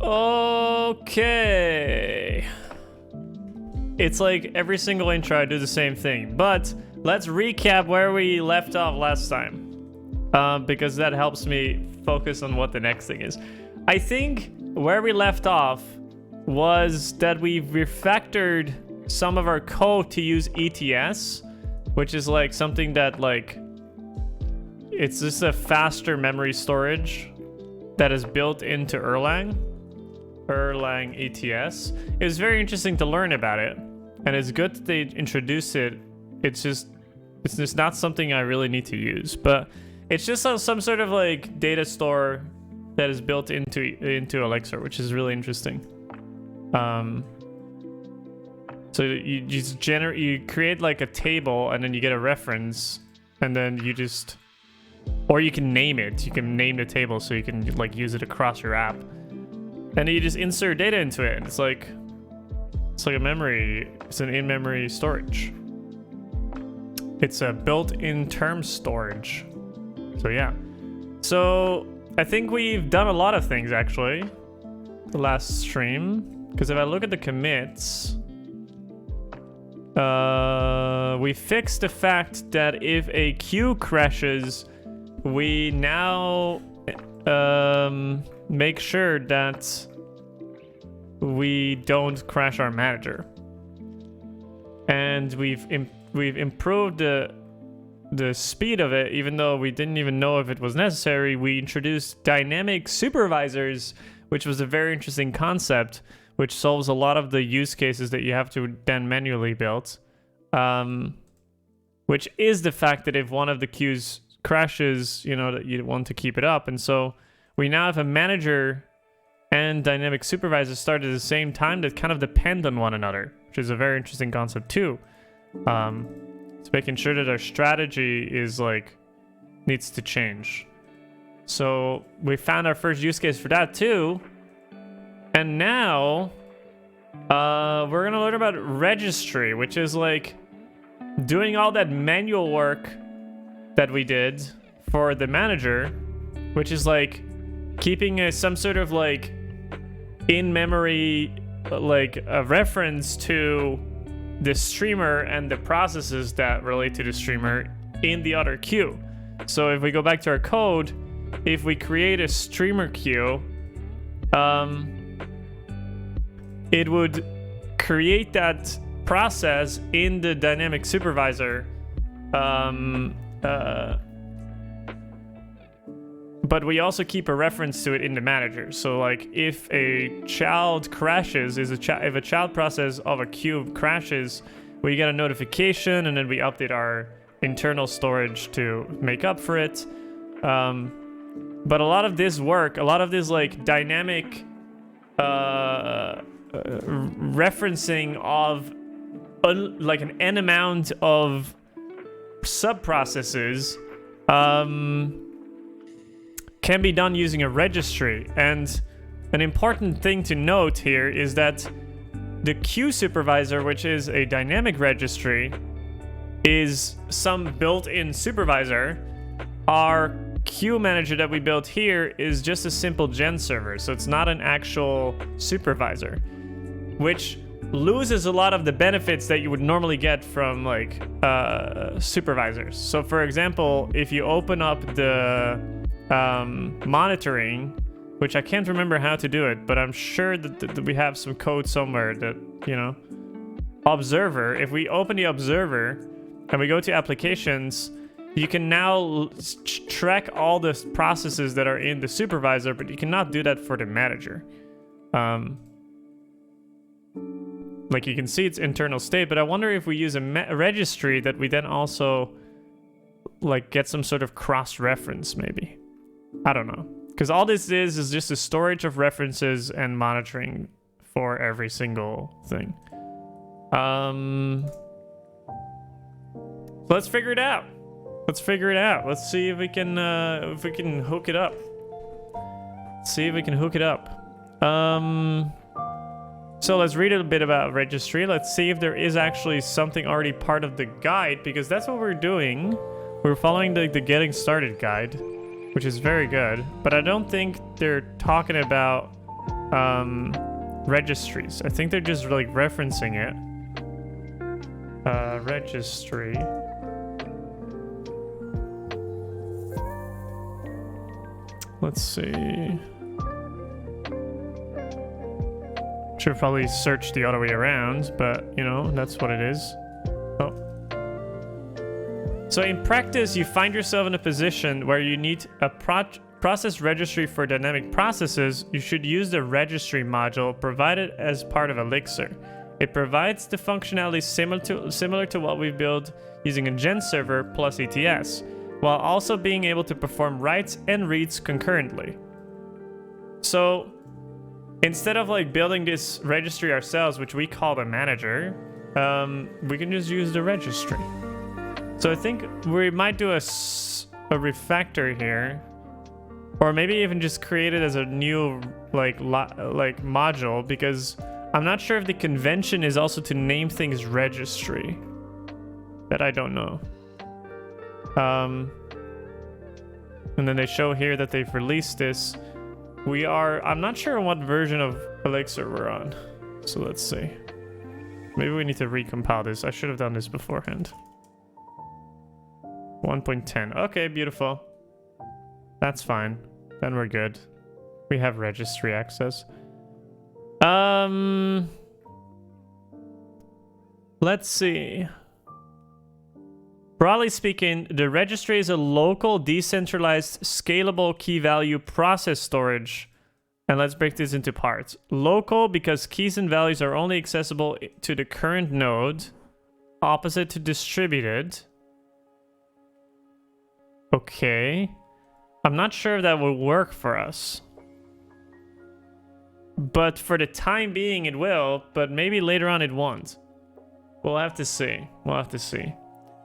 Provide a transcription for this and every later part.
Okay. It's like every single intro I do the same thing, but let's recap where we left off last time. Because that helps me focus on what the next thing is. I think where we left off was that we've refactored some of our code to use ETS, which is like something that like, it's just a faster memory storage that is built into Erlang ETS. It was very interesting to learn about it, and it's good that they introduced it. It's just not something I really need to use, but it's just some sort of like data store that is built into Elixir, which is really interesting. So you create like a table, and then you get a reference, and then you just, or you can name it. You can name the table so you can like use it across your app, and then you just insert data into it, and it's like a memory. It's an in-memory storage. It's a built-in term storage. So yeah. So I think we've done a lot of things actually the last stream, because if I look at the commits, we fixed the fact that if a queue crashes, we now make sure that we don't crash our manager, and we've improved the speed of it, even though we didn't even know if it was necessary. We introduced dynamic supervisors, which was a very interesting concept, which solves a lot of the use cases that you have to then manually build. Which is the fact that if one of the queues crashes, you know, that you want to keep it up. And so we now have a manager and dynamic supervisor start at the same time that kind of depend on one another, which is a very interesting concept too. It's making sure that our strategy is like, needs to change. So we found our first use case for that too. And now we're gonna learn about registry, which is like doing all that manual work that we did for the manager, which is like keeping some sort of like in-memory, like a reference to the streamer and the processes that relate to the streamer in the other queue. So if we go back to our code, if we create a streamer queue, it would create that process in the dynamic supervisor, but we also keep a reference to it in the manager. So like if a child crashes, if a child process of a queue crashes, we get a notification, and then we update our internal storage to make up for it. But a lot of this work, a lot of this like dynamic referencing of like an n amount of sub-processes can be done using a registry. And an important thing to note here is that the queue supervisor, which is a dynamic registry, is some built-in supervisor. Our queue manager that we built here is just a simple GenServer, so it's not an actual supervisor, which loses a lot of the benefits that you would normally get from like supervisors. So for example, if you open up the monitoring, which I can't remember how to do it, but I'm sure that we have some code somewhere that, you know, observer, if we open the observer and we go to applications, you can now track all the processes that are in the supervisor, but you cannot do that for the manager. Like you can see its internal state, but I wonder if we use a registry that we then also like get some sort of cross-reference maybe. I don't know. Because all this is just a storage of references and monitoring for every single thing. Let's figure it out. Let's see if we can hook it up. So let's read a bit about registry. Let's see if there is actually something already part of the guide, because that's what we're doing. We're following the Getting Started guide, which is very good. But I don't think they're talking about registries. I think they're just like referencing it. Registry. Let's see. Should probably search the other way around, but you know, that's what it is. Oh. So in practice, you find yourself in a position where you need a process registry for dynamic processes. You should use the registry module provided as part of Elixir. It provides the functionality similar to what we built using a GenServer plus ETS, while also being able to perform writes and reads concurrently. So instead of like building this registry ourselves, which we call the manager, we can just use the registry. So I think we might do a refactor here, or maybe even just create it as a new like module, because I'm not sure if the convention is also to name things registry. That I don't know. And then they show here that they've released this. I'm not sure what version of Elixir we're on. So let's see. Maybe we need to recompile this. I should have done this beforehand. 1.10. Okay, beautiful. That's fine. Then we're good. We have registry access. Let's see. Broadly speaking, the registry is a local, decentralized, scalable key value process storage. And let's break this into parts. Local, because keys and values are only accessible to the current node. Opposite to distributed. Okay. I'm not sure if that will work for us. But for the time being, it will. But maybe later on it won't. We'll have to see. We'll have to see.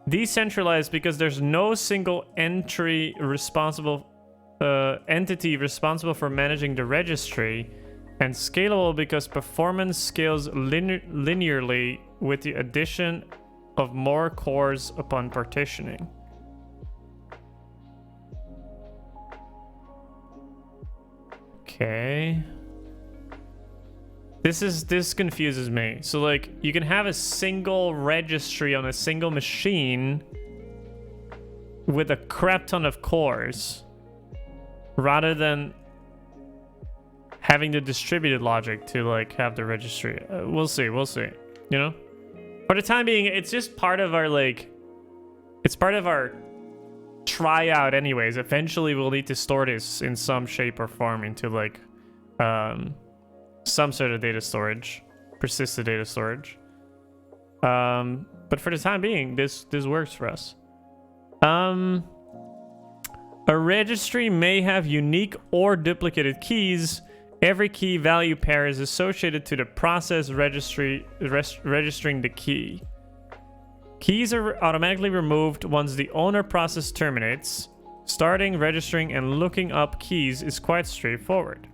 Decentralized because there's no single entity responsible for managing the registry, and scalable because performance scales linearly with the addition of more cores upon partitioning. Okay. This confuses me. So like you can have a single registry on a single machine with a crap ton of cores rather than having the distributed logic to like have the registry. We'll see, you know? For the time being, it's just part of our it's part of our tryout anyways. Eventually we'll need to store this in some shape or form into like some sort of data storage, persistent data storage. But for the time being, this works for us. A registry may have unique or duplicated keys. Every key value pair is associated to the process registering the key. Keys are automatically removed once the owner process terminates. Starting, registering, and looking up keys is quite straightforward.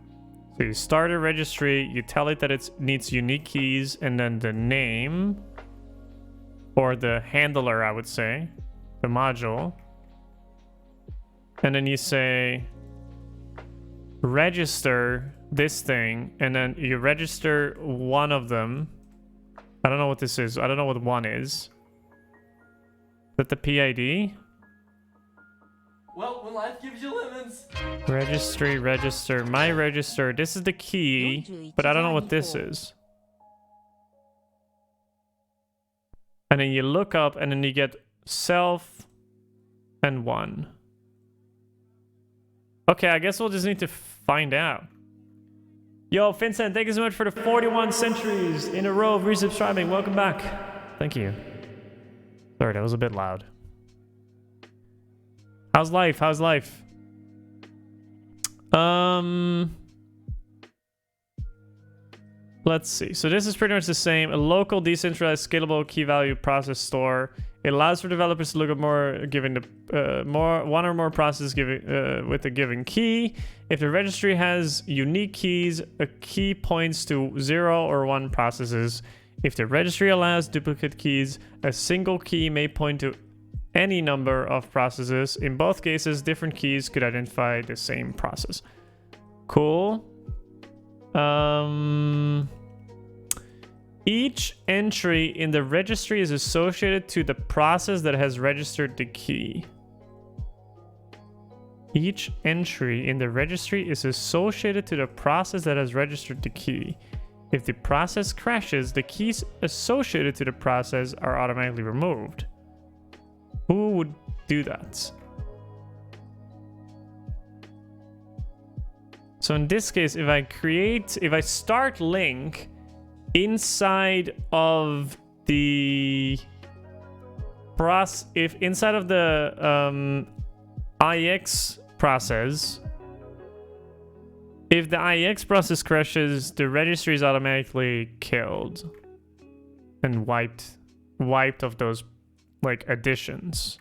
So you start a registry, you tell it that it needs unique keys, and then the name, or the handler, I would say, the module. And then you say, register this thing, and then you register one of them. I don't know what this is. I don't know what one is. Is that the PID? Well, when life gives you lemons. Registry, register, my register. This is the key, but I don't know what this is. And then you look up, and then you get self and one. Okay, I guess we'll just need to find out. Yo, Vincent, thank you so much for the 41 centuries in a row of resubscribing. Welcome back. Thank you. Sorry, that was a bit loud. How's life? How's life? Let's see. So this is pretty much the same. A local, decentralized, scalable key value process store. It allows for developers to look at one or more processes with a given key. If the registry has unique keys, a key points to 0 or 1 processes. If the registry allows duplicate keys, a single key may point to any number of processes. In both cases, different keys could identify the same process. Cool. Each entry in the registry is associated to the process that has registered the key. Each entry in the registry is associated to the process that has registered the key. If the process crashes, the keys associated to the process are automatically removed. Who would do that? So in this case, if I start link inside of the inside of the IX process, if the IX process crashes, the registry is automatically killed and wiped of those like additions.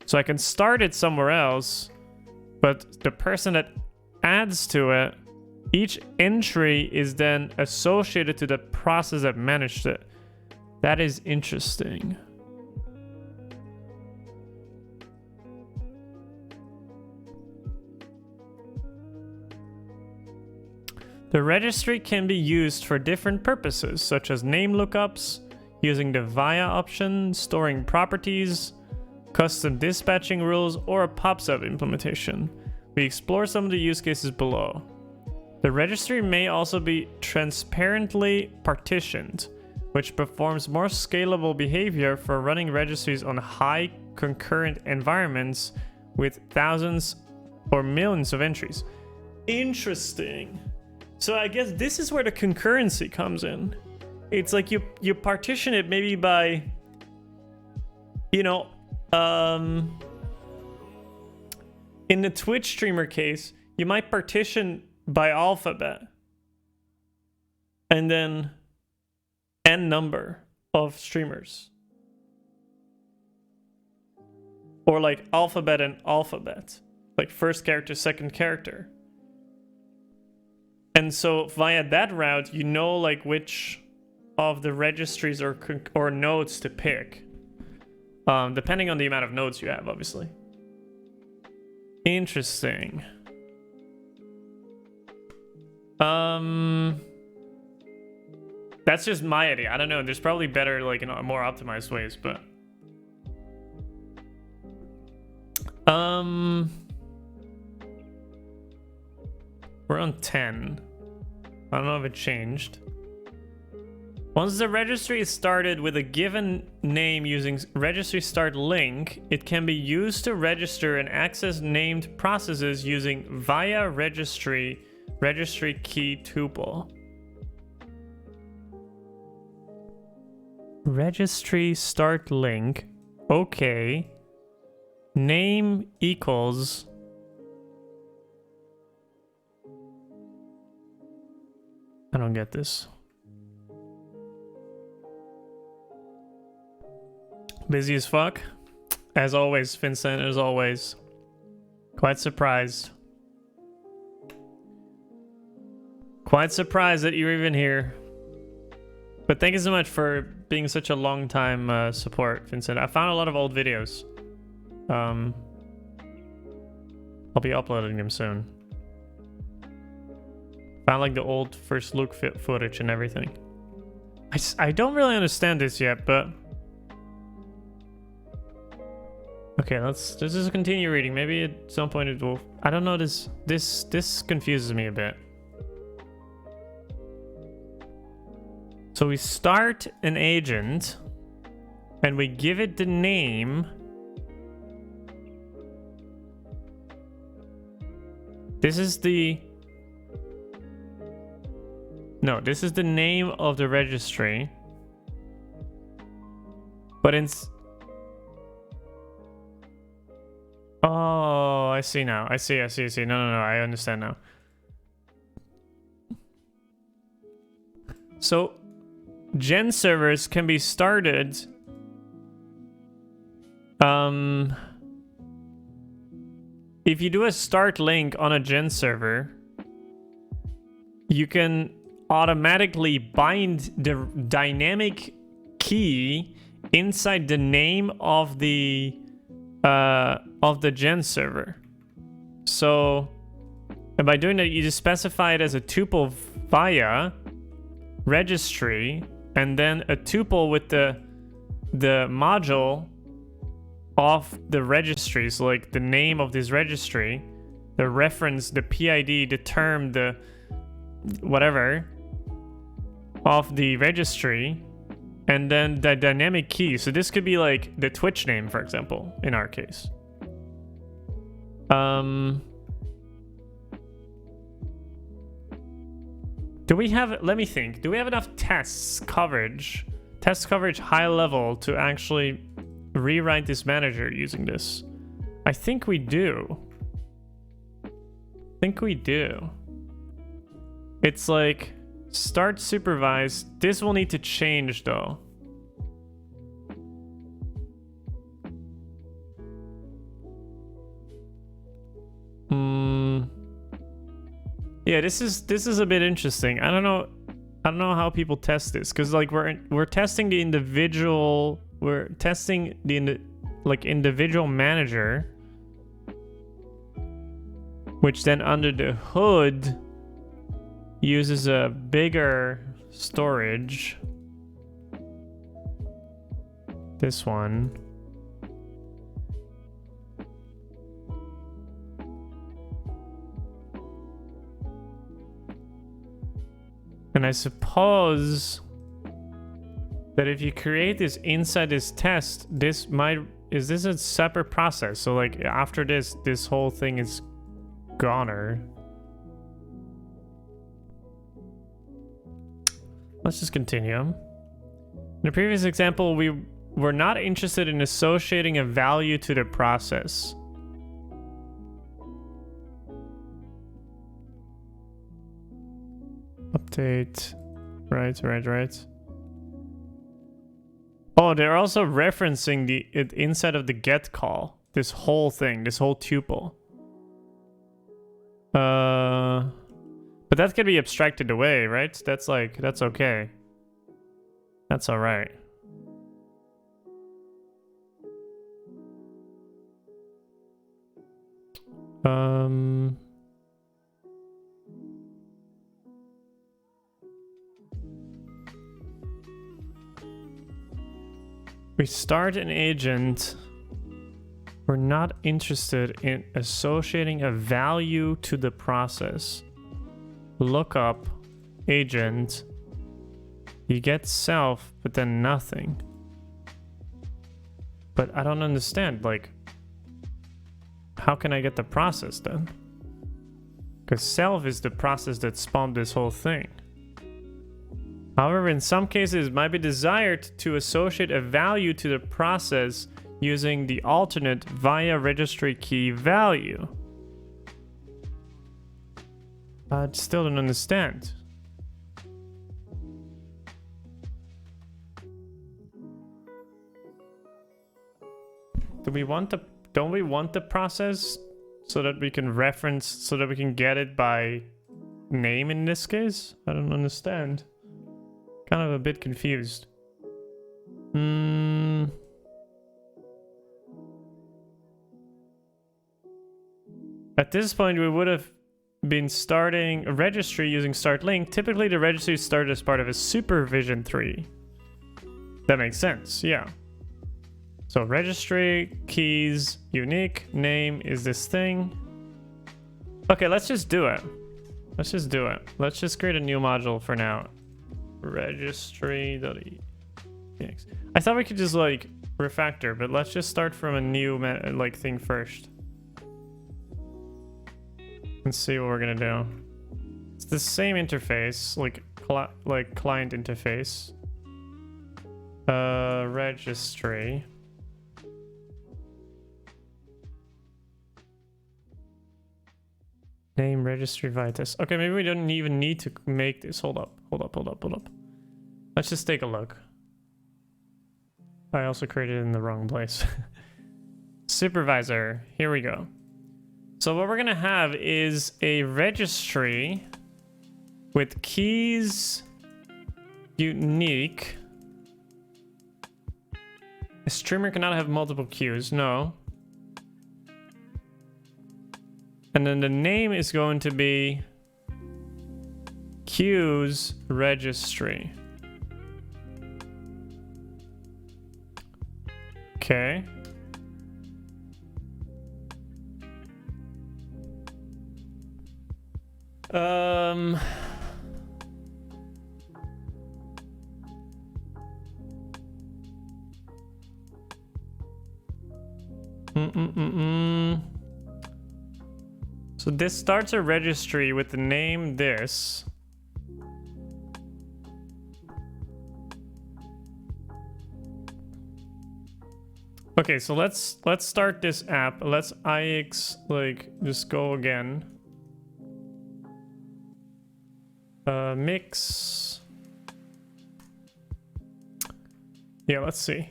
So I can start it somewhere else, but the person that adds to it, each entry is then associated to the process that managed it. That is interesting. The registry can be used for different purposes, such as name lookups, using the VIA option, storing properties, custom dispatching rules, or a PubSub implementation. We explore some of the use cases below. The registry may also be transparently partitioned, which performs more scalable behavior for running registries on high concurrent environments with thousands or millions of entries. Interesting. So I guess this is where the concurrency comes in. It's like you partition it maybe by, you know, in the Twitch streamer case, you might partition by alphabet and then n number of streamers, or like alphabet and alphabet, like first character, second character. And so via that route, you know like which of the registries or nodes to pick, depending on the amount of nodes you have, obviously. Interesting. That's just my idea. I don't know. There's probably better, like, more optimized ways, but we're on 10. I don't know if it changed. Once the registry is started with a given name using registry start link, it can be used to register and access named processes using via registry key tuple. Registry start link. Okay. Name equals. I don't get this. Busy as fuck. As always, Vincent, as always. Quite surprised. Quite surprised that you're even here. But thank you so much for being such a long time support, Vincent. I found a lot of old videos. I'll be uploading them soon. Found like the old first look footage and everything. I don't really understand this yet, but okay, let's just continue reading. Maybe at some point it will. I don't know. This confuses me a bit. So we start an agent and we give it the name. This is the name of the registry. But oh, I see now. I see. No, I understand now. So GenServers can be started if you do a start link on a GenServer, you can automatically bind the dynamic key inside the name of the GenServer. So, and by doing that, you just specify it as a tuple via registry, and then a tuple with the module of the registry. So like the name of this registry, the reference, the PID, the term, the whatever of the registry, and then the dynamic key. So this could be like the Twitch name, for example, in our case. Do we have, let me think, do we have enough test coverage high level to actually rewrite this manager using this? I think we do. It's like start supervise. This will need to change though. Yeah, this is a bit interesting. I don't know how people test this, because like we're testing the individual, individual manager, which then under the hood uses a bigger storage. This one. And I suppose that if you create this inside this test, is this a separate process? So like after this whole thing is goner. Let's just continue. In the previous example, we were not interested in associating a value to the process. Update. Right. Oh, they're also referencing it inside of the get call. This whole thing, this whole tuple. But that can be abstracted away, right? That's okay. That's all right. We start an agent. We're not interested in associating a value to the process. Lookup agent. You get self, but then nothing. But I don't understand, like, how can I get the process then? Because self is the process that spawned this whole thing. However, in some cases, it might be desired to associate a value to the process using the alternate via registry key value. I still don't understand. Don't we want the process so that we can reference, so that we can get it by name in this case? I don't understand. Kind of a bit confused. At this point, we would have been starting a registry using start link. Typically, the registry is started as part of a supervision 3. That makes sense, yeah. So registry, keys, unique, name is this thing. Okay, let's just do it. Let's just create a new module for now. Registry.ex. I thought we could just like refactor, but let's just start from a new thing first. Let's see what we're gonna do. It's the same interface, like client interface. Registry. Name registry Vitus. Okay, maybe we don't even need to make this. Hold up. Let's just take a look. I also created it in the wrong place. Supervisor. Here we go. So what we're gonna have is a registry with keys unique. A streamer cannot have multiple queues. No. And then the name is going to be queues registry. Okay. So this starts a registry with the name this. Okay, so let's start this app. Let's ix like just go again. Mix. Yeah, let's see.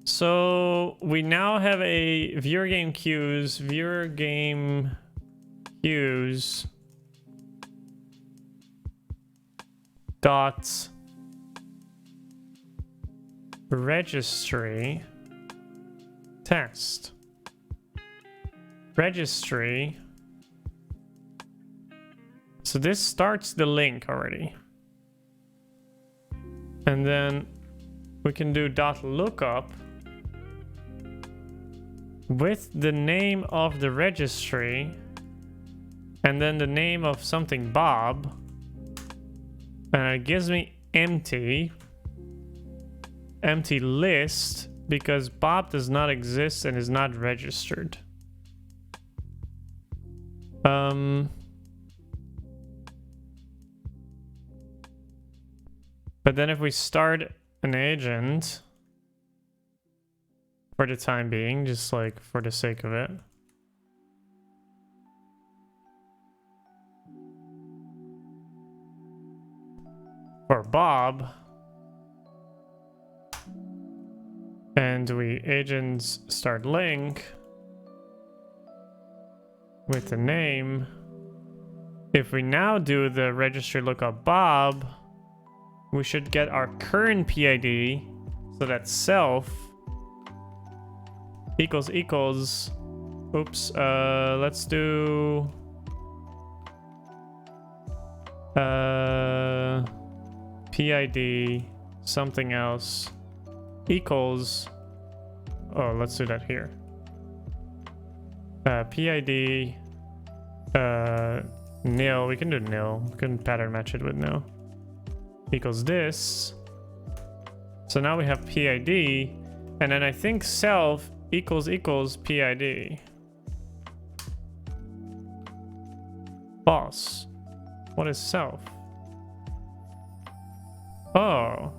So we now have a viewer game queues, dot registry test registry. So this starts the link already, and then we can do dot lookup with the name of the registry and then the name of something Bob, and it gives me empty list because Bob does not exist and is not registered. But then if we start an agent for the time being, just like for the sake of it, for Bob, and we agents start link with the name. If we now do the registry lookup Bob, we should get our current PID, so that's self equals, oops, let's do PID something else equals, oh, let's do that here. PID nil, we can do nil, we can pattern match it with nil, equals this. So now we have PID, and then I think self equals PID. False. What is self? Oh,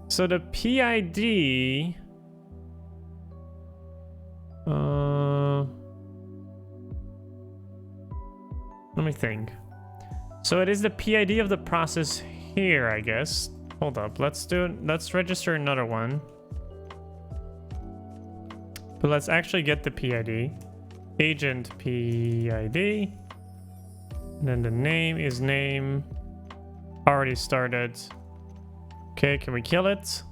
so the PID, let me think. So it is the PID of the process here, I guess. Hold up, let's register another one. But let's actually get the PID. Agent PID. And then the name is name. Already started. Okay, can we kill it?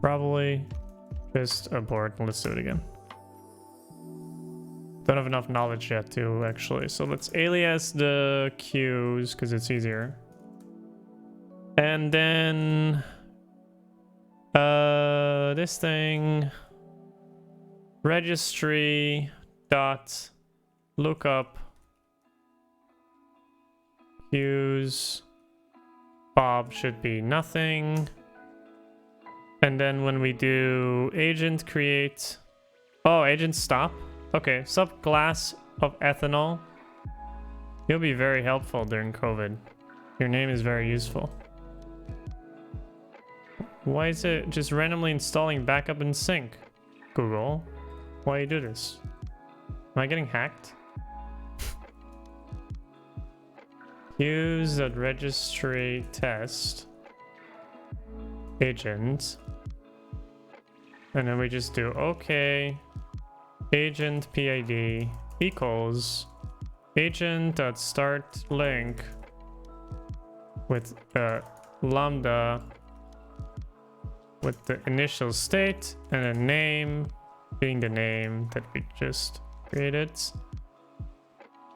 Probably. Just abort. Let's do it again. Don't have enough knowledge yet to actually. So let's alias the queues because it's easier. And then this thing, registry dot lookup queues Bob should be nothing. And then when we do agent create, oh, agent stop. Okay, subclass of ethanol. You'll be very helpful during COVID. Your name is very useful. Why is it just randomly installing backup and sync? Google, why do you do this? Am I getting hacked? Use that registry test agent, and then we just do okay. Agent PID equals agent.start link with lambda with the initial state and a name being the name that we just created.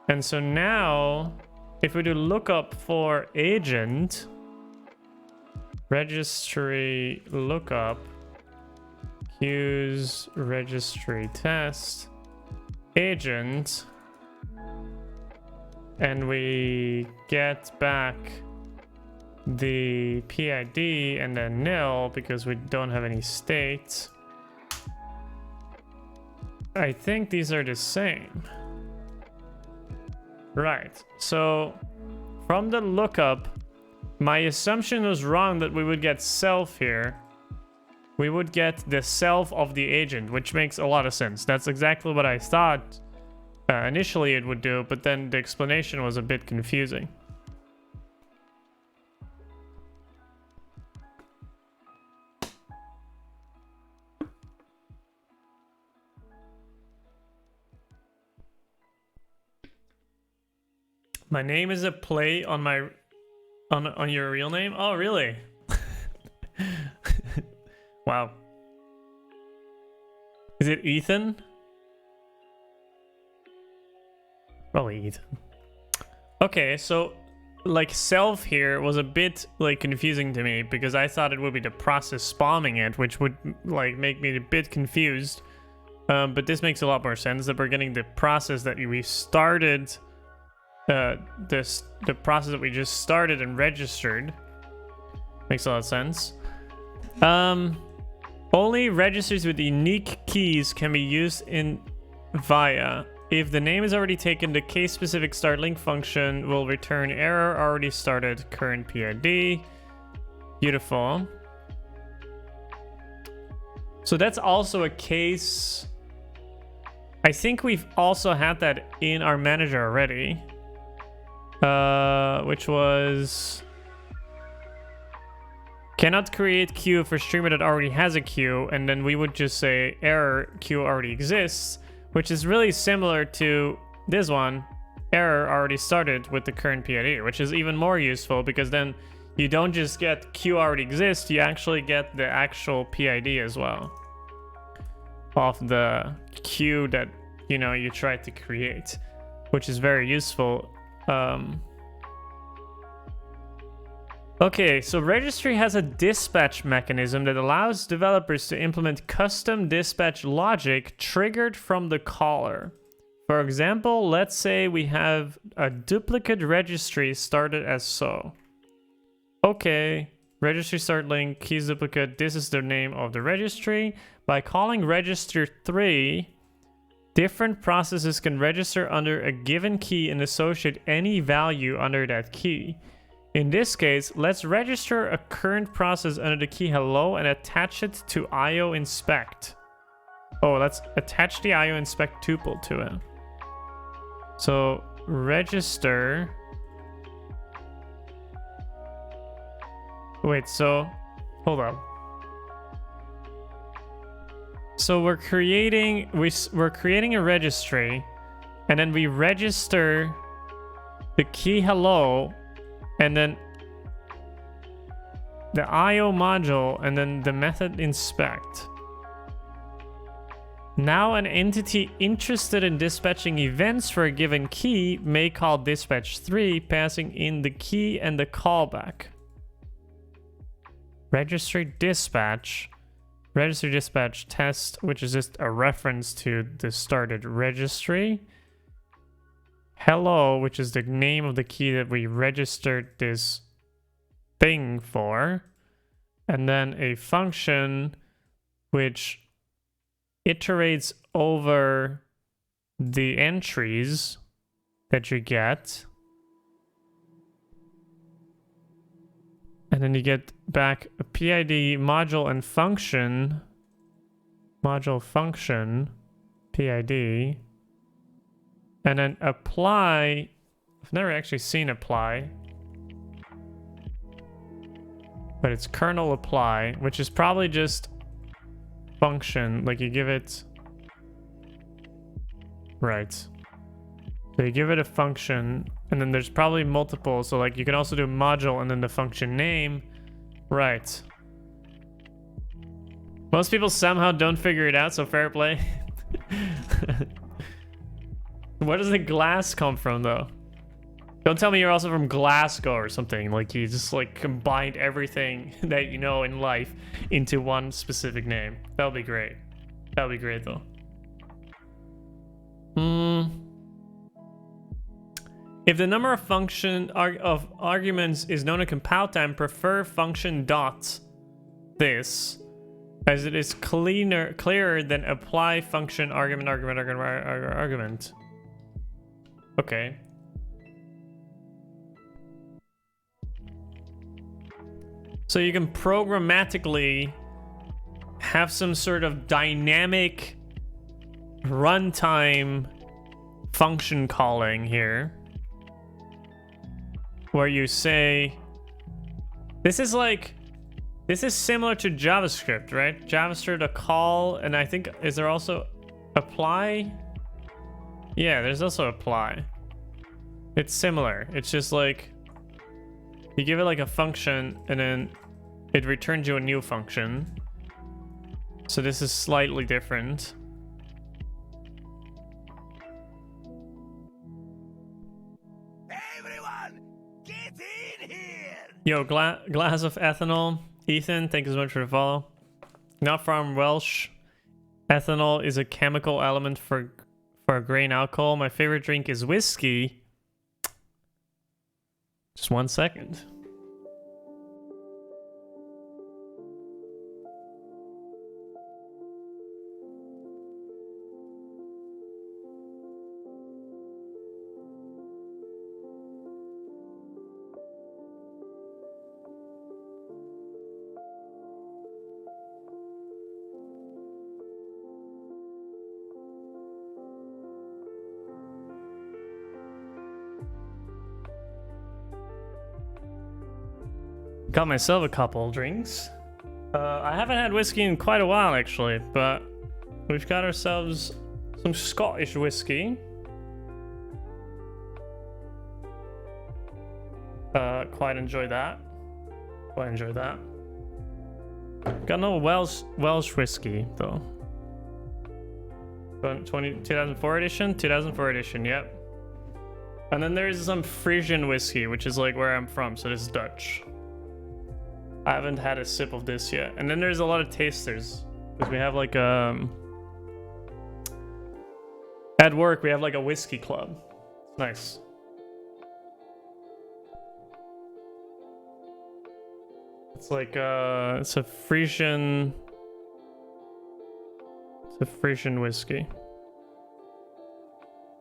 And so now if we do lookup for agent, registry lookup, use registry test, agent, and we get back the PID and then nil because we don't have any state. I think these are the same. Right, so from the lookup, my assumption was wrong that we would get self here. We would get the self of the agent, which makes a lot of sense. That's exactly what I thought initially it would do, but then the explanation was a bit confusing. My name is a play on my on your real name? Oh, really? Wow. Is it Ethan? Probably Ethan. Okay, so like self here was a bit like confusing to me because I thought it would be the process spamming it, which would like make me a bit confused. But this makes a lot more sense that we're getting the process that we started. The process that we just started and registered makes a lot of sense. Only registers with unique keys can be used in VIA. If the name is already taken, the case-specific start link function will return error already started current PID. Beautiful. So that's also a case. I think we've also had that in our manager already. Which was cannot create queue for streamer that already has a queue, and then we would just say error queue already exists, which is really similar to this one, error already started with the current PID, which is even more useful because then you don't just get queue already exists, you actually get the actual PID as well of the queue that you tried to create, which is very useful. Okay, so registry has a dispatch mechanism that allows developers to implement custom dispatch logic triggered from the caller. For example, let's say we have a duplicate registry started as so. Okay, registry start link, keys duplicate, this is the name of the registry. By calling register 3, different processes can register under a given key and associate any value under that key. In this case, let's register a current process under the key hello and attach it to IO inspect. Oh, let's attach the IO inspect tuple to it. So register. Wait, so hold on. So we're creating a registry, and then we register the key hello, and then the IO module, and then the method inspect. Now an entity interested in dispatching events for a given key may call dispatch 3, passing in the key and the callback. Registry dispatch test, which is just a reference to the started registry. Hello, which is the name of the key that we registered this thing for. And then a function which iterates over the entries that you get. And then you get back a PID module and function. Module function PID. And then apply. I've never actually seen apply. But it's kernel apply, which is probably just function. Like you give it. Right. So you give it a function. And then there's probably multiple. So like you can also do module and then the function name. Right. Most people somehow don't figure it out, so fair play. Where does the glass come from though? Don't tell me you're also from Glasgow or something. Like you just like combined everything that you know in life into one specific name. That would be great. That would be great though. If the number of arguments is known at compile time, prefer function dot this, as it is clearer than apply function argument. Okay. So you can programmatically have some sort of dynamic runtime function calling here, where you say, this is similar to JavaScript, right? JavaScript, a call, and I think, is there also apply? Yeah, there's also apply. It's similar. It's just like, you give it like a function, and then it returns you a new function. So this is slightly different. Everyone, get in here! Yo, glass of ethanol. Ethan, thank you so much for the follow. Not from Welsh. Ethanol is a chemical element for grain alcohol. My favorite drink is whiskey. Just 1 second. Got myself a couple drinks. I haven't had whiskey in quite a while, actually, but we've got ourselves some Scottish whiskey. Quite enjoy that. Quite enjoy that. Got no Welsh whiskey, though. 2004 edition? 2004 edition, yep. And then there's some Frisian whiskey, which is like where I'm from, so this is Dutch. I haven't had a sip of this yet. And then there's a lot of tasters. Because we have like at work we have like a whiskey club. It's nice. It's like it's a Frisian whiskey.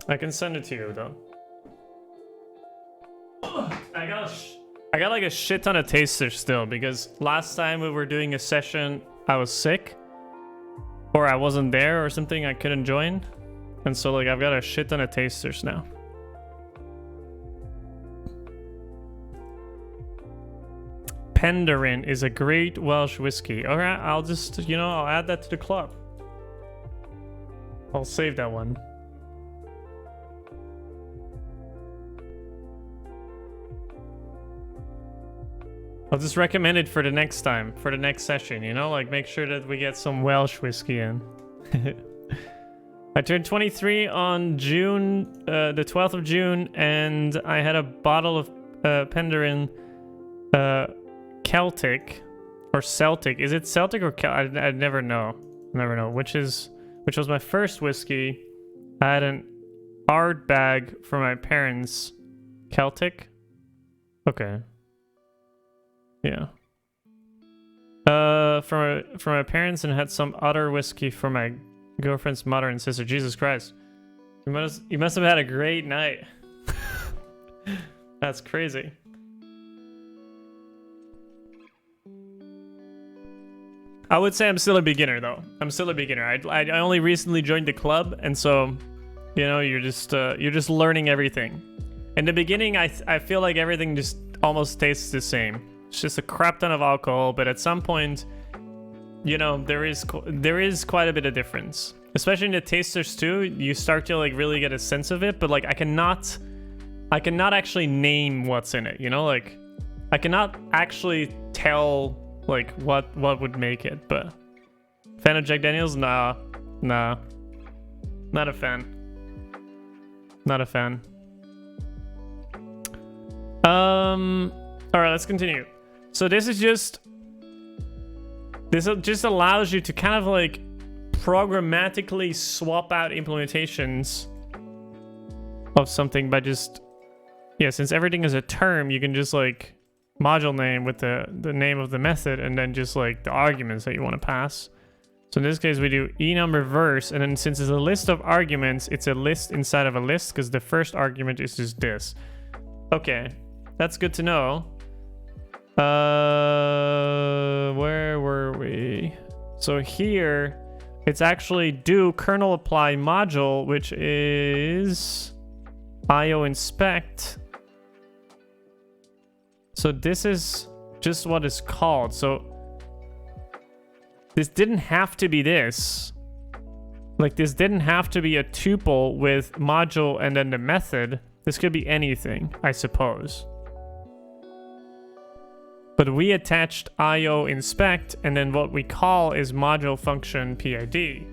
I can send it to you though. I got like a shit ton of tasters still, because last time we were doing a session, I was sick, or I wasn't there or something, I couldn't join. And so like I've got a shit ton of tasters now. Penderyn is a great Welsh whiskey. Alright, I'll just, I'll add that to the club. I'll save that one. I'll just recommend it for the next time, for the next session, like make sure that we get some Welsh whiskey in. I turned 23 on June, the 12th of June, and I had a bottle of Penderyn Celtic, or Celtic. Is it Celtic or Celtic? I never know. Which was my first whiskey. I had an art bag for my parents. Celtic? Okay. Yeah. For my parents, and had some other whiskey for my girlfriend's mother and sister. Jesus Christ. You must have had a great night. That's crazy. I would say I'm still a beginner though. I'm still a beginner. I only recently joined the club, and so you're just learning everything. In the beginning, I feel like everything just almost tastes the same. It's just a crap ton of alcohol, but at some point, there is quite a bit of difference. Especially in the tasters too, you start to like really get a sense of it, but like I cannot actually name what's in it, like I cannot actually tell like what would make it. But fan of Jack Daniels? Nah. Not a fan. All right, let's continue. So this just allows you to kind of like programmatically swap out implementations of something by just, yeah, since everything is a term, you can just like module name with the name of the method and then just like the arguments that you want to pass. So in this case, we do enum reverse, and then since it's a list of arguments, it's a list inside of a list because the first argument is just this. Okay, that's good to know. Where were we? So here, it's actually do kernel apply module, which is IO inspect. So this is just what it's called. So this didn't have to be this. Like this didn't have to be a tuple with module and then the method. This could be anything, I suppose. But we attached IO inspect, and then what we call is module function PID.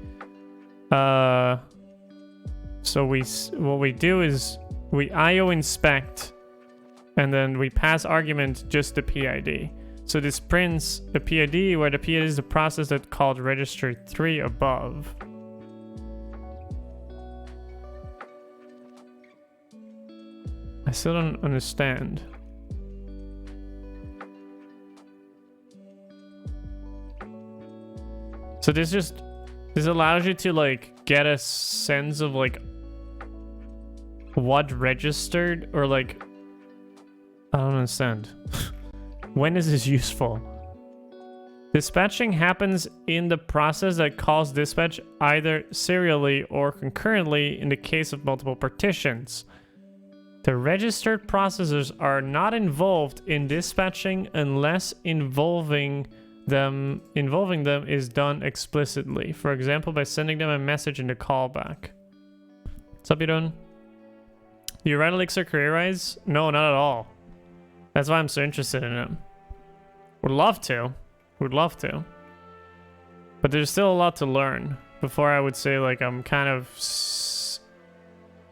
So what we do is we IO inspect, and then we pass argument just the PID. So this prints the PID, where the PID is the process that called register 3 above. I still don't understand. So this allows you to like get a sense of like what registered, or like, I don't understand. When is this useful? Dispatching happens in the process that calls dispatch either serially or concurrently in the case of multiple partitions. The registered processors are not involved in dispatching unless involving them is done explicitly. For example, by sending them a message in the callback. What's up, you doing? Do you write Elixir career-wise? No, not at all. That's why I'm so interested in it. Would love to. Would love to. But there's still a lot to learn before I would say like I'm kind of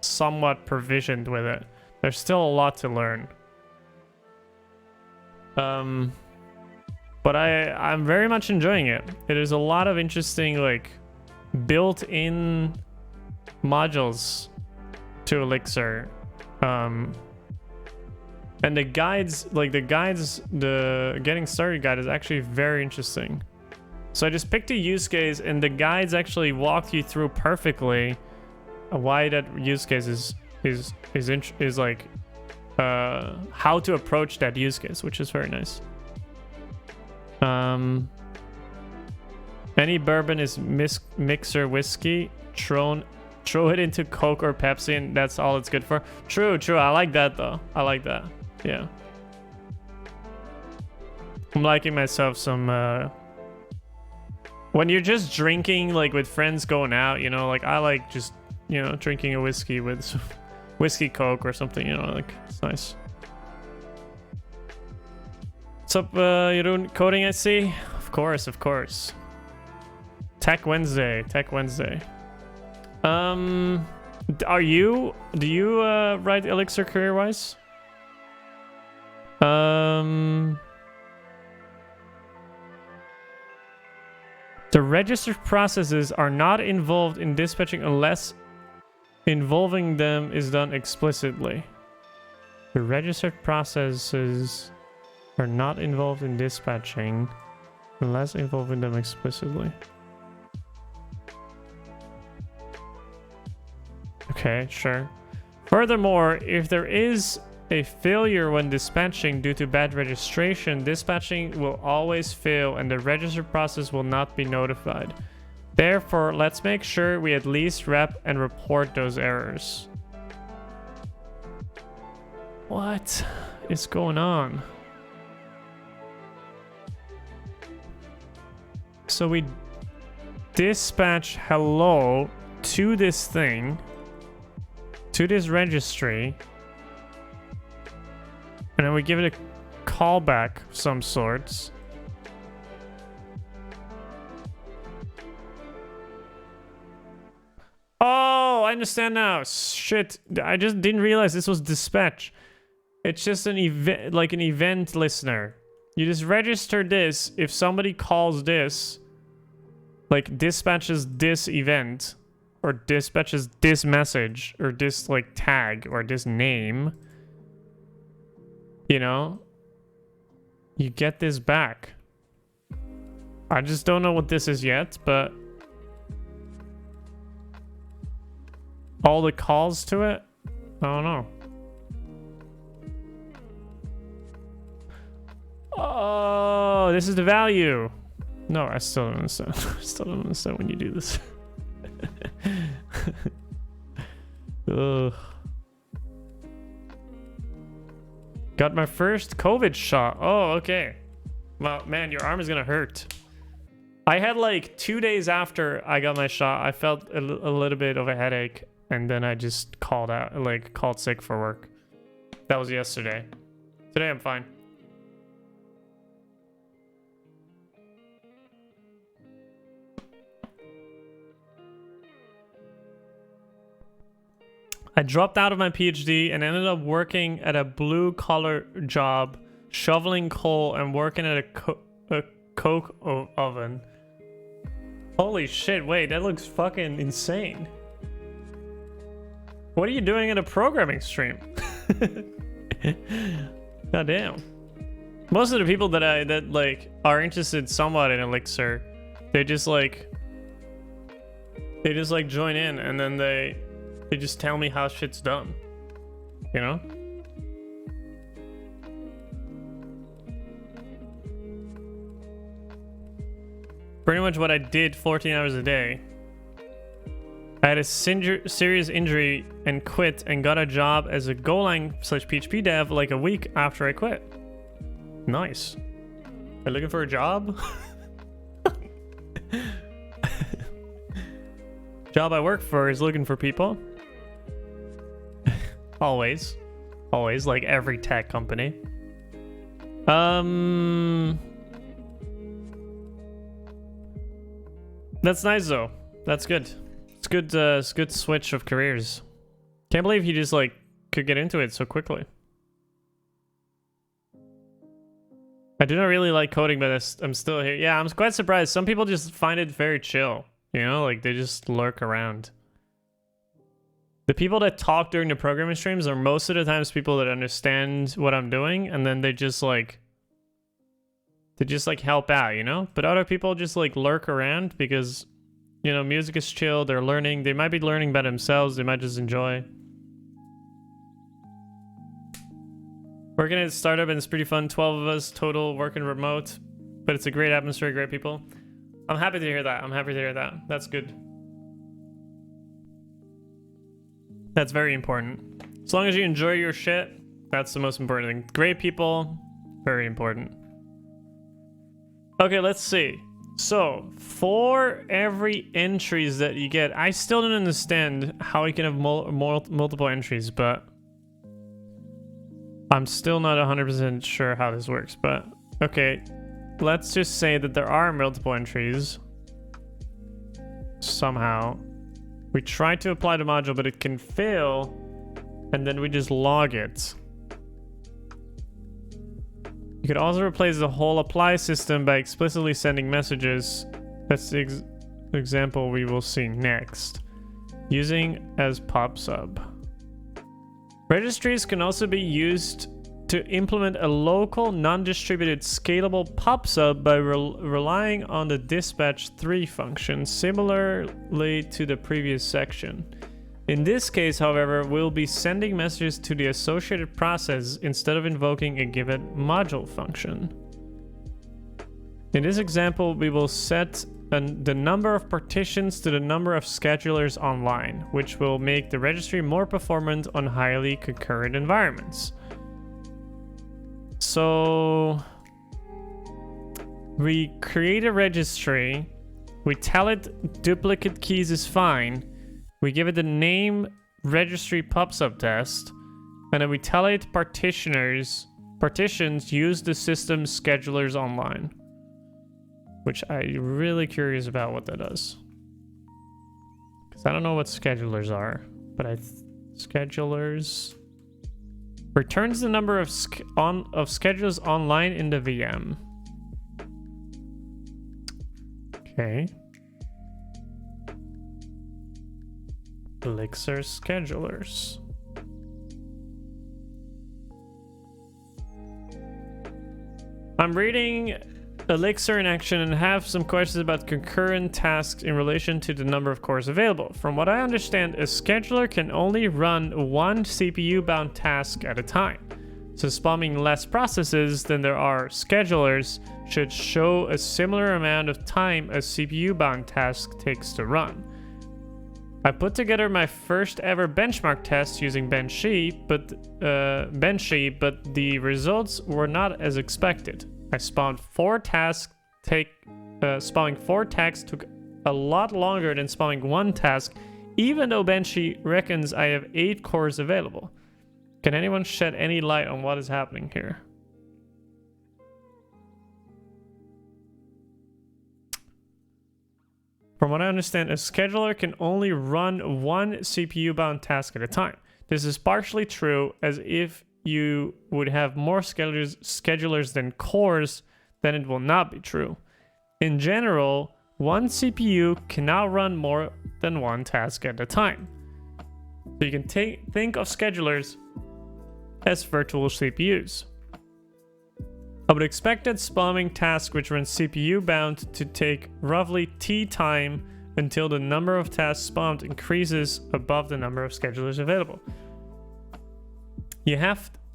somewhat provisioned with it. There's still a lot to learn. But I'm very much enjoying it. It is a lot of interesting like built-in modules to Elixir. And the guides, the getting started guide is actually very interesting. So I just picked a use case, and the guides actually walked you through perfectly why that use case is like how to approach that use case, which is very nice. Any bourbon is mixer whiskey. Throw it into Coke or Pepsi, and that's all it's good for. True. I like that though. I like that. Yeah. I'm liking myself some when you're just drinking like with friends going out, you know, like I like just, you know, drinking a whiskey with some whiskey Coke or something, you know, like it's nice. What's up, you doing coding, I see? Of course. Tech Wednesday. Do you write Elixir career-wise? The registered processes are not involved in dispatching unless involving them is done explicitly. The registered processes are not involved in dispatching unless involving them explicitly. Okay, sure. Furthermore, if there is a failure when dispatching due to bad registration, dispatching will always fail and the register process will not be notified. Therefore, let's make sure we at least rep and report those errors. What is going on? So we dispatch hello to this thing, to this registry, and then we give it a callback of some sorts. Oh, I understand now. Shit, I just didn't realize this was dispatch. It's just an event, like an event listener. You just register this. If somebody calls this, like dispatches this event, or dispatches this message, or this like tag, or this name, you know, you get this back. I just don't know what this is yet, but all the calls to it, I don't know. Oh, this is the value. No, I still don't understand. I still don't understand when you do this. Ugh. Got my first COVID shot. Oh, okay. Well, man, your arm is gonna hurt. I had like 2 days after I got my shot, I felt a little bit of a headache, and then I just called out, like called sick for work. That was yesterday. Today I'm fine. I dropped out of my PhD and ended up working at a blue-collar job, shoveling coal and working at a coke oven. Holy shit, wait, that looks fucking insane. What are you doing in a programming stream? God damn. Most of the people that like are interested somewhat in Elixir, they just like join in, and then they just tell me how shit's done, you know? Pretty much what I did 14 hours a day. I had a serious injury and quit and got a job as a Golang/PHP dev like a week after I quit. Nice. Are you looking for a job? Job I work for is looking for people. Always, like every tech company. That's nice though. That's good. It's good. It's a good switch of careers. Can't believe he just like could get into it so quickly. I do not really like coding, but I'm still here. Yeah, I'm quite surprised. Some people just find it very chill. You know, like they just lurk around. The people that talk during the programming streams are most of the times people that understand what I'm doing, and then they just like help out, you know? But other people just like lurk around because, you know, music is chill, they're learning, they might be learning by themselves, they might just enjoy. Working at a startup and it's pretty fun, 12 of us total working remote, but it's a great atmosphere, great people. I'm happy to hear that. That's good. That's very important. As long as you enjoy your shit, that's the most important thing. Great people, very important. Okay, let's see. So, for every entries that you get, I still don't understand how you can have multiple entries, but I'm still not 100% sure how this works, but okay. Let's just say that there are multiple entries. Somehow. We try to apply the module, but it can fail, and then we just log it. You could also replace the whole apply system by explicitly sending messages. That's the example we will see next. Using as pub/sub. Registries can also be used to implement a local, non-distributed, scalable pub/sub by relying on the dispatch3 function, similarly to the previous section. In this case, however, we'll be sending messages to the associated process instead of invoking a given module function. In this example, we will set the number of partitions to the number of schedulers online, which will make the registry more performant on highly concurrent environments. So we create a registry, we tell it duplicate keys is fine, we give it the name registry pub/sub test, and then we tell it partitions use the system schedulers online, which I'm really curious about what that does, because I don't know what schedulers are, but schedulers Returns the number of schedules online in the VM. Okay. Elixir schedulers. I'm reading Elixir in action and have some questions about concurrent tasks in relation to the number of cores available. From what I understand, a scheduler can only run one CPU-bound task at a time. So spamming less processes than there are schedulers should show a similar amount of time a CPU-bound task takes to run. I put together my first ever benchmark test using Benchy, but the results were not as expected. I spawned 4 tasks. Spawning 4 tasks took a lot longer than spawning 1 task, even though Benchy reckons I have 8 cores available. Can anyone shed any light on what is happening here? From what I understand, a scheduler can only run one CPU-bound task at a time. This is partially true, as if you would have more schedulers than cores, then it will not be true. In general, one CPU cannot run more than one task at a time. So you can think of schedulers as virtual CPUs. I would expect that spamming tasks which run CPU bound to take roughly T time until the number of tasks spammed increases above the number of schedulers available.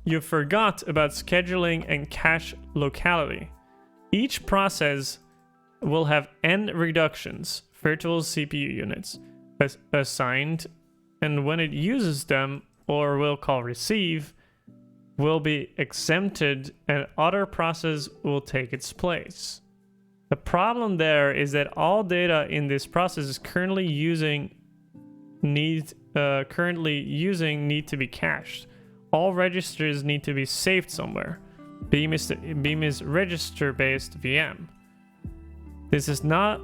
You forgot about scheduling and cache locality. Each process will have n reductions, virtual CPU units, assigned, and when it uses them, or we'll call receive, will be exempted and other process will take its place. The problem there is that all data in this process is currently using need to be cached. All registers need to be saved somewhere. Beam is register-based VM. This is not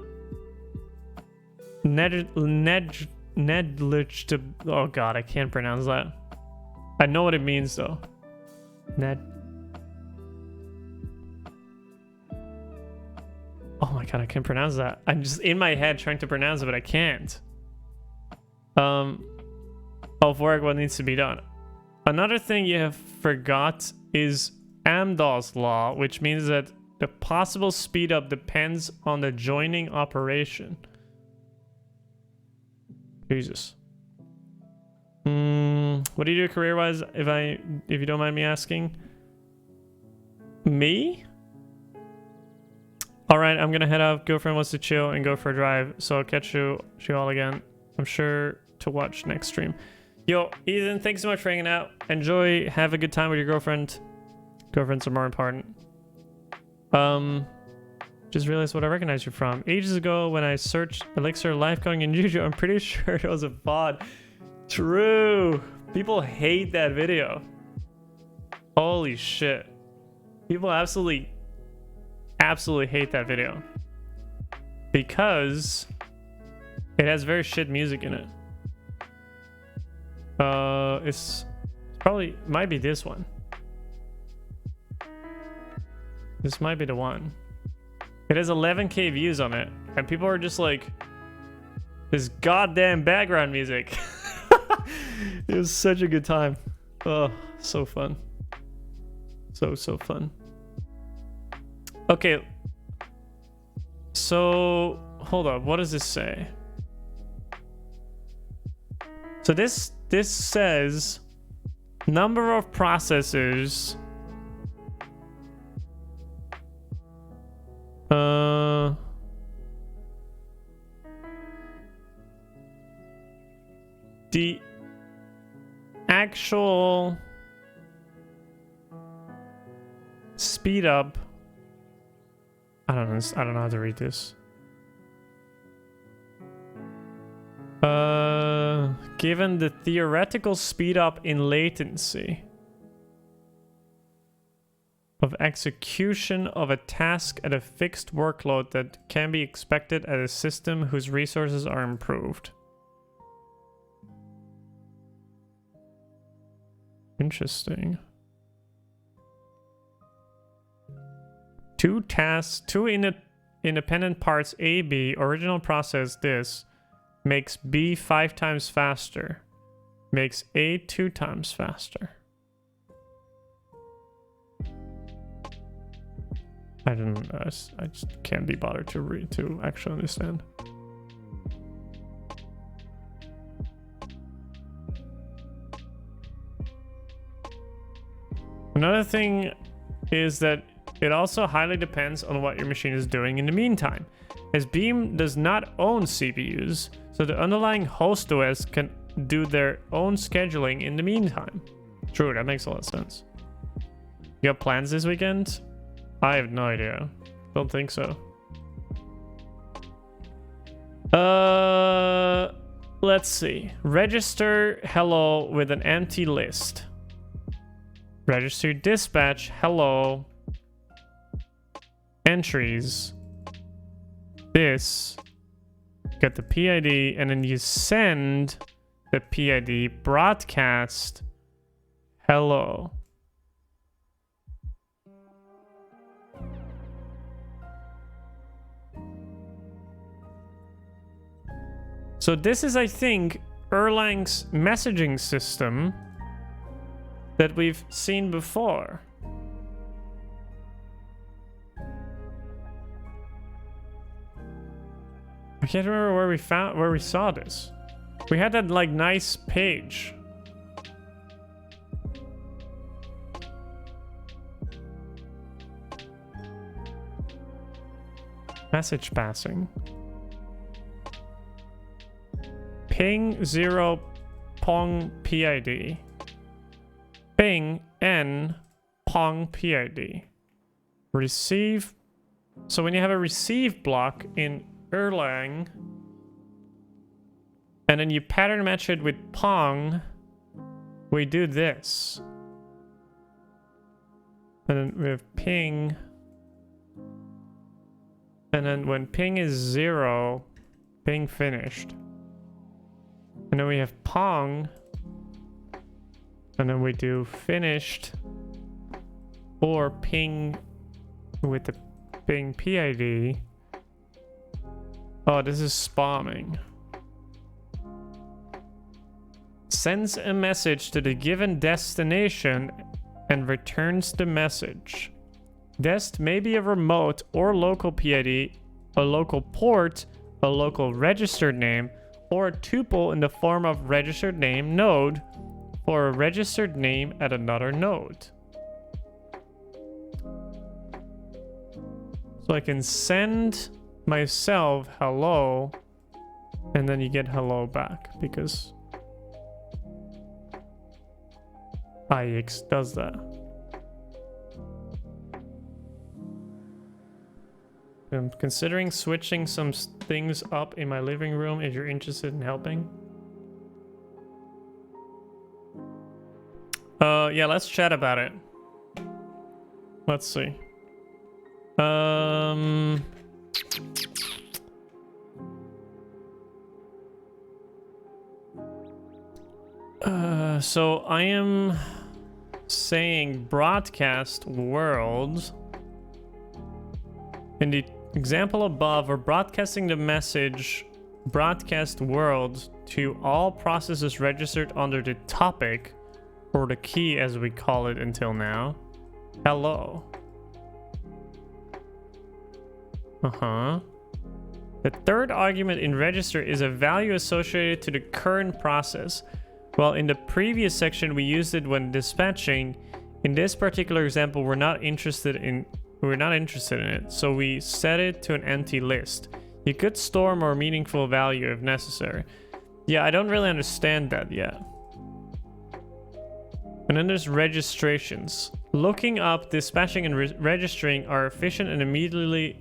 negligible. Oh god, I can't pronounce that. I know what it means though. Oh my god, I can't pronounce that. I'm just in my head trying to pronounce it, but I can't. Of work, what needs to be done. Another thing you have forgot is Amdahl's law, which means that the possible speed up depends on the joining operation. Jesus. What do you do career-wise, if you don't mind me asking? Me? Alright, I'm gonna head out. Girlfriend wants to chill and go for a drive, so I'll catch you all again. I'm sure to watch next stream. Yo, Ethan, thanks so much for hanging out. Enjoy, have a good time with your girlfriend. Girlfriends are more important. Just realized what I recognize you from. Ages ago, when I searched Elixir live coding in Juju, I'm pretty sure it was a bot. True. People hate that video. Holy shit. People absolutely hate that video. Because it has very shit music in it. It's probably, might be this one. This might be the one. It has 11k views on it, and people are just like, this goddamn background music. It was such a good time. Oh, so fun. So fun. Okay. So, hold up. What does this say? So this says number of processors. The actual speed up. I don't know how to read this. Given the theoretical speed up in latency of execution of a task at a fixed workload that can be expected at a system whose resources are improved. Interesting. Two tasks, two independent parts A, B, original process this, makes B 5 times faster, makes A 2 times faster. I don't know, I just can't be bothered to read, to actually understand. Another thing is that it also highly depends on what your machine is doing in the meantime, as Beam does not own CPUs, so the underlying host OS can do their own scheduling in the meantime. True, that makes a lot of sense. You got plans this weekend? I have no idea. Don't think so. Let's see. Register hello with an empty list. Register dispatch hello. Entries. This. Get the PID, and then you send the PID broadcast hello. So this is, I think, Erlang's messaging system that we've seen before. I can't remember where we saw this. We had that like nice page. Message passing. Ping 0 pong PID. Ping n pong PID. Receive. So when you have a receive block in Erlang, and then you pattern match it with pong, we do this. And then we have ping. And then when ping is 0, ping finished. And then we have pong. And then we do finished. Or ping with the ping PID. Oh, this is spamming. Sends a message to the given destination and returns the message. Dest may be a remote or local PID, a local port, a local registered name, or a tuple in the form of registered name node for a registered name at another node. So I can send myself hello, and then you get hello back because IX does that. I'm considering switching some things up in my living room if you're interested in helping. Yeah, let's chat about it. Let's see. So I am saying broadcast world. In the example above, we're broadcasting the message broadcast world to all processes registered under the topic, or the key as we call it until now. Hello. The third argument in register is a value associated to the current process. Well, in the previous section we used it when dispatching. In this particular example, we're not interested in it, so we set it to an empty list. You could store more meaningful value if necessary. Yeah, I don't really understand that yet. And then there's registrations. Looking up, dispatching, and registering are efficient and immediate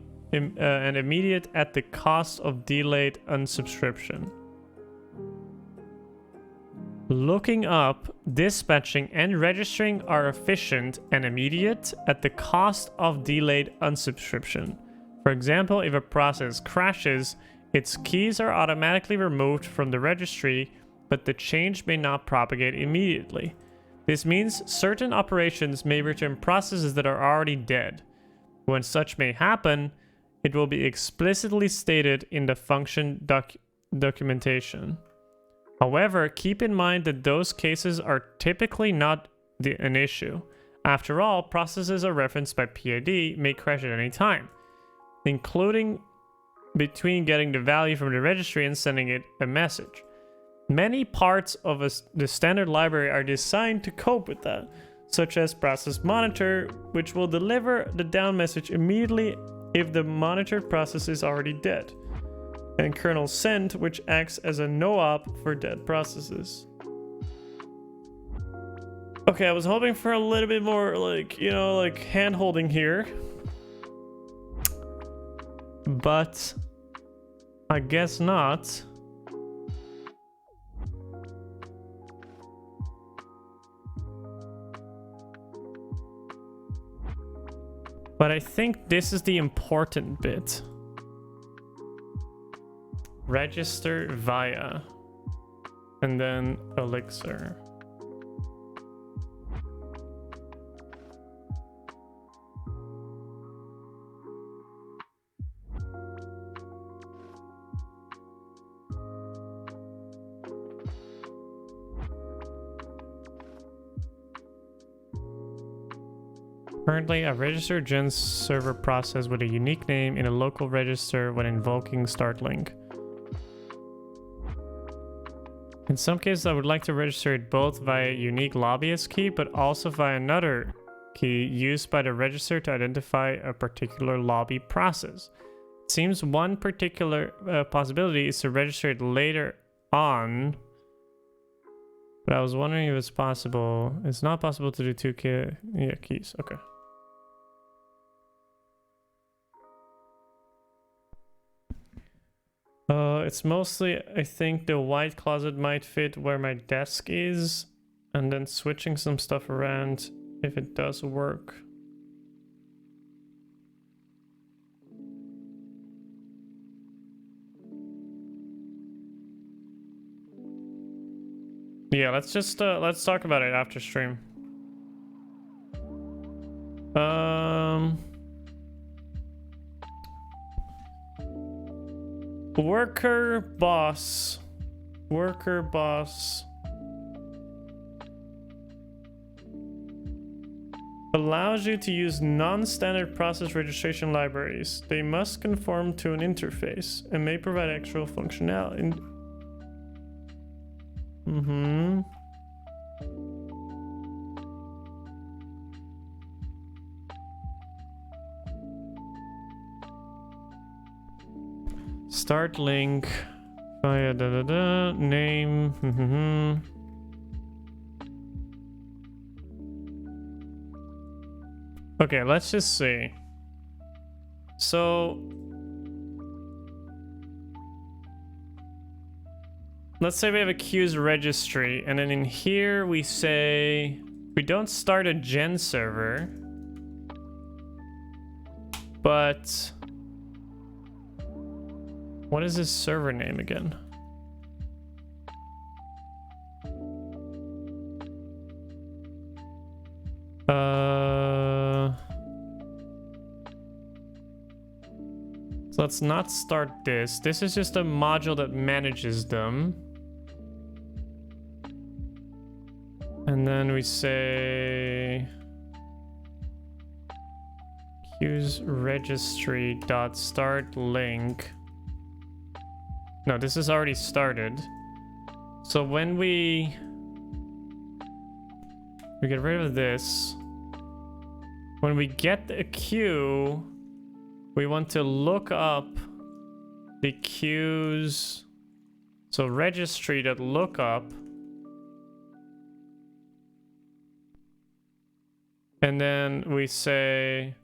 at the cost of delayed unsubscription. Looking up, dispatching, and registering are efficient and immediate at the cost of delayed unsubscription. For example, if a process crashes, its keys are automatically removed from the registry, but the change may not propagate immediately. This means certain operations may return processes that are already dead. When such may happen, it will be explicitly stated in the function documentation. However, keep in mind that those cases are typically not an issue. After all, processes are referenced by PID may crash at any time, including between getting the value from the registry and sending it a message. Many parts of the standard library are designed to cope with that, such as process monitor, which will deliver the down message immediately if the monitored process is already dead, and kernel send, which acts as a no-op for dead processes. Okay, I was hoping for a little bit more, like, you know, like hand-holding here, but I guess not. But I think this is the important bit. Register via, and then Elixir. Currently, a register GenServer process with a unique name in a local register when invoking start link. In some cases, I would like to register it both via a unique lobbyist key, but also via another key used by the register to identify a particular lobby process. It seems one particular possibility is to register it later on, but I was wondering if it's possible. It's not possible to do two keys. Okay. It's mostly, I think the white closet might fit where my desk is, and then switching some stuff around if it does work. Yeah, let's just let's talk about it after stream. Worker boss allows you to use non-standard process registration libraries. They must conform to an interface and may provide extra functionality. Start link via name. Okay, let's just see. So let's say we have a queues registry, and then in here we say we don't start a GenServer, but what is his server name again? So let's not start this. This is just a module that manages them. And then we say queues registry dot start link. No, this is already started. So when we get rid of this, when we get a queue, we want to look up the queues. So registry.lookup, and then we say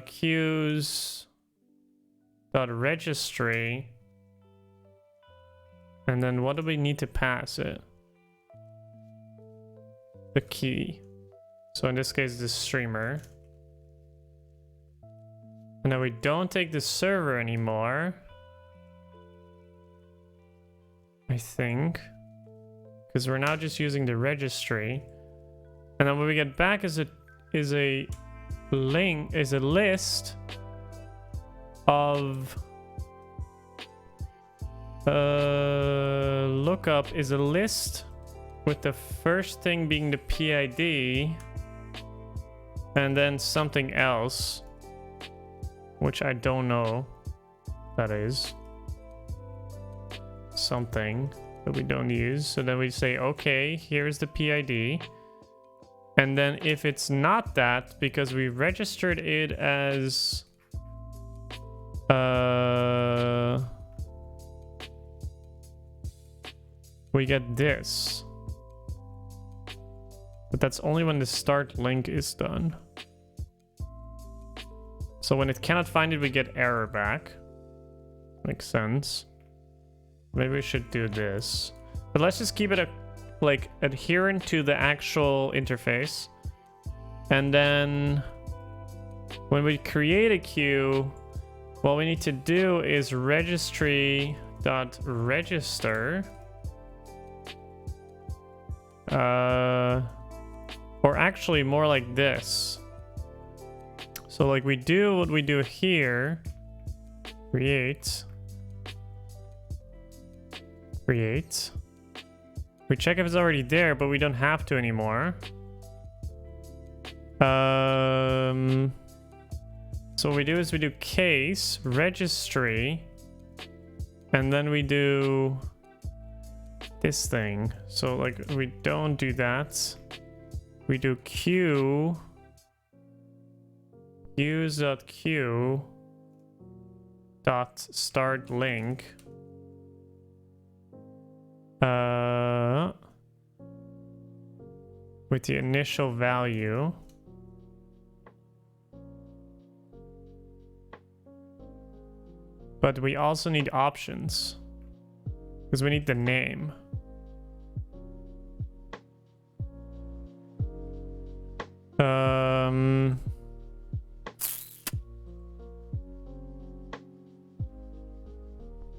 queues dot registry, and then what do we need to pass it? The key. So in this case, the streamer. And then we don't take the server anymore, I think, because we're now just using the registry. And then what we get back is a link is a list of lookup is a list with the first thing being the PID and then something else, which I don't know that is. Something that we don't use. So then we say, okay, here's the PID. And then if it's not that, because we registered it as we get this. But that's only when the start link is done. So when it cannot find it, we get error back. Makes sense. Maybe we should do this. But let's just keep it like adherent to the actual interface. And then when we create a queue, what we need to do is registry.register. Or actually more like this. So like we do what we do here. Create. We check if it's already there, but we don't have to anymore. So what we do is we do case, registry, and then we do this thing. So like we don't do that. We do queue, queues.queue dot start link. With the initial value. But we also need options. Because we need the name.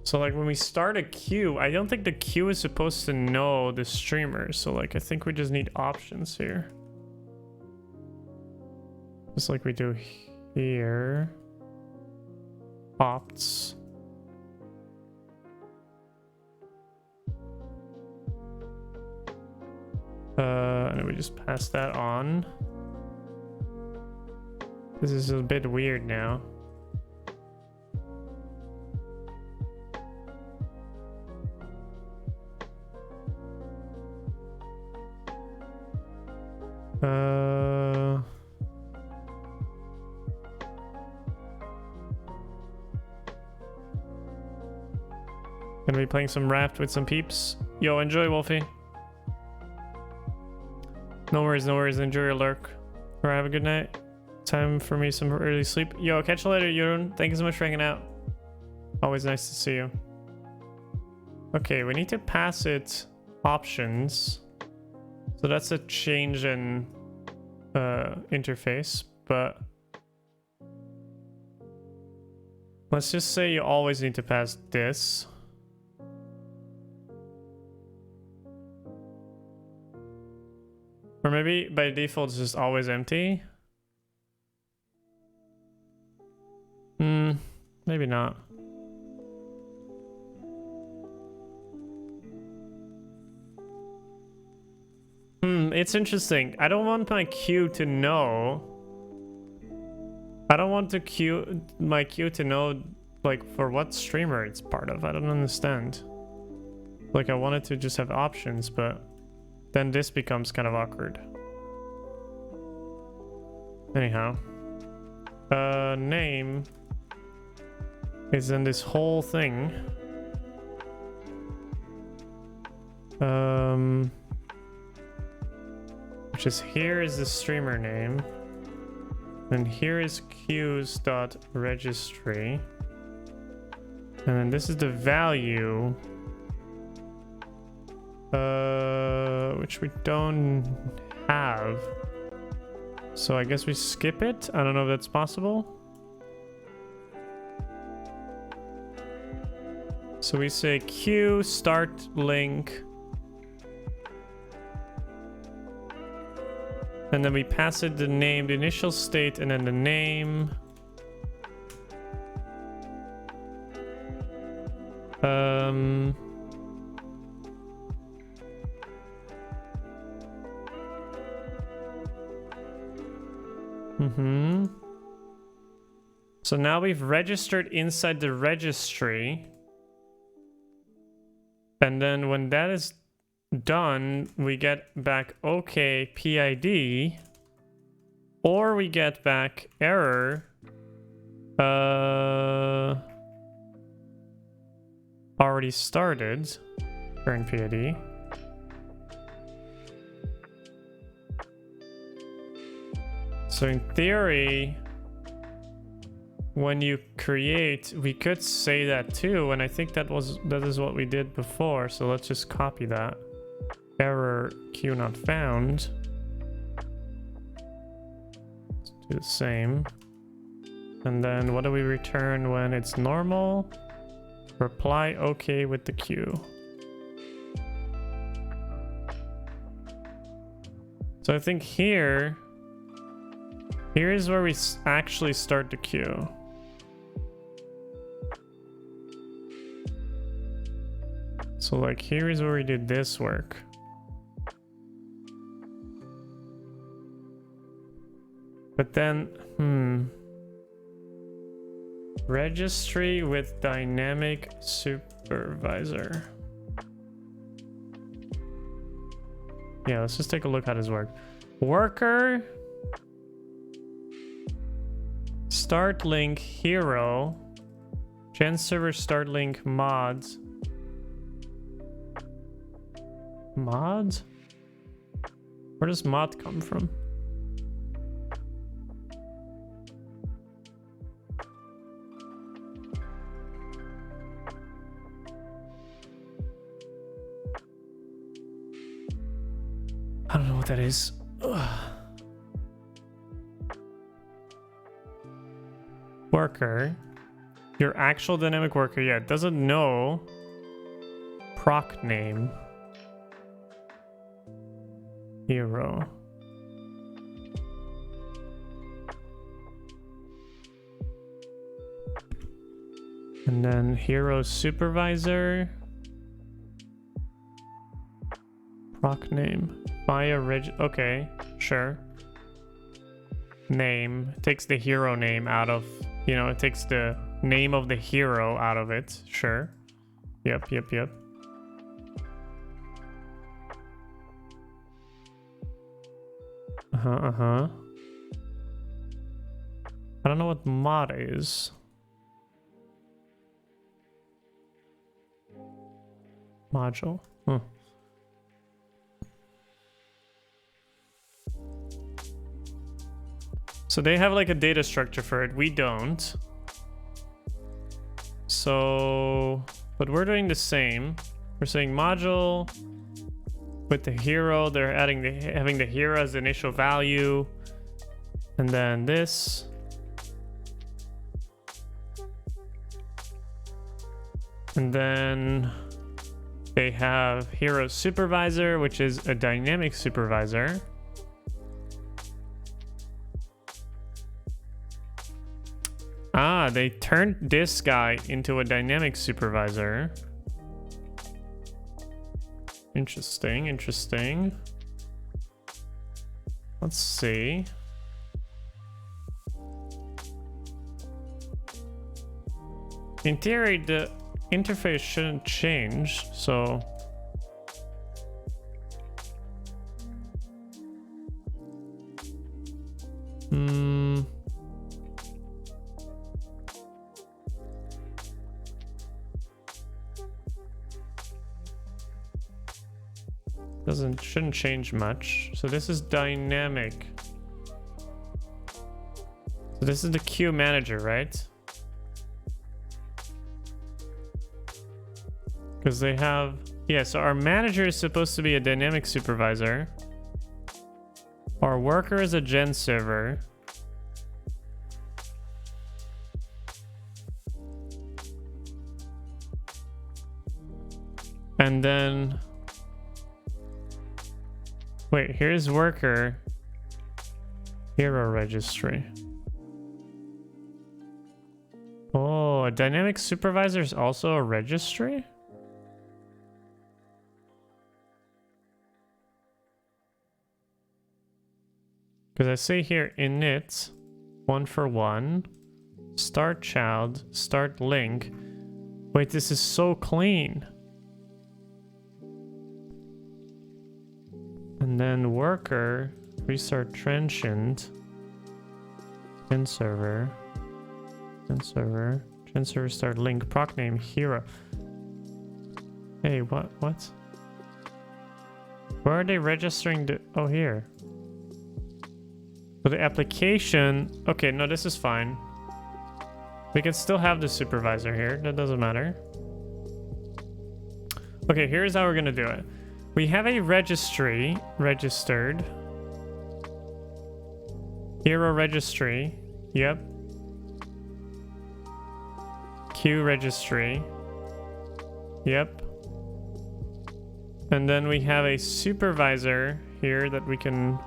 So like when we start a queue, I don't think the queue is supposed to know the streamer. So like I think we just need options here. Just like we do here. Opts. And then we just pass that on. This is a bit weird now. Gonna be playing some Raft with some peeps. Yo, enjoy, Wolfie. No worries, no worries. Enjoy your lurk. Or have a good night. Time for me some early sleep. Yo, catch you later, Yurun. Thank you so much for hanging out. Always nice to see you. Okay, we need to pass it options. So that's a change in interface, but let's just say you always need to pass this. Or maybe by default it's just always empty. Maybe not. It's interesting. I don't want my queue to know. I don't want my queue to know like for what streamer it's part of. I don't understand. Like I wanted to just have options, but then this becomes kind of awkward. Anyhow. Name is in this whole thing. Which is here is the streamer name. And here is queues.registry. And then this is the value. Which we don't have. So I guess we skip it. I don't know if that's possible. So we say queue start link. And then we pass it the name, the initial state, and then the name. So now we've registered inside the registry. And then when that is done, we get back OK PID, or we get back error already started, current PID. So in theory, when you create, we could say that too, and I think that is what we did before. So let's just copy that. Error queue not found. Let's do the same. And then what do we return when it's normal? Reply OK with the queue. So I think here is where we actually start the queue. So like here is where we did this work. But then, Registry with DynamicSupervisor. Yeah, let's just take a look at his work. Worker, start link hero, GenServer start link mods. Mods? Where does mod come from? I don't know what that is. Ugh. Worker. Your actual dynamic worker, yeah, doesn't know proc name. Hero. And then hero supervisor. Proc name. Via okay, sure. Name. Takes the hero name out of, it takes the name of the hero out of it. Sure. Yep. I don't know what mod is. Module. So they have like a data structure for it. We don't. So, but we're doing the same. We're saying module with the hero. They're having the hero as the initial value. And then this. And then they have hero supervisor, which is a dynamic supervisor. Ah, they turned this guy into a dynamic supervisor. Interesting. Let's see. In theory, the interface shouldn't change, so... Shouldn't change much. So this is dynamic. So this is the queue manager, right? Because they have... Yeah, so our manager is supposed to be a dynamic supervisor. Our worker is a GenServer. And then... Wait, here's worker. Hero registry. Oh, a dynamic supervisor is also a registry? Because I see here init, 1-for-1, start child, start link. Wait, this is so clean. And then worker, restart transient, GenServer, GenServer start link, proc name hero. Hey, what? Where are they registering the, oh, here. So the application, okay, no, this is fine. We can still have the supervisor here, that doesn't matter. Okay, here's how we're gonna do it. We have a registry registered. Hero registry, yep. Queue registry, yep. And then we have a supervisor here that we can...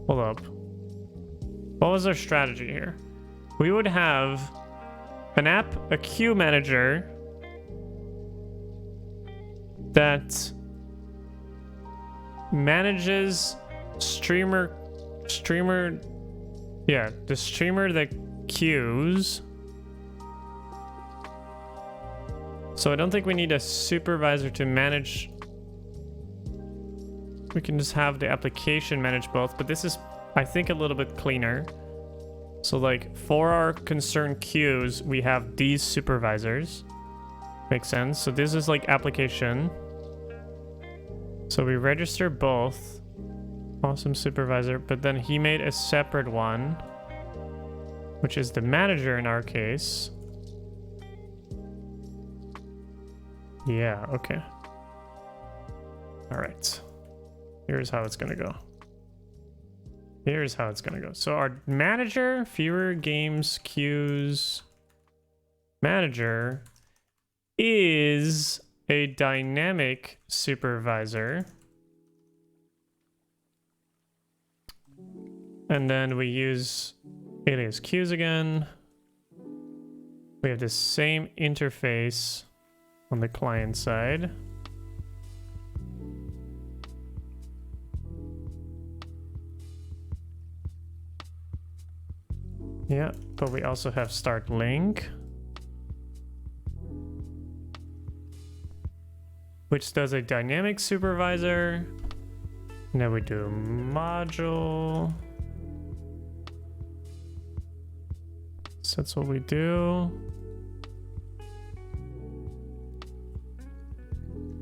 Hold up. What was our strategy here? We would have an app, a queue manager that manages the streamer that queues. So I don't think we need a supervisor to manage. We can just have the application manage both, but this is, I think, a little bit cleaner. So like for our concerned queues, we have these supervisors. Makes sense. So this is like application. So we register both. Awesome supervisor, but then he made a separate one, which is the manager in our case. Yeah, okay. All right. Here's how it's gonna go. Here's how it's gonna go. So our manager, fewer games, queues, manager is a dynamic supervisor. And then we use alias queues again. We have the same interface on the client side. Yeah, but we also have start link, which does a dynamic supervisor. And then we do module. So that's what we do.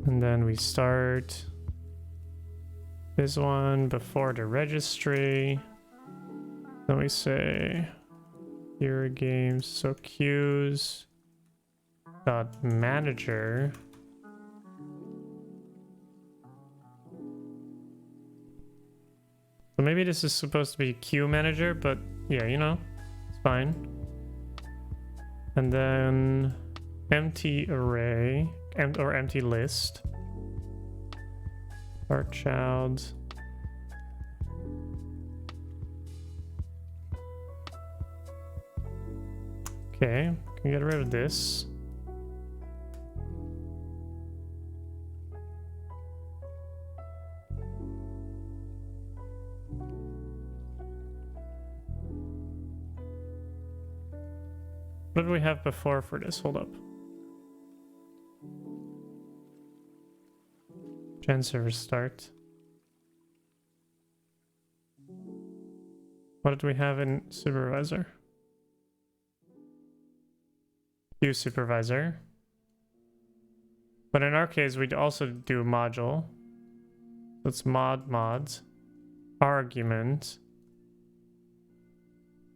And then we start this one before the registry. Then we say here games, so queues dot manager. So maybe this is supposed to be queue manager, but yeah, you know, it's fine. And then empty array or empty list. Start child. Okay, can get rid of this. What did we have before for this? Hold up. GenServer start. What did we have in supervisor? Queue supervisor. But in our case, we'd also do module. That's mods, argument.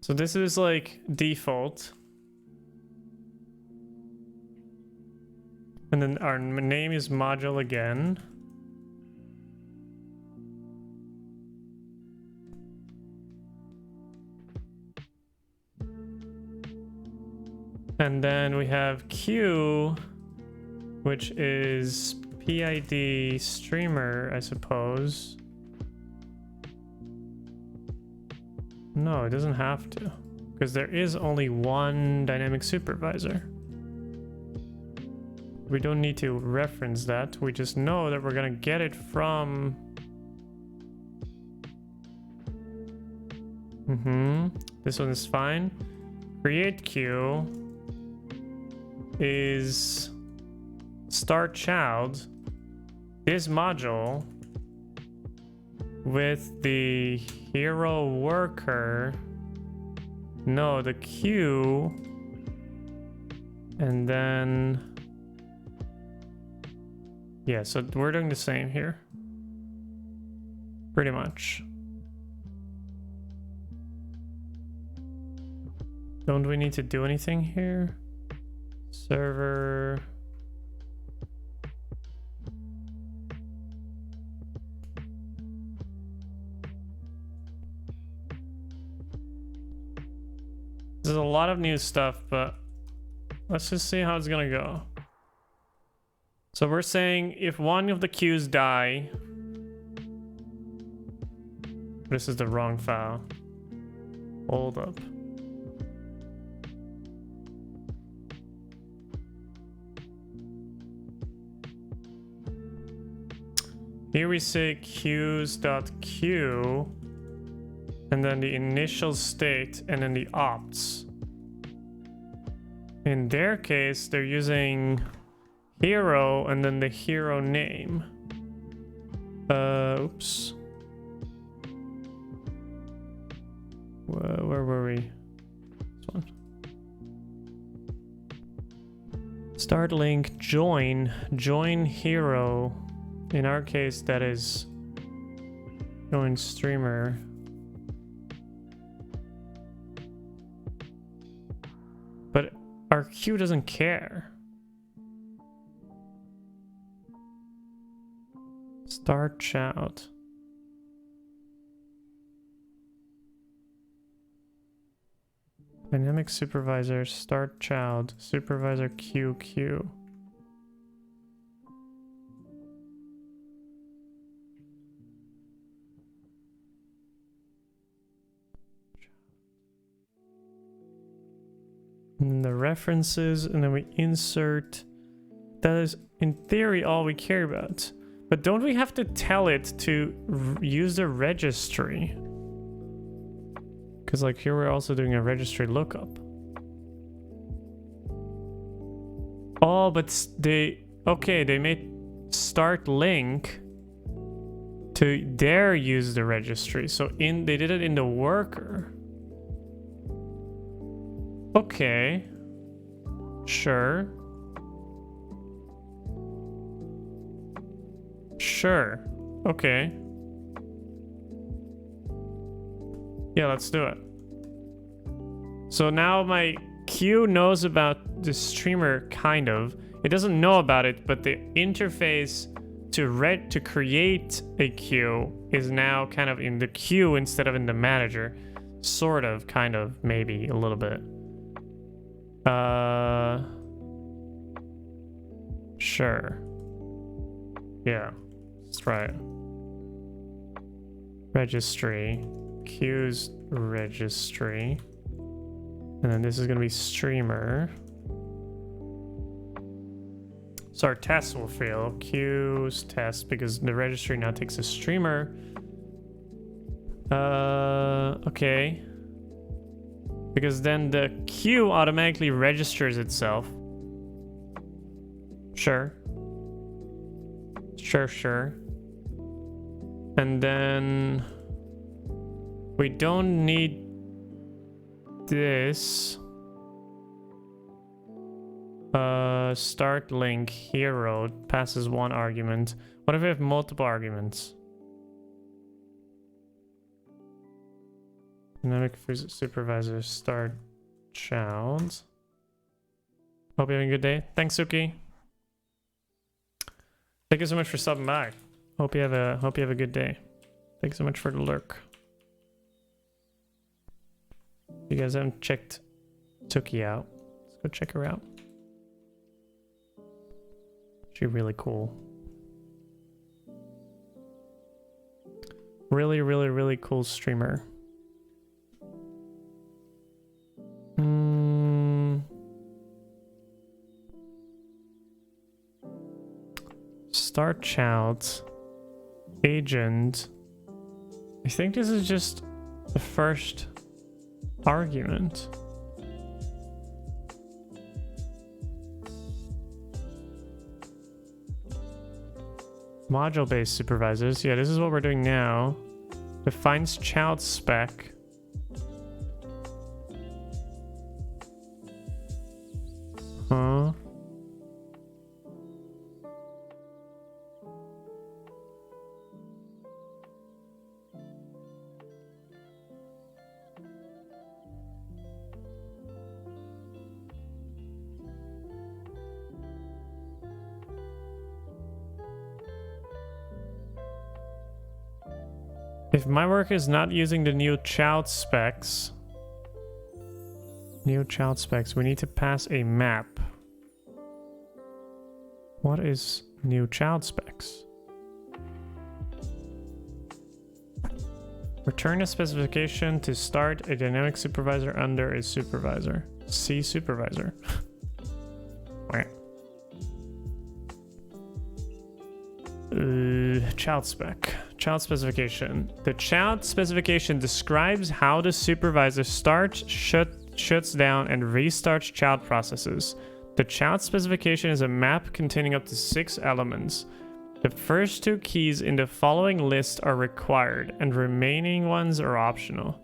So this is like default. And then our name is module again. And then we have queue, which is PID streamer, I suppose. No, it doesn't have to, because there is only one dynamic supervisor. We don't need to reference that. We just know that we're gonna get it from... This one is fine. Create queue is start child. This module with the hero worker. No, the queue. And then... Yeah, so we're doing the same here. Pretty much. Don't we need to do anything here? Server. There's a lot of new stuff, but let's just see how it's gonna go. So we're saying if one of the queues die... This is the wrong file. Hold up. Here we say queues.queue, and then the initial state, and then the opts. In their case, they're using hero and then the hero name. Oops. Where were we? This one. Start link join hero. In our case, that is join streamer. But our queue doesn't care. Start child. Dynamic supervisor, start child, supervisor queue. And then the references, and then we insert. That is, in theory, all we care about. But don't we have to tell it to use the registry? Because, like, here we're also doing a registry lookup. Oh, but they made start link to their use the registry. So they did it in the worker. Okay. Sure. Okay. Yeah, let's do it. So now my queue knows about the streamer, kind of. It doesn't know about it, but the interface to create a queue is now kind of in the queue instead of in the manager. Sort of, kind of, maybe a little bit. Sure. Yeah, let's try it. Registry, queues registry, and then this is gonna be streamer. So our test will fail. Queues test because the registry now takes a streamer. Okay. Because then the queue automatically registers itself. Sure. And then we don't need this. Start link hero passes one argument. What if we have multiple arguments? Dynamic supervisor start child. Hope you're having a good day. Thanks, Suki. Thank you so much for stopping by. Hope you have a good day. Thanks so much for the lurk. If you guys haven't checked Suki out, let's go check her out. She's really cool. Really cool streamer. start child agent. I think this is just the first argument. Module-based supervisors. Yeah, this is what we're doing now. Defines child spec. Huh? If my work is not using the new child specs, we need to pass a map. What is new child specs? Return a specification to start a dynamic supervisor under a supervisor. See supervisor. Child spec. Child specification. The child specification describes how the supervisor starts, shuts down, and restarts child processes. The child specification is a map containing up to 6 elements. The first 2 keys in the following list are required, and remaining ones are optional.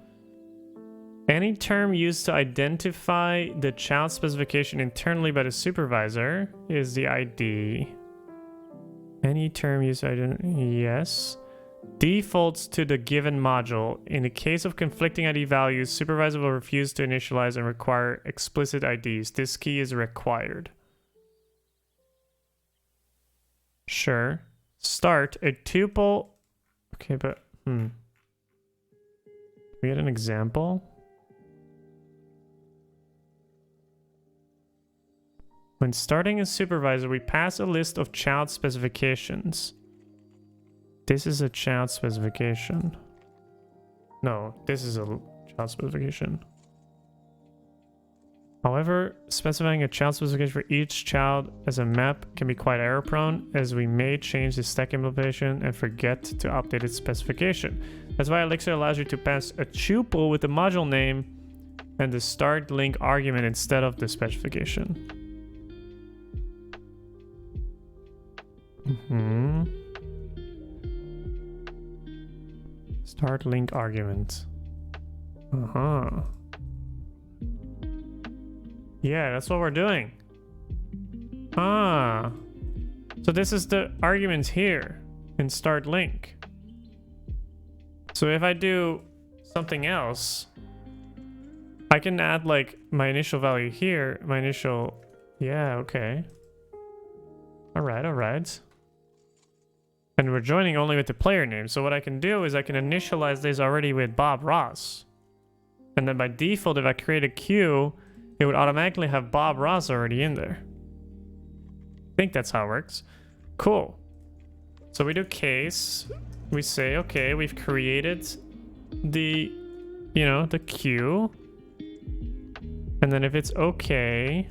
Any term used to identify the child specification internally by the supervisor is the ID. Any term used to identify, yes. Defaults to the given module. In the case of conflicting ID values, supervisor will refuse to initialize and require explicit IDs. This key is required. Sure. Start a tuple. Okay, but we get an example. When starting a supervisor, we pass a list of child specifications. This is a child specification. No, this is a child specification. However, specifying a child specification for each child as a map can be quite error prone, as we may change the stack implementation and forget to update its specification. That's why Elixir allows you to pass a tuple with the module name and the start link argument instead of the specification. Start link argument. Yeah, that's what we're doing. So this is the argument here in start link. So if I do something else, I can add like my initial value here, my initial, yeah, okay. All right. And we're joining only with the player name. So what I can do is I can initialize this already with Bob Ross. And then by default, if I create a queue, it would automatically have Bob Ross already in there. I think that's how it works. Cool. So we do case. We say, okay, we've created the, the queue. And then if it's okay,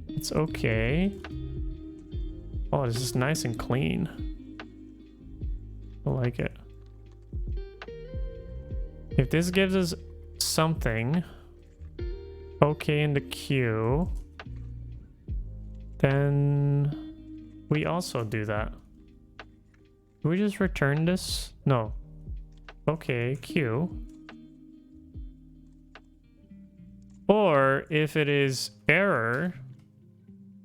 it's okay. Oh, this is nice and clean. I like it. If this gives us something okay in the queue, then we also do that. Do we just return this? No. Okay, queue. Or if it is error,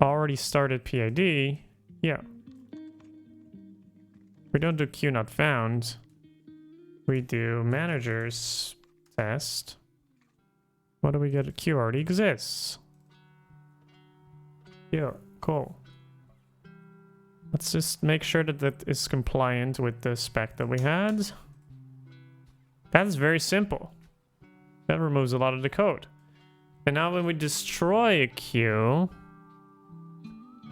already started PID, yeah. We don't do queue not found. We do managers test. What do we get? Queue already exists. Yeah, cool. Let's just make sure that that is compliant with the spec that we had. That is very simple. That removes a lot of the code. And now when we destroy a queue,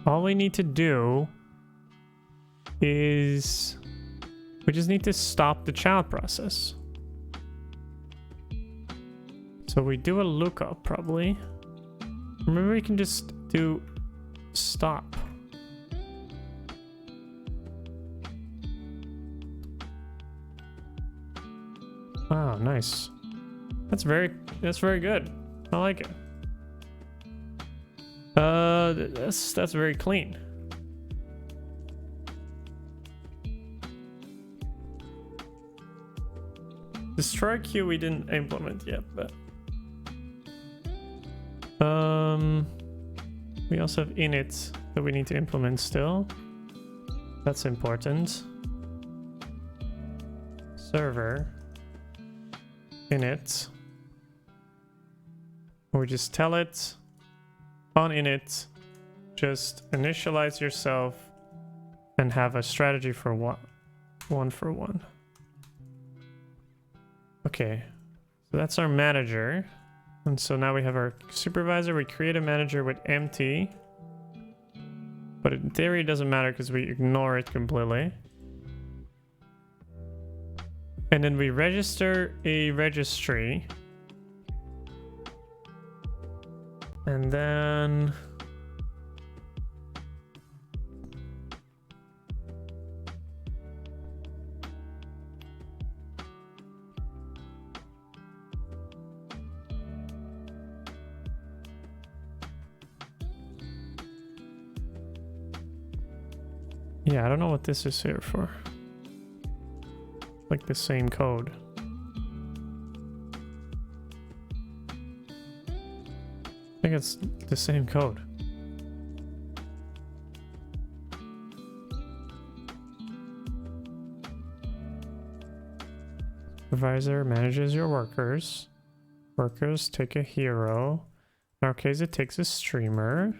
all we need to do is we just need to stop the child process. So we do a lookup probably. Maybe we can just do stop. Wow, nice. That's very good. I like it. That's very clean. Destroy queue we didn't implement yet, but we also have init that we need to implement still. That's important. Server init. We just tell it on init, just initialize yourself and have a strategy for one for one. Okay, so that's our manager. And so now we have our supervisor. We create a manager with empty, but in theory it doesn't matter because we ignore it completely. And then we register a registry. And then yeah, I don't know what this is here for. Like the same code. I think it's the same code. Supervisor manages your workers. Workers take a hero. In our case, it takes a streamer.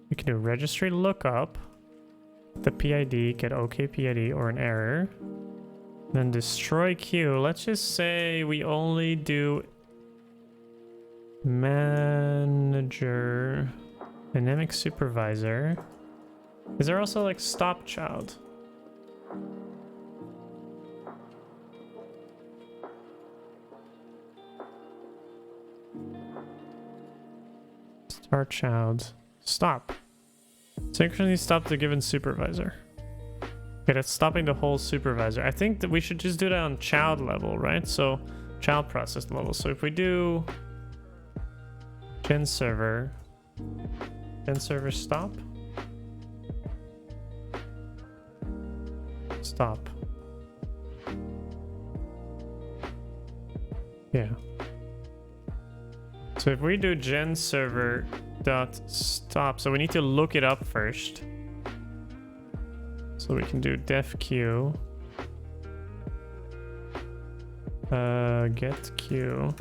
We can do registry lookup. The PID, get OK PID or an error. Then destroy queue. Let's just say we only do manager, dynamic supervisor. Is there also like stop child? Start child. Stop. Synchronously stop the given supervisor. Okay, that's stopping the whole supervisor. I think that we should just do that on child level, right? So child process level. So if we do GenServer stop. Stop. Yeah. So if we do GenServer dot stop, so we need to look it up first. So we can do def queue, get queue.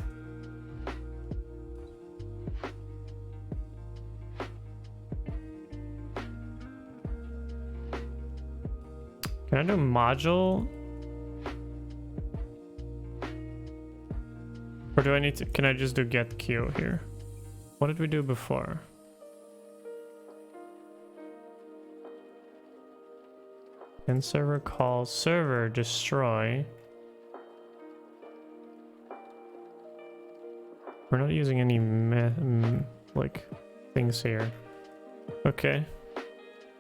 Can I do module? Or do I need to, can I just do get queue here? What did we do before? And server call server destroy. We're not using any like things here. Okay.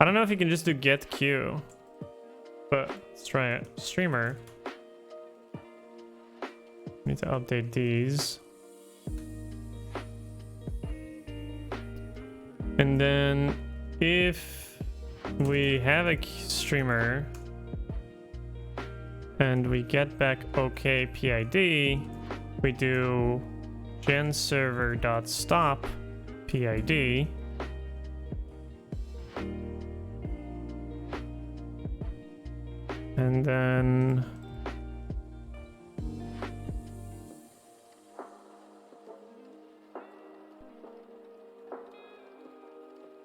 I don't know if you can just do get queue, but let's try it. Streamer. Need to update these. And then if we have a streamer and we get back OK PID, we do GenServer.stop PID. And then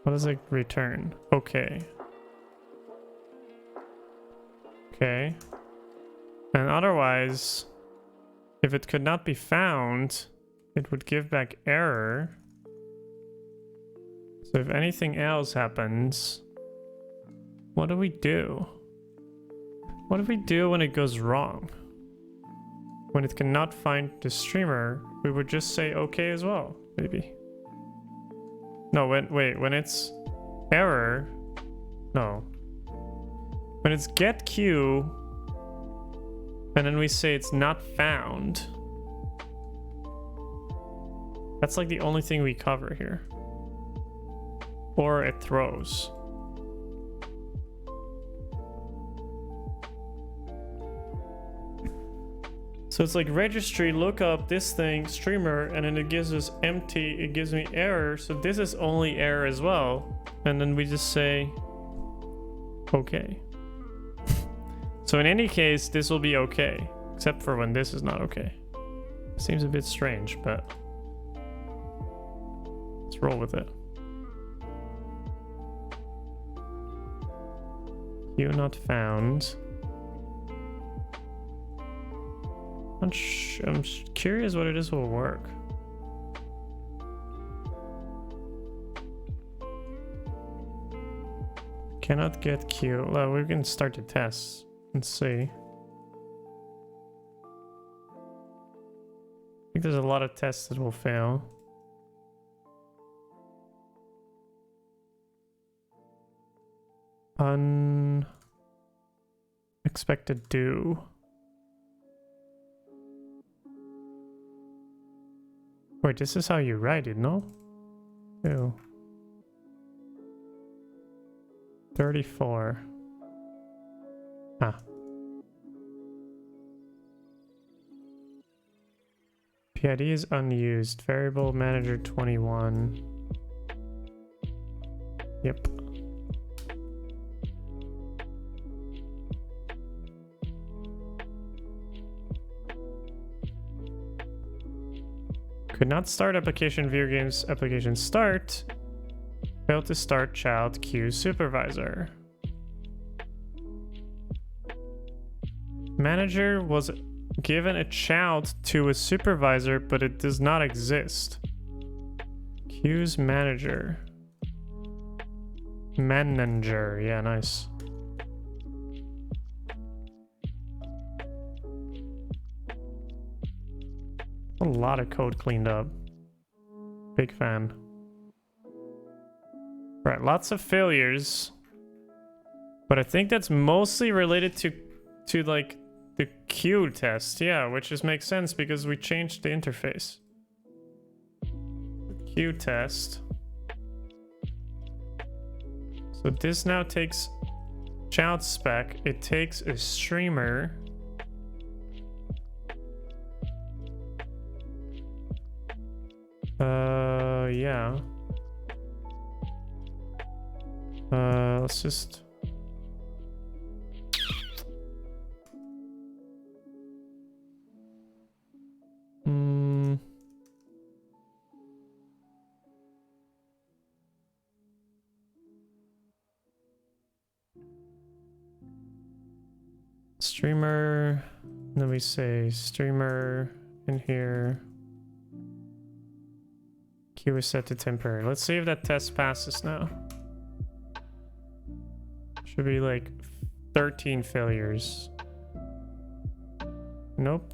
what does it return? Okay. Okay. And otherwise, if it could not be found, it would give back error. So if anything else happens, what do we do? What do we do when it goes wrong? When it cannot find the streamer, we would just say okay as well, maybe. No, when it's error. No. When it's get queue, and then we say it's not found. That's like the only thing we cover here. Or it throws. So it's like registry, look up this thing, streamer, and then it gives us empty, it gives me error. So this is only error as well. And then we just say, okay. So in any case, this will be okay, except for when this is not okay. Seems a bit strange, but let's roll with it. Queue not found. I'm curious whether this will work. Cannot get queue. Well, we can start the tests and see. I think there's a lot of tests that will fail. Unexpected do. Wait, this is how you write it, no? Ew. 34. Ah. PID is unused. Variable manager 21. Yep. Could not start application view games application start. Failed to start child queue supervisor. Manager was given a child to a supervisor, but it does not exist. Queues manager. Manager, yeah, nice. A lot of code cleaned up. Big fan. Right, lots of failures. But I think that's mostly related to like the queue test. Yeah, which just makes sense because we changed the interface. Queue test. So this now takes child spec. It takes a streamer. Yeah. Let's just... Streamer, then we say streamer in here. Queue is set to temporary. Let's see if that test passes now. Should be like 13 failures. Nope.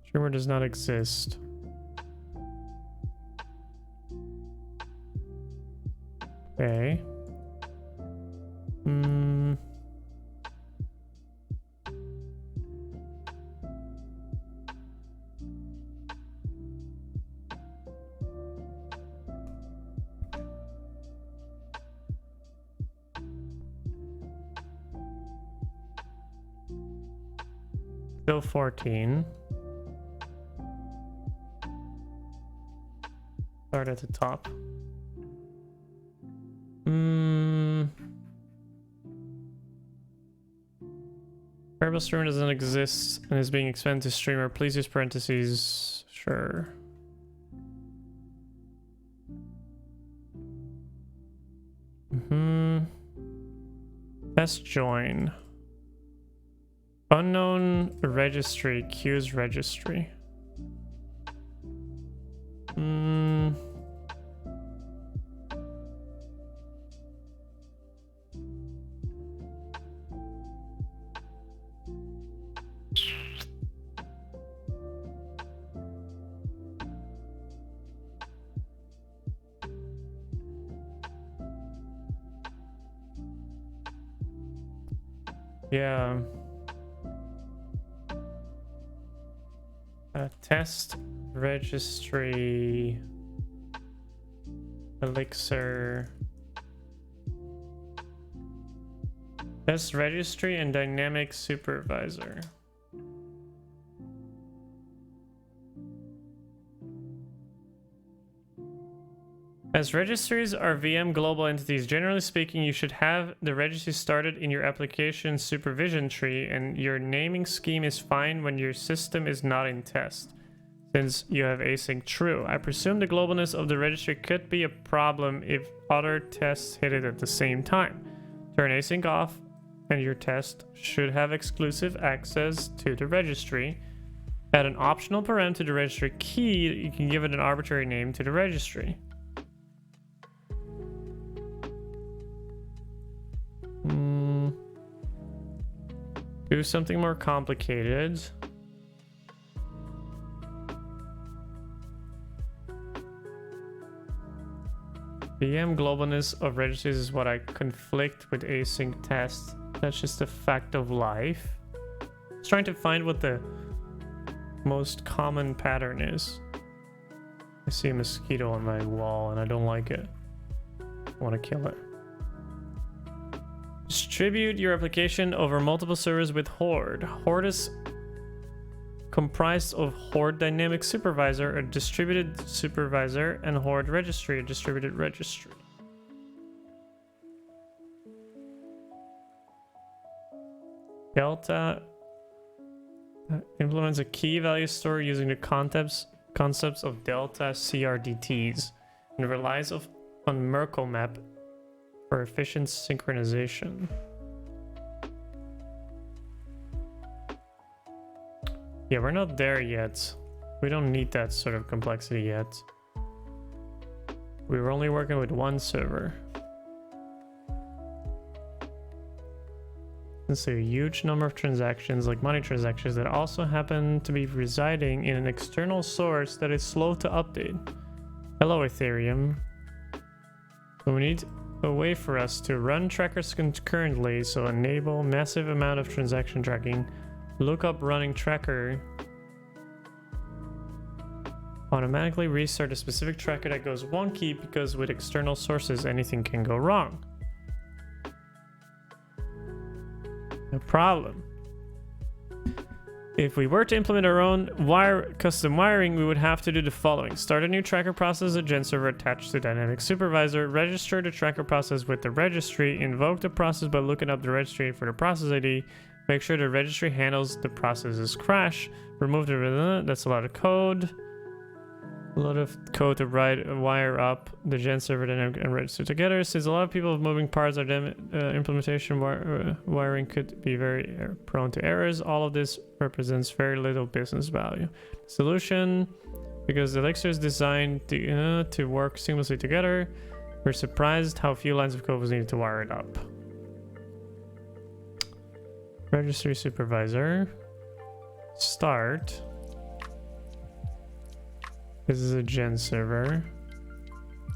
Streamer does not exist. Okay. Still 14. Start at the top. Variable streamer doesn't exist and is being expanded to streamer. Please use parentheses. Sure. Test join. Unknown registry, queues registry. Yeah. Test registry Elixir. Test registry and DynamicSupervisor. As registries are VM global entities, generally speaking, you should have the registry started in your application supervision tree, and your naming scheme is fine when your system is not in test, since you have async true. I presume the globalness of the registry could be a problem if other tests hit it at the same time. Turn async off, and your test should have exclusive access to the registry. Add an optional param to the registry key. You can give it an arbitrary name to the registry. Do something more complicated. VM globalness of registries is what I conflict with async tests. That's just a fact of life. Just trying to find what the most common pattern is. I see a mosquito on my wall and I don't like it. I want to kill it. Distribute your application over multiple servers with Horde. Horde is comprised of Horde DynamicSupervisor, a distributed supervisor, and Horde Registry, a distributed registry. Delta implements a key value store using the concepts of Delta CRDTs and relies on Merkle map for efficient synchronization. Yeah, we're not there yet. We don't need that sort of complexity yet. We were only working with one server. It's a huge number of transactions, like money transactions, that also happen to be residing in an external source that is slow to update. Hello, Ethereum. So we need a way for us to run trackers concurrently, so enable massive amount of transaction tracking. Look up running tracker. Automatically restart a specific tracker that goes wonky, because with external sources anything can go wrong. No problem. If we were to implement our own custom wiring, we would have to do the following. Start a new tracker process, a GenServer attached to DynamicSupervisor, register the tracker process with the registry, invoke the process by looking up the registry for the process ID, make sure the registry handles the process's crash, remove the that's a lot of code. A lot of code to wire up the GenServer and register together. Since a lot of people with moving parts, our implementation wiring could be very prone to errors. All of this represents very little business value. Solution: because Elixir is designed to work seamlessly together, we're surprised how few lines of code was needed to wire it up. Registry supervisor. Start. This is a GenServer.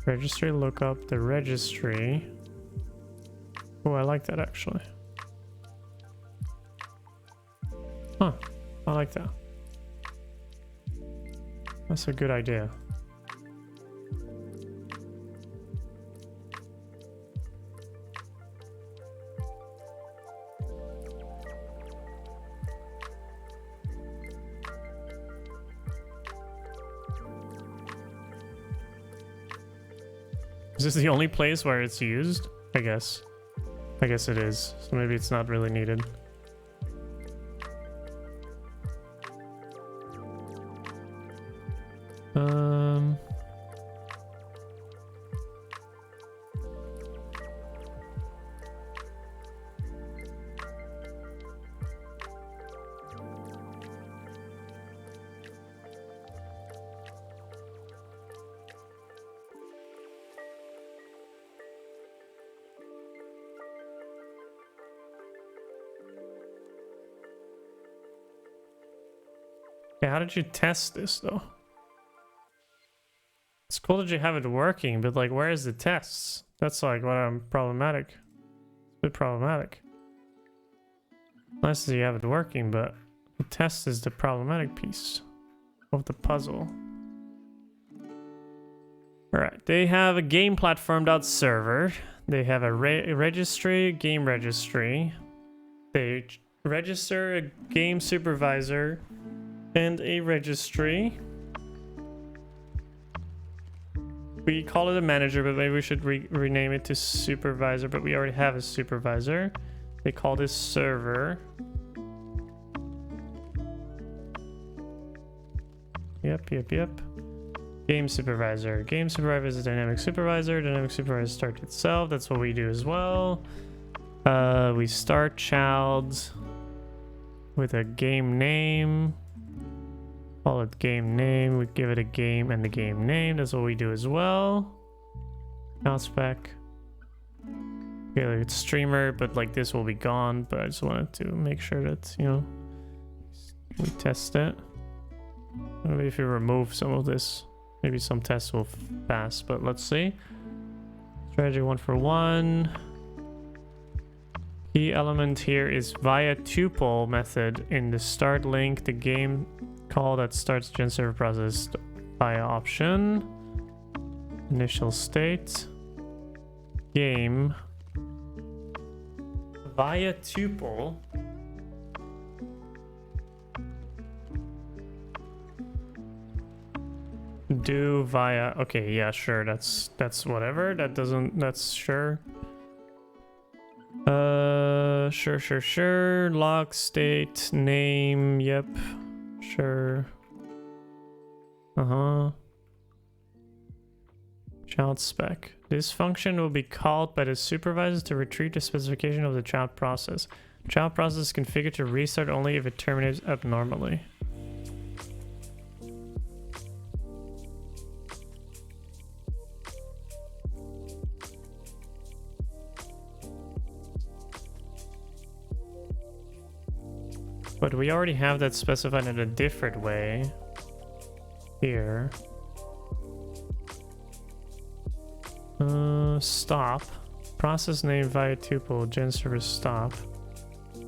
Registry, look up the registry. Oh, I like that actually. Huh, I like that. That's a good idea. Is this the only place where it's used? I guess it is. So maybe it's not really needed. Okay, how did you test this though? It's cool that you have it working, but like, where is the tests? That's like what I'm problematic. It's a bit problematic. Nice that you have it working, but the test is the problematic piece of the puzzle. Alright, they have a game platform.server. They have a registry, game registry. They register a game supervisor and a registry. We call it a manager, but maybe we should rename it to supervisor, but we already have a supervisor. They call this server. Yep. Game supervisor. Game supervisor is a dynamic supervisor. Dynamic supervisor starts itself. That's what we do as well. We start child with a game name. Call it game name. We give it a game and the game name. That's what we do as well. Now spec. Okay, like it's streamer, but like this will be gone. But I just wanted to make sure that, you know, we test it. Maybe if we remove some of this, maybe some tests will pass, but let's see. Strategy 1-for-1. Key element here is via tuple method in the start link, the game call that starts GenServer process via option. Initial state. Game. Via tuple. Do via, okay, yeah, sure, that's whatever. That's sure. Sure. Log state name, yep. Sure. Child spec. This function will be called by the supervisor to retrieve the specification of the child process. Child process is configured to restart only if it terminates abnormally. But we already have that specified in a different way here. Stop. Process name via tuple, GenServer stop.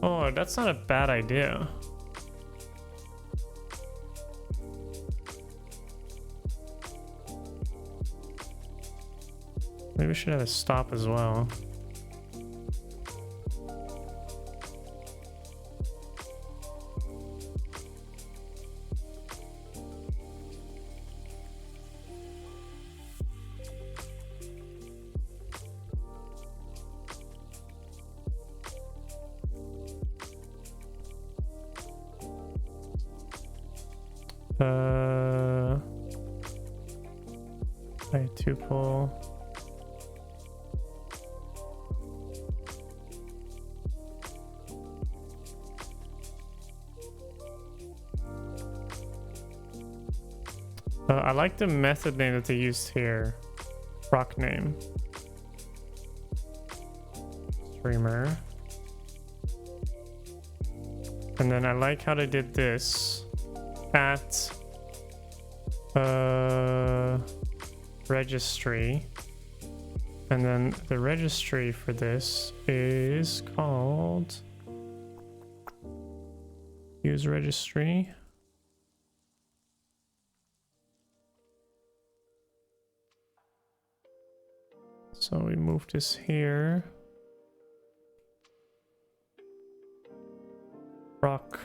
Oh, that's not a bad idea. Maybe we should have a stop as well. By tuple. I like the method name that they used here. Proc name. Streamer. And then I like how they did this. At registry, and then the registry for this is called use registry. So we move this here. Proc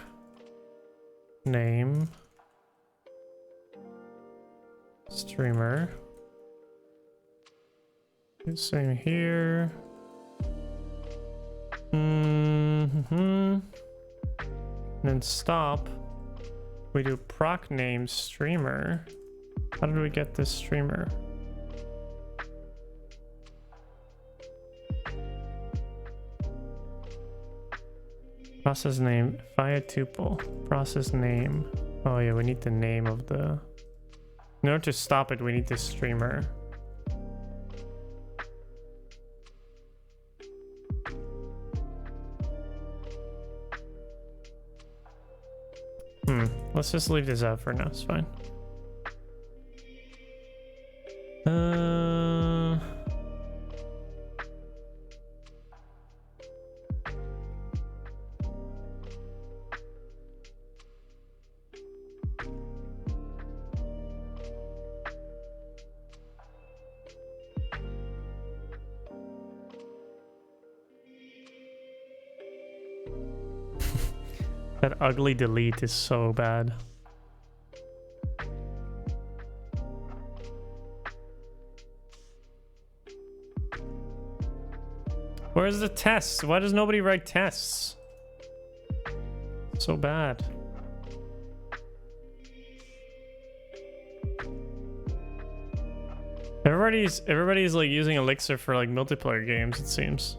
name. Streamer. Same here. And then stop. We do proc name streamer. How did we get this streamer? Process name via tuple. Process name. Oh yeah, we need the name of the... In order to stop it, we need this streamer. Let's just leave this out for now, it's fine. That ugly delete is so bad. Where's the tests? Why does nobody write tests? So bad. Everybody's like using Elixir for like multiplayer games, it seems.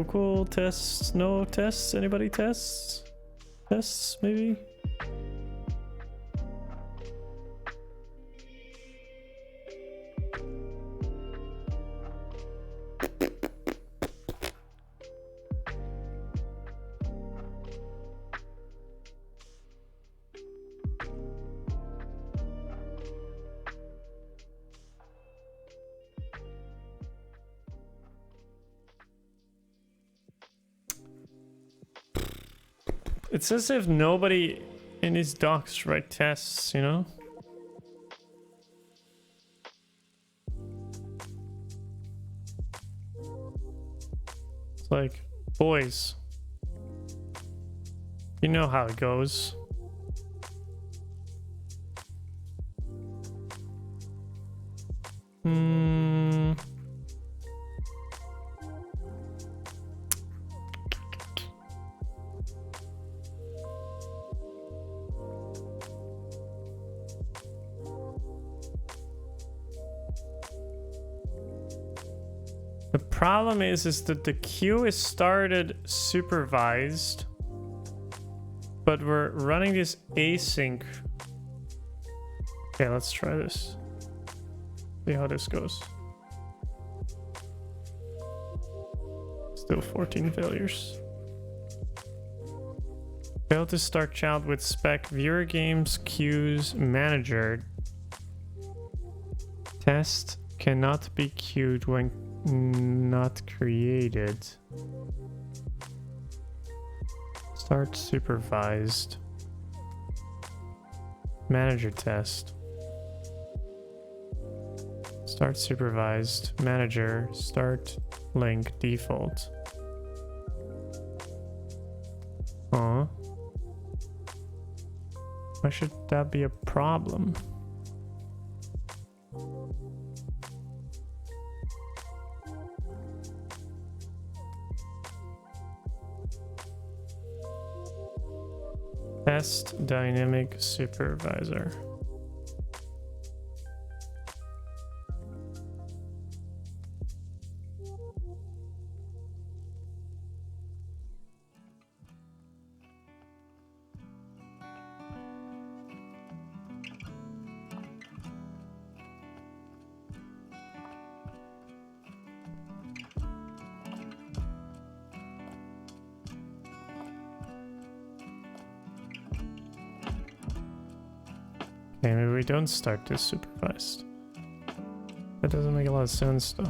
Cool. Tests. No tests. Anybody tests? Tests, maybe? It's as if nobody in his docs write tests, you know? It's like, boys, you know how it goes. The problem is that the queue is started supervised, but we're running this async. Okay, let's try this. See how this goes. Still 14 failures. Failed to start child with spec viewer games queues manager. Test cannot be queued when not created. Start supervised. Manager test. Start supervised. Manager. Start link default. Huh? Why should that be a problem? Test dynamic supervisor. Okay, maybe we don't start this supervised. That doesn't make a lot of sense though.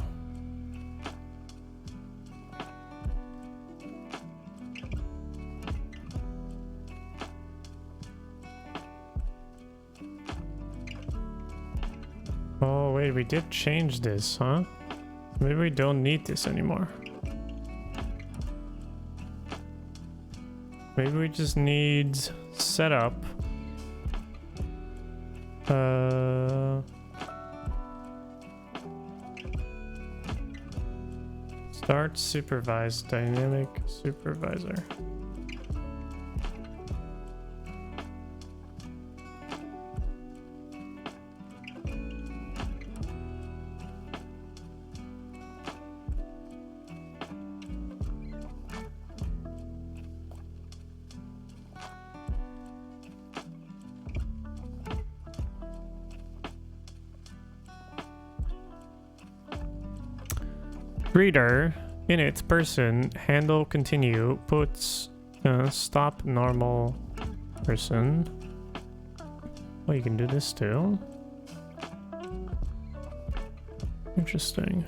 Oh wait, we did change this, huh? Maybe we don't need this anymore. Maybe we just need setup. Start supervised dynamic supervisor. Reader init person handle continue puts stop normal person. Oh, you can do this too. Interesting.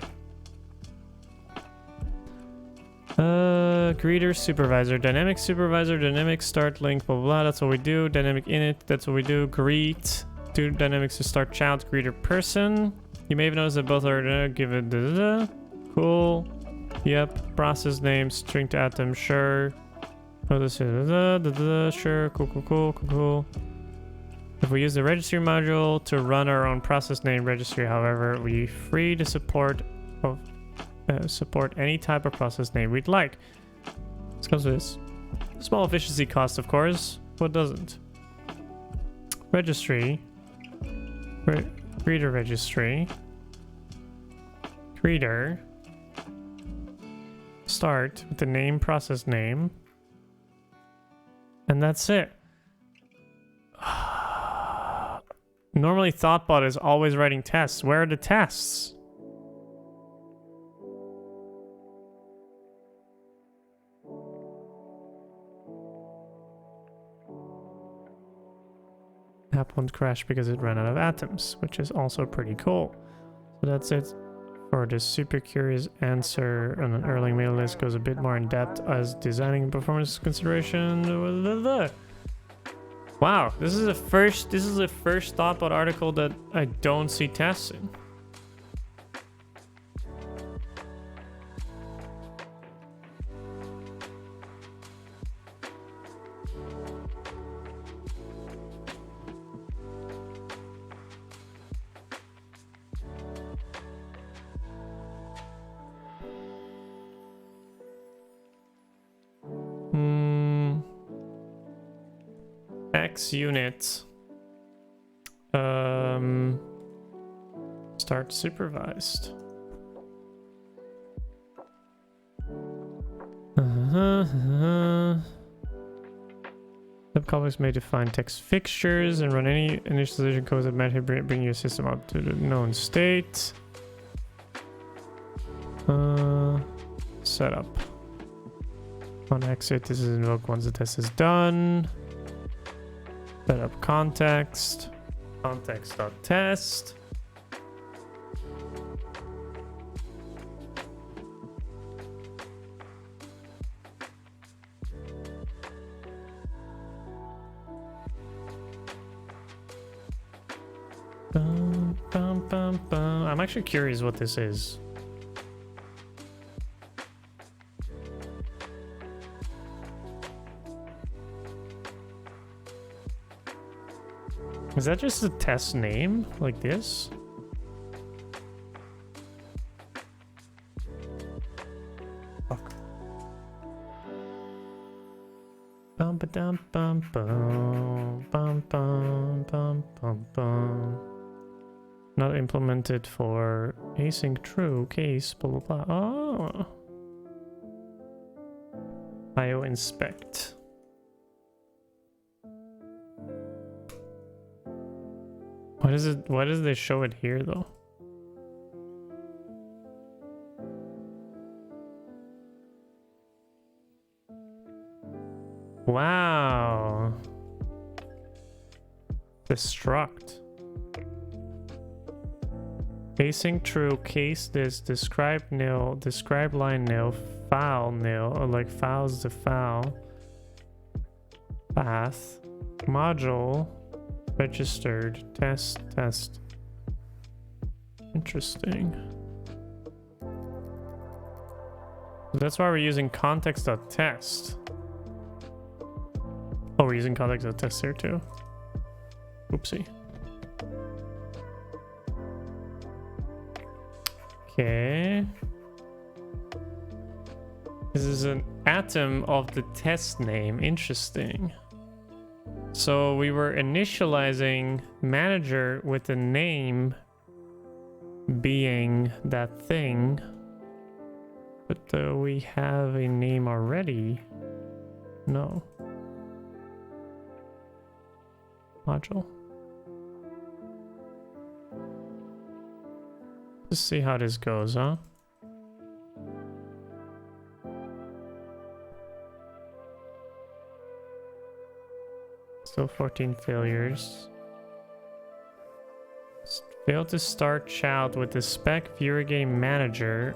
Greeter supervisor, dynamic supervisor, dynamic start link, blah blah blah. That's what we do. Dynamic init, that's what we do. Greet, do dynamics to start child greeter person. You may have noticed that both are give it da da da. Cool. Yep. Process name, string to atom, sure. Oh, this is sure. Cool. If we use the registry module to run our own process name registry, however, we're free to support any type of process name we'd like. This comes with this small efficiency cost, of course. What doesn't? Registry. Creator registry. Creator. Start with the name process name. And that's it. Normally Thoughtbot is always writing tests. Where are the tests? App won't crash because it ran out of atoms, which is also pretty cool. So that's it for the super curious answer on an early mail list. Goes a bit more in depth as designing and performance consideration. Wow, this is the first Thoughtbot article that I don't see tests in. X unit. Start supervised. Subcomplex may define text fixtures and run any initialization codes that might bring your system up to the known state. Setup. On exit, this is invoked once the test is done. Set up context. Context.test. I'm actually curious what this is. Is that just a test name like this? Fuck. Bum ba dum bum bum bum bum bum bum bum. Not implemented for async true case blah blah blah. Oh. IO inspect. What is it? Why does they show it here though? Wow. Destruct. Async true, case this, describe nil, describe line nil, file nil, or like files the file. Path. Module. Registered. Test. Interesting. That's why we're using context.test. Oh, we're using context.test here too. Oopsie. Okay. This is an atom of the test name. Interesting. So we were initializing manager with the name being that thing. But we have a name already. No. Module. Let's see how this goes, huh? Still 14 failures. Failed to start child with the spec viewer game manager.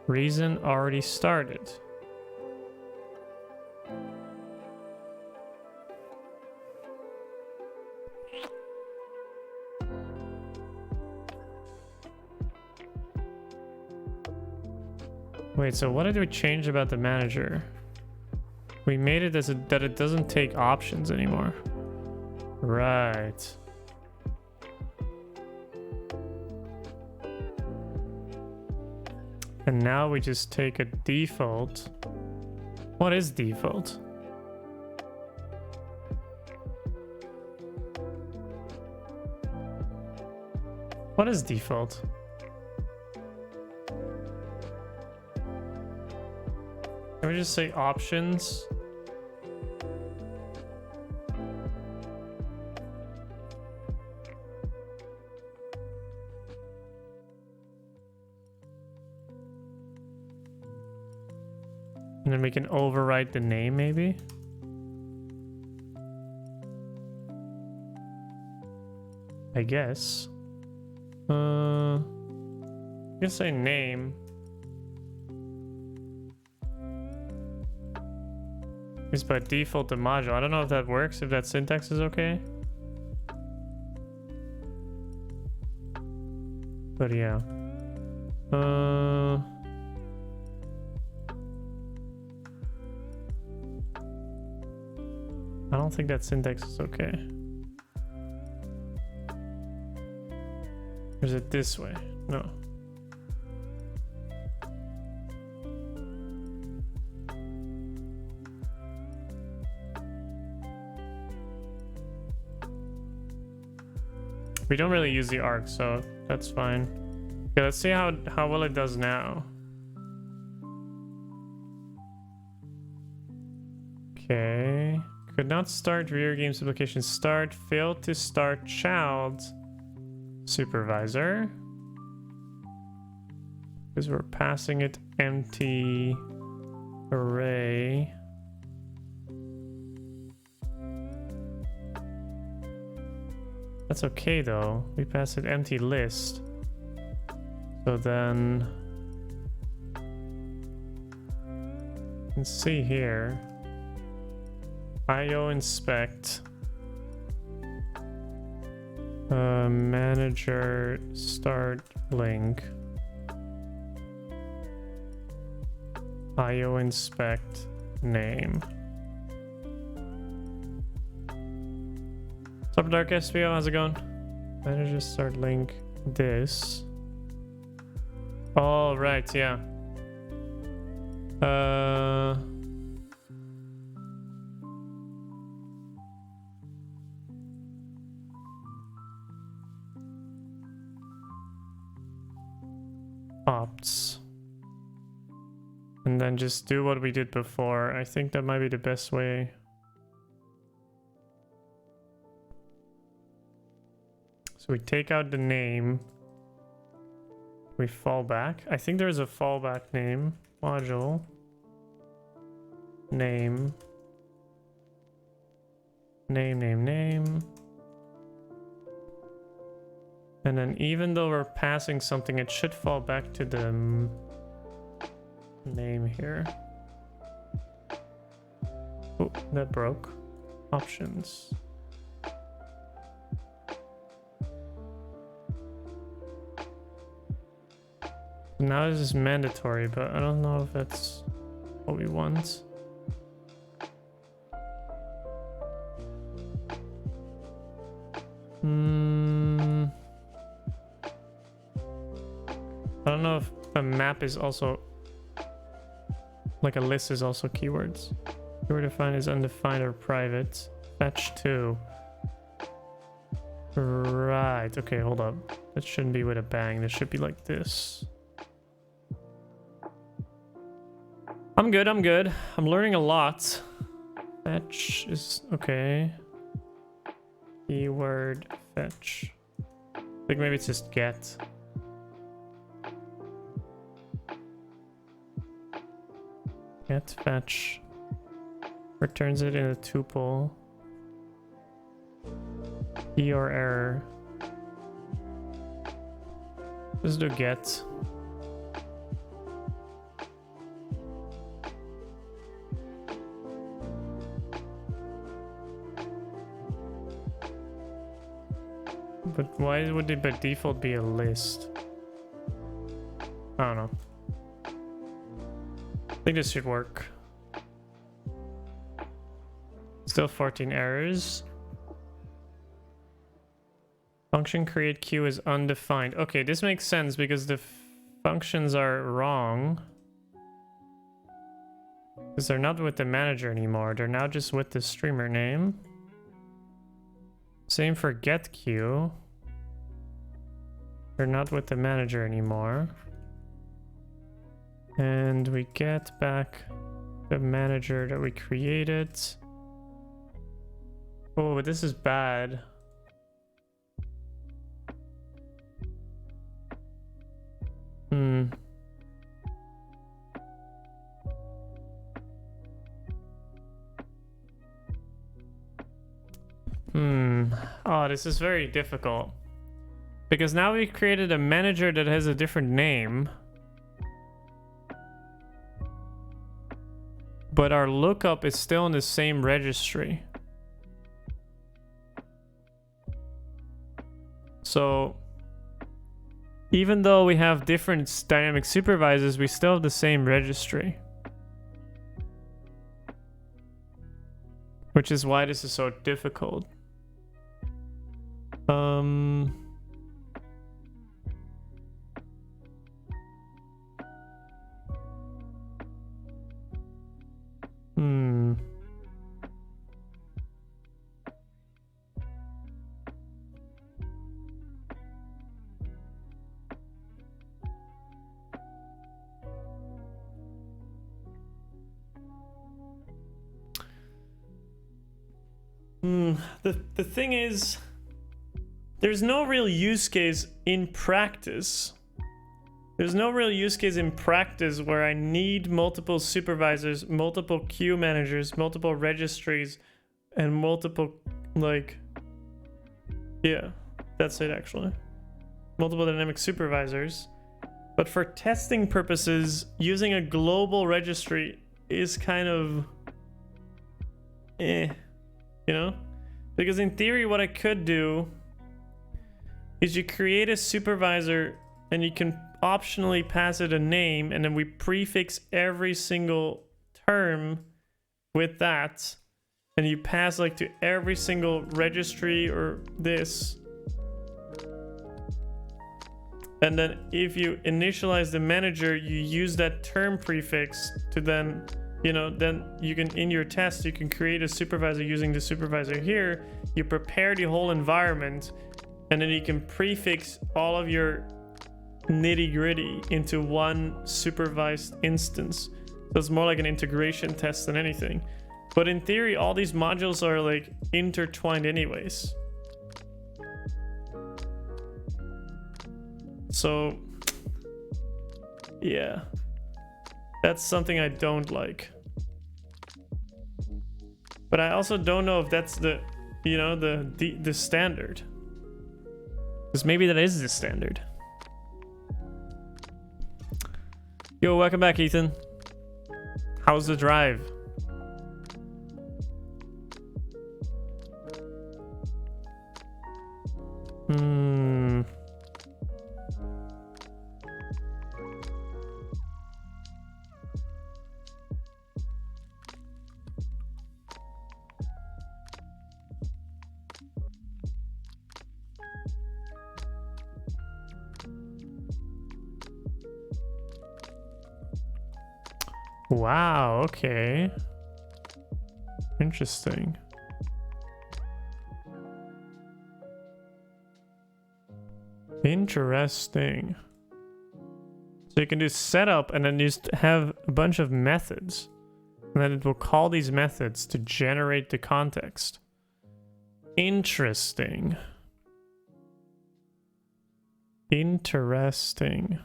Reason already started. Wait, so what did we change about the manager? We made it as that it doesn't take options anymore. Right. And now we just take a default. What is default? What is default? Can we just say options? And then we can overwrite the name, maybe? I guess. Just say name. It's by default the module. I don't know if that works, if that syntax is okay. But yeah. I don't think that syntax is okay. Or is it this way? No. We don't really use the arc, so that's fine. Okay, let's see how well it does now. Okay. Could not start rear games application start. Failed to start child supervisor. Because we're passing it empty array. That's okay though. We pass it empty list. So then you can see here. IO inspect. Manager start link. IO inspect name. What's up, Dark SPO? How's it going? Manager start link this. Oh, right, yeah. Opts. And then just do what we did before. I think that might be the best way. So we take out the name. We fall back. I think there's a fallback name. Module. Name. Name. And then even though we're passing something, it should fall back to the name here. Oh, that broke. Options. Now this is mandatory, but I don't know if that's what we want. I don't know if a map is also, like a list is also keywords. Keyword defined is undefined or private. Fetch to. Right, okay, hold up. That shouldn't be with a bang. That should be like this. I'm good. I'm learning a lot. Fetch is okay. Keyword fetch. I think maybe it's just get. Get fetch. Returns it in a tuple. Key or error. Just do get. But why would it by default be a list? I don't know. I think this should work. Still 14 errors. Function create queue is undefined. Okay, this makes sense because the functions are wrong. Because they're not with the manager anymore. They're now just with the streamer name. Same for get queue. They're not with the manager anymore. And we get back the manager that we created. Oh, but this is bad. Oh, this is very difficult. Because now we created a manager that has a different name. But our lookup is still in the same registry. So even though we have different dynamic supervisors, we still have the same registry. Which is why this is so difficult. The thing is, there's no real use case in practice. There's no real use case in practice where I need multiple supervisors, multiple queue managers, multiple registries, and multiple, like, yeah, that's it actually. Multiple dynamic supervisors. But for testing purposes, using a global registry is kind of, you know? Because in theory, what I could do is you create a supervisor and you can optionally pass it a name, and then we prefix every single term with that, and you pass like to every single registry or this. And then if you initialize the manager, you use that term prefix to then, you know, then you can, in your test, you can create a supervisor using the supervisor here. You prepare the whole environment, and then you can prefix all of your nitty-gritty into one supervised instance. So it's more like an integration test than anything. But in theory, all these modules are like intertwined anyways. So yeah, that's something I don't like. But I also don't know if that's the, you know, the standard. Because maybe that is the standard. Yo, welcome back, Ethan. How's the drive? Wow, okay. Interesting. Interesting. So you can do setup and then just have a bunch of methods. And then it will call these methods to generate the context. Interesting. Interesting.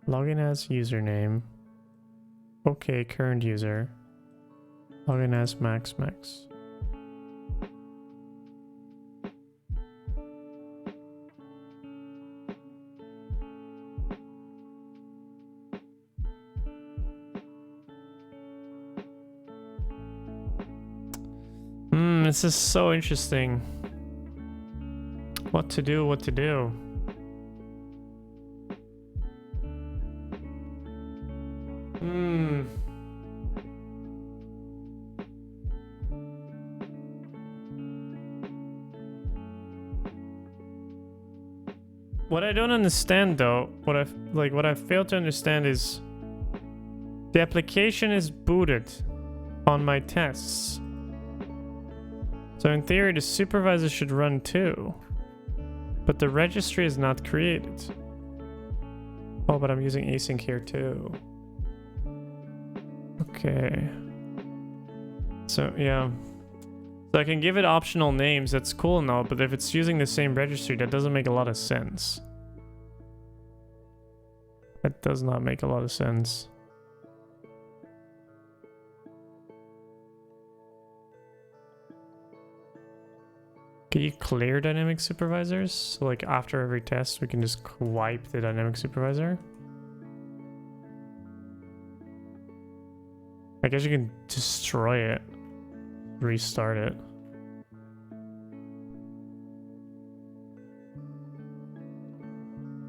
Login as username. Okay, current user. Login as Max. This is so interesting. What to do. What I don't understand though, what I fail to understand is the application is booted on my tests. So in theory the supervisor should run too. But the registry is not created. Oh, but I'm using async here too. Okay. So yeah. So I can give it optional names, that's cool and all, but if it's using the same registry, that doesn't make a lot of sense. That does not make a lot of sense. Can you clear dynamic supervisors? So like after every test, we can just wipe the dynamic supervisor? I guess you can destroy it. Restart it.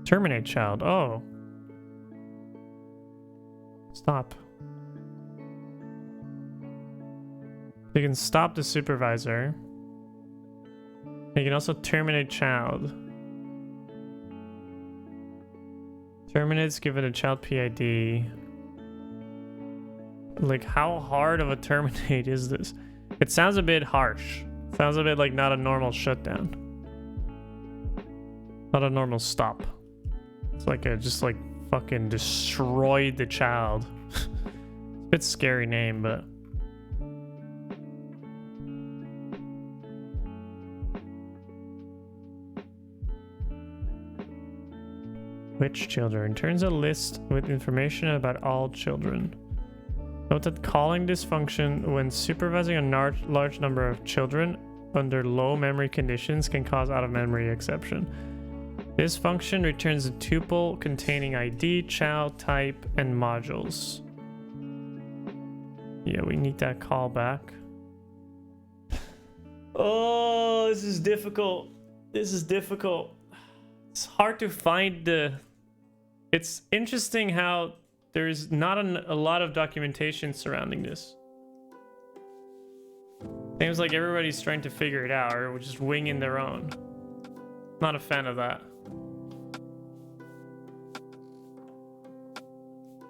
Terminate child. Oh. Stop. You can stop the supervisor. You can also terminate child. Terminates given a child PID. Like, how hard of a terminate is this? It sounds a bit harsh. Sounds a bit like not a normal shutdown. Not a normal stop. It's like a just like fucking destroyed the child. It's a bit scary name, but which children? Turns a list with information about all children. Note that calling this function when supervising a large number of children under low memory conditions can cause out-of-memory exception. This function returns a tuple containing ID, child, type, and modules. Yeah, we need that callback. Oh, this is difficult. This is difficult. It's hard to find the... It's interesting how there's not a lot of documentation surrounding this. Seems like everybody's trying to figure it out or just winging their own. Not a fan of that.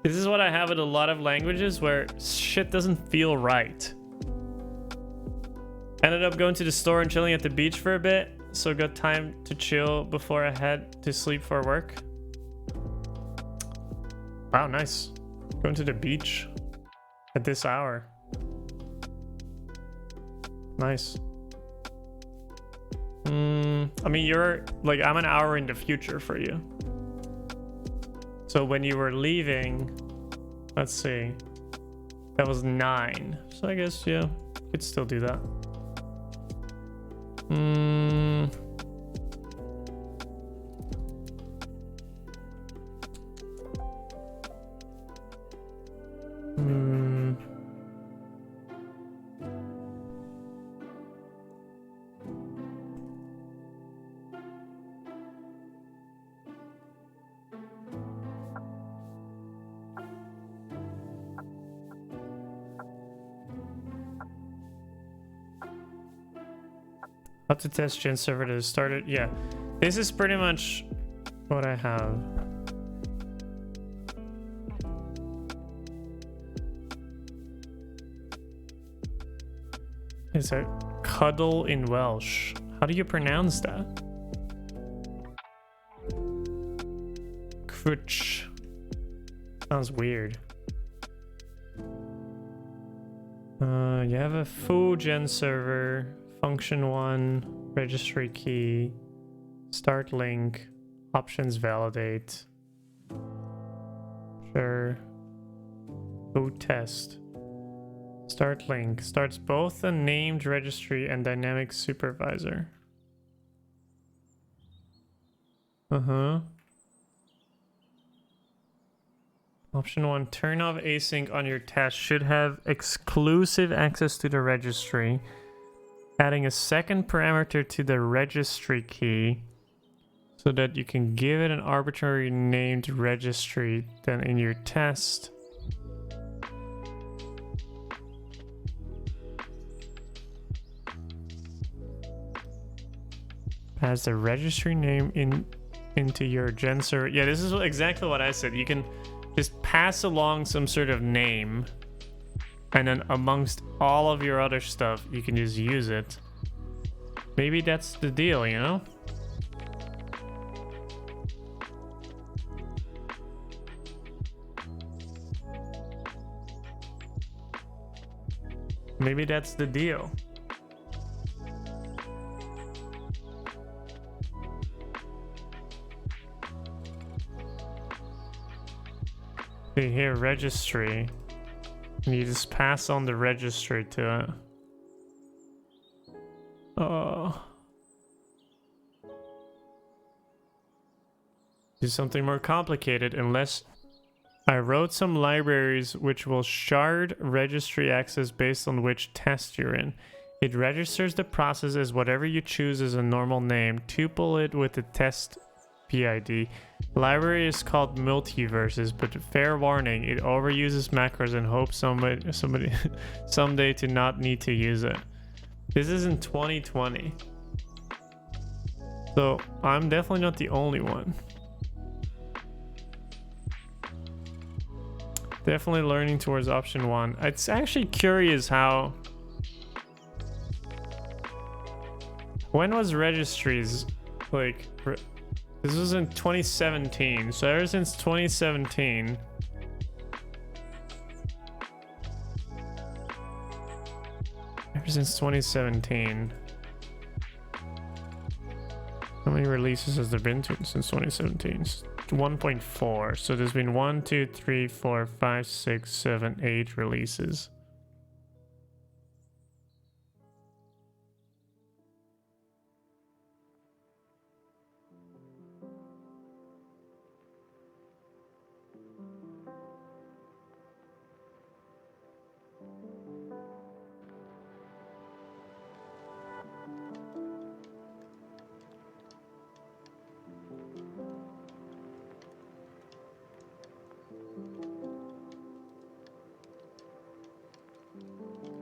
This is what I have with a lot of languages where shit doesn't feel right. Ended up going to the store and chilling at the beach for a bit, so got time to chill before I head to sleep for work. Wow, nice. Going to the beach at this hour. Nice. I mean, you're like, I'm an hour in the future for you. So when you were leaving, let's see, that was 9. So I guess, yeah, you could still do that. How to test GenServer to start it? Yeah, this is pretty much what I have. It's a cuddle in Welsh. How do you pronounce that? Crutch. Sounds weird. You have a full GenServer. Function 1, registry key, start link, options validate. Sure. Boot test. Start link starts both a named registry and dynamic supervisor. Option 1, turn off async on your test. Should have exclusive access to the registry. Adding a second parameter to the registry key so that you can give it an arbitrary named registry. Then in your test, As the registry name into your GenServer. Yeah, this is exactly what I said. You can just pass along some sort of name, and then amongst all of your other stuff, you can just use it. Maybe that's the deal, you know? Maybe that's the deal. See here, registry. And you just pass on the registry to it. Oh. Do something more complicated unless I wrote some libraries which will shard registry access based on which test you're in. It registers the process as whatever you choose as a normal name. Tuple it with the test PID. Library is called multiverses, but fair warning, it overuses macros and hopes somebody someday to not need to use it. This is in 2020. So I'm definitely not the only one. Definitely learning towards option 1. It's actually curious how... When was registries, like... This was in 2017, so ever since 2017... Ever since 2017... How many releases has there been since 2017? 1.4. So there's been 1, 2, 3, 4, 5, 6, 7, 8 releases.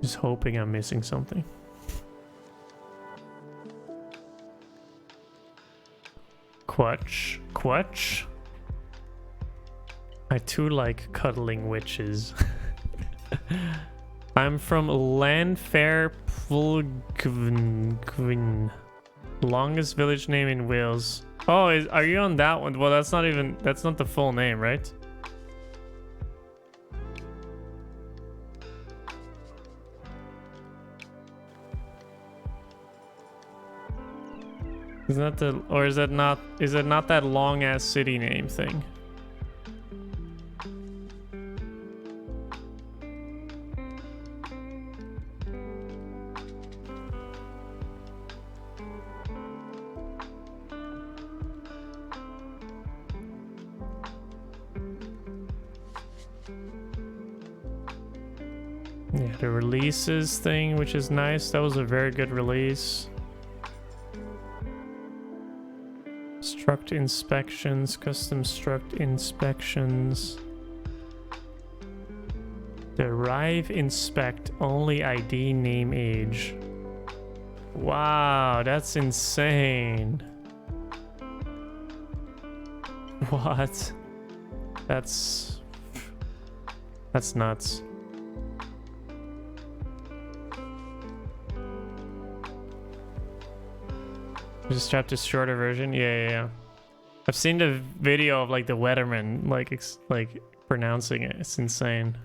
Just hoping I'm missing something. Quatch? I too like cuddling witches. I'm from Landfair Pulgwyn. Longest village name in Wales. Oh, are you on that one? Well, that's not the full name, right? Is that the, or is that not, is it not that long ass city name thing? Yeah, the releases thing, which is nice. That was a very good release. Struct inspections, custom struct inspections. Derive inspect, only ID, name, age. Wow, that's insane. What? That's nuts. Just strapped a shorter version. Yeah. I've seen the video of like the Weatherman like pronouncing it. It's insane.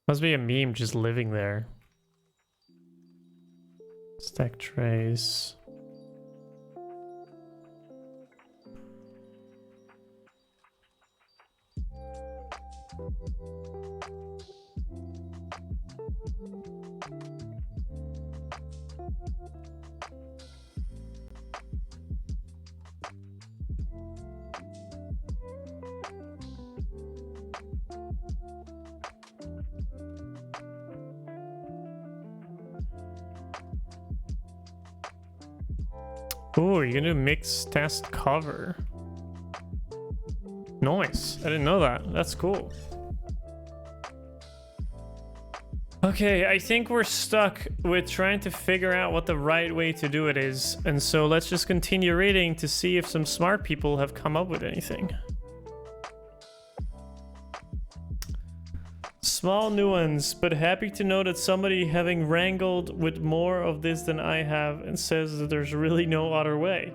Must be a meme just living there. Stack trace. Ooh, you're gonna mix test cover. Nice. I didn't know that. That's cool. Okay, I think we're stuck with trying to figure out what the right way to do it is. And so let's just continue reading to see if some smart people have come up with anything. Small nuance, but happy to know that somebody having wrangled with more of this than I have and says that there's really no other way.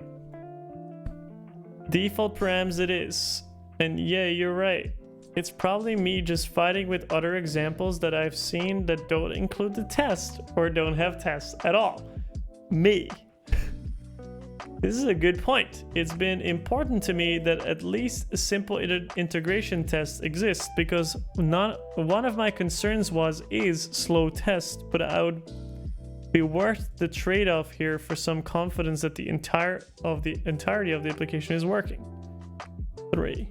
Default params it is. And yeah, you're right. It's probably me just fighting with other examples that I've seen that don't include the test or don't have tests at all. Me. This is a good point. It's been important to me that at least a simple integration test exists because not one of my concerns is slow test, but I would be worth the trade-off here for some confidence that the entirety of the application is working. 3.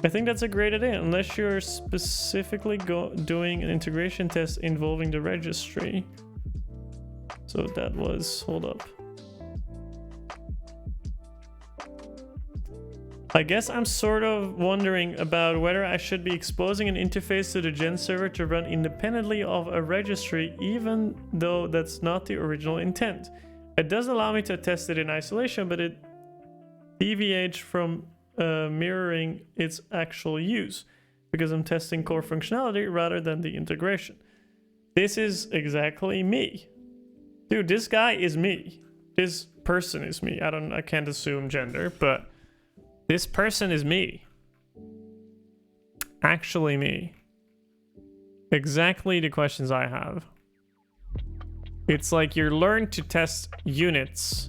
I think that's a great idea, unless you're specifically doing an integration test involving the registry. So that was, hold up. I guess I'm sort of wondering about whether I should be exposing an interface to the GenServer to run independently of a registry, even though that's not the original intent. It does allow me to test it in isolation, but it deviates from mirroring its actual use because I'm testing core functionality rather than the integration. This is exactly me. Dude, this guy is me. This person is me. I can't assume gender, but this person is me. Actually me. Exactly the questions I have. It's like you learn to test units,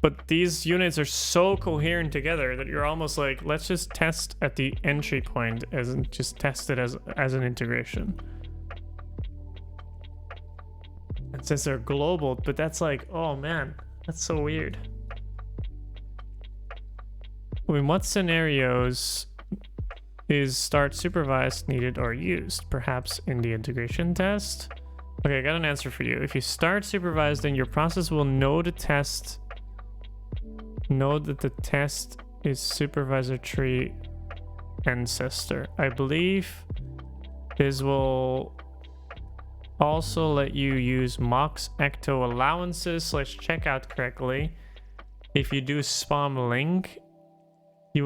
but these units are so coherent together that you're almost like, let's just test at the entry point as in just test it as an integration. And since they're global, but that's like, oh man, that's so weird. In what scenarios is start supervised needed or used? Perhaps in the integration test? Okay, I got an answer for you. If you start supervised, then your process will know that the test is supervisor tree ancestor. I believe this will also let you use mocks ecto allowances / checkout correctly. If you do spam link, you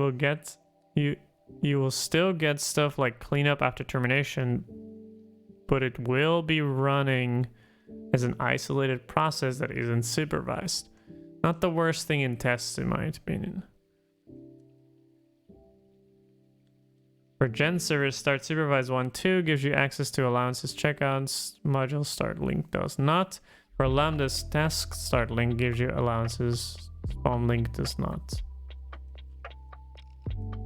will still get stuff like cleanup after termination, but it will be running as an isolated process that isn't supervised. Not the worst thing in tests, in my opinion. For GenServer, start supervised 1.2 gives you access to allowances checkouts. Module start link does not. For Lambda's task start link gives you allowances. Spawn link does not.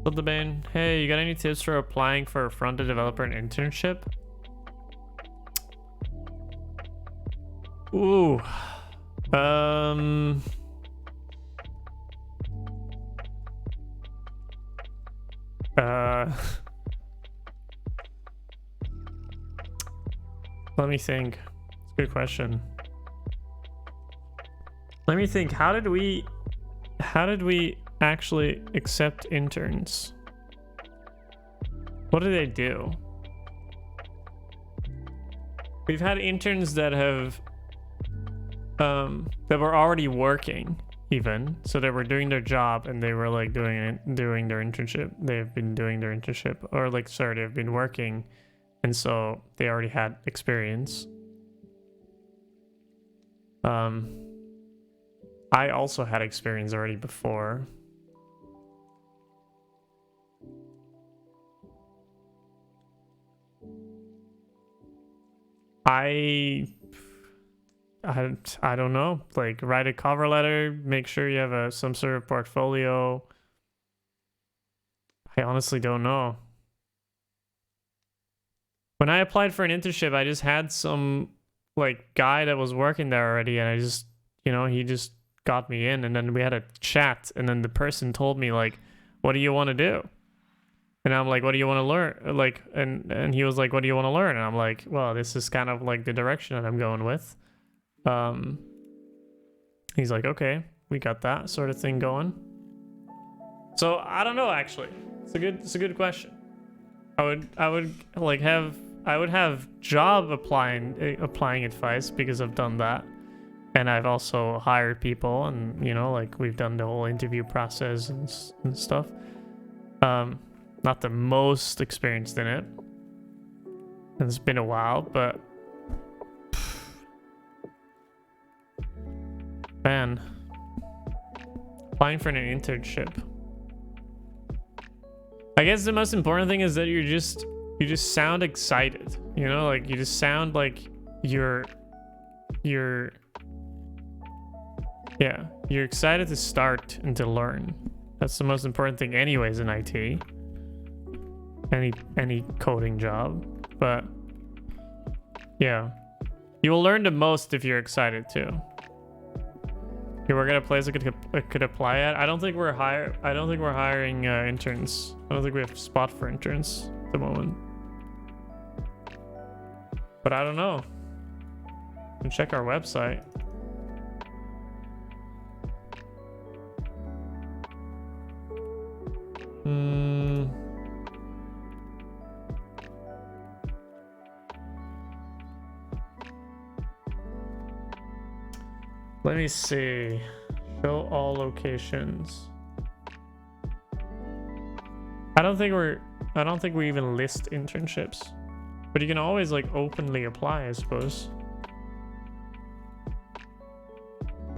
The Bane, hey, you got any tips for applying for a front-end developer an internship? Ooh. Let me think. It's a good question. Let me think. How did we actually accept interns? What do they do? We've had interns that have that were already working, even so they were doing their job and they were like doing their internship. They've been doing their internship, or like, sorry, they've been working, and so they already had experience. I also had experience already before. I don't know. Like, write a cover letter, make sure you have some sort of portfolio. I honestly don't know. When I applied for an internship, I just had some like guy that was working there already, and I just, he just got me in, and then we had a chat, and then the person told me like, what do you want to do? And I'm like, what do you want to learn? Like, and he was like, what do you want to learn? And I'm like, well, this is kind of like the direction that I'm going with. He's like, okay, we got that sort of thing going. So I don't know, actually. It's a good question. I would like have would have job applying advice because I've done that, and I've also hired people, and you know, like we've done the whole interview process and stuff. Not the most experienced in it. It's been a while, but man, applying for an internship. I guess the most important thing is that you just sound excited, you know, like you just sound like you're excited to start and to learn. That's the most important thing anyways in IT. Any coding job. But yeah, you will learn the most if you're excited too. You work at a place I could apply at. I don't think we're hiring interns. I don't think we have a spot for interns at the moment. But I don't know. You can check our website. Let me see. Show all locations. I don't think we even list internships. But you can always like openly apply, I suppose.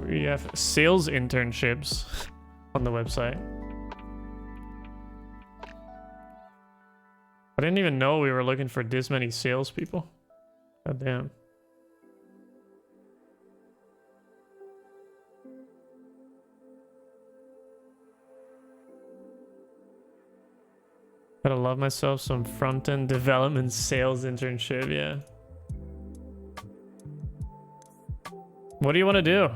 We have sales internships on the website. I didn't even know we were looking for this many salespeople. God damn. Gotta love myself some front-end development sales internship, yeah. What do you want to do?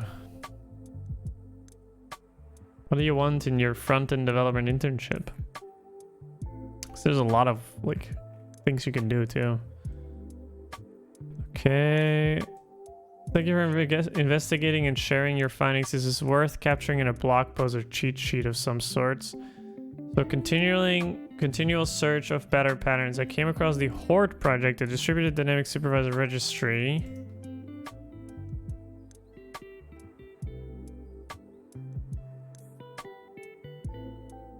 What do you want in your front-end development internship? 'Cause there's a lot of like things you can do too. Okay. Thank you for investigating and sharing your findings. This is worth capturing in a blog post or cheat sheet of some sorts. So continual search of better patterns. I came across the Horde project, a distributed dynamic supervisor registry.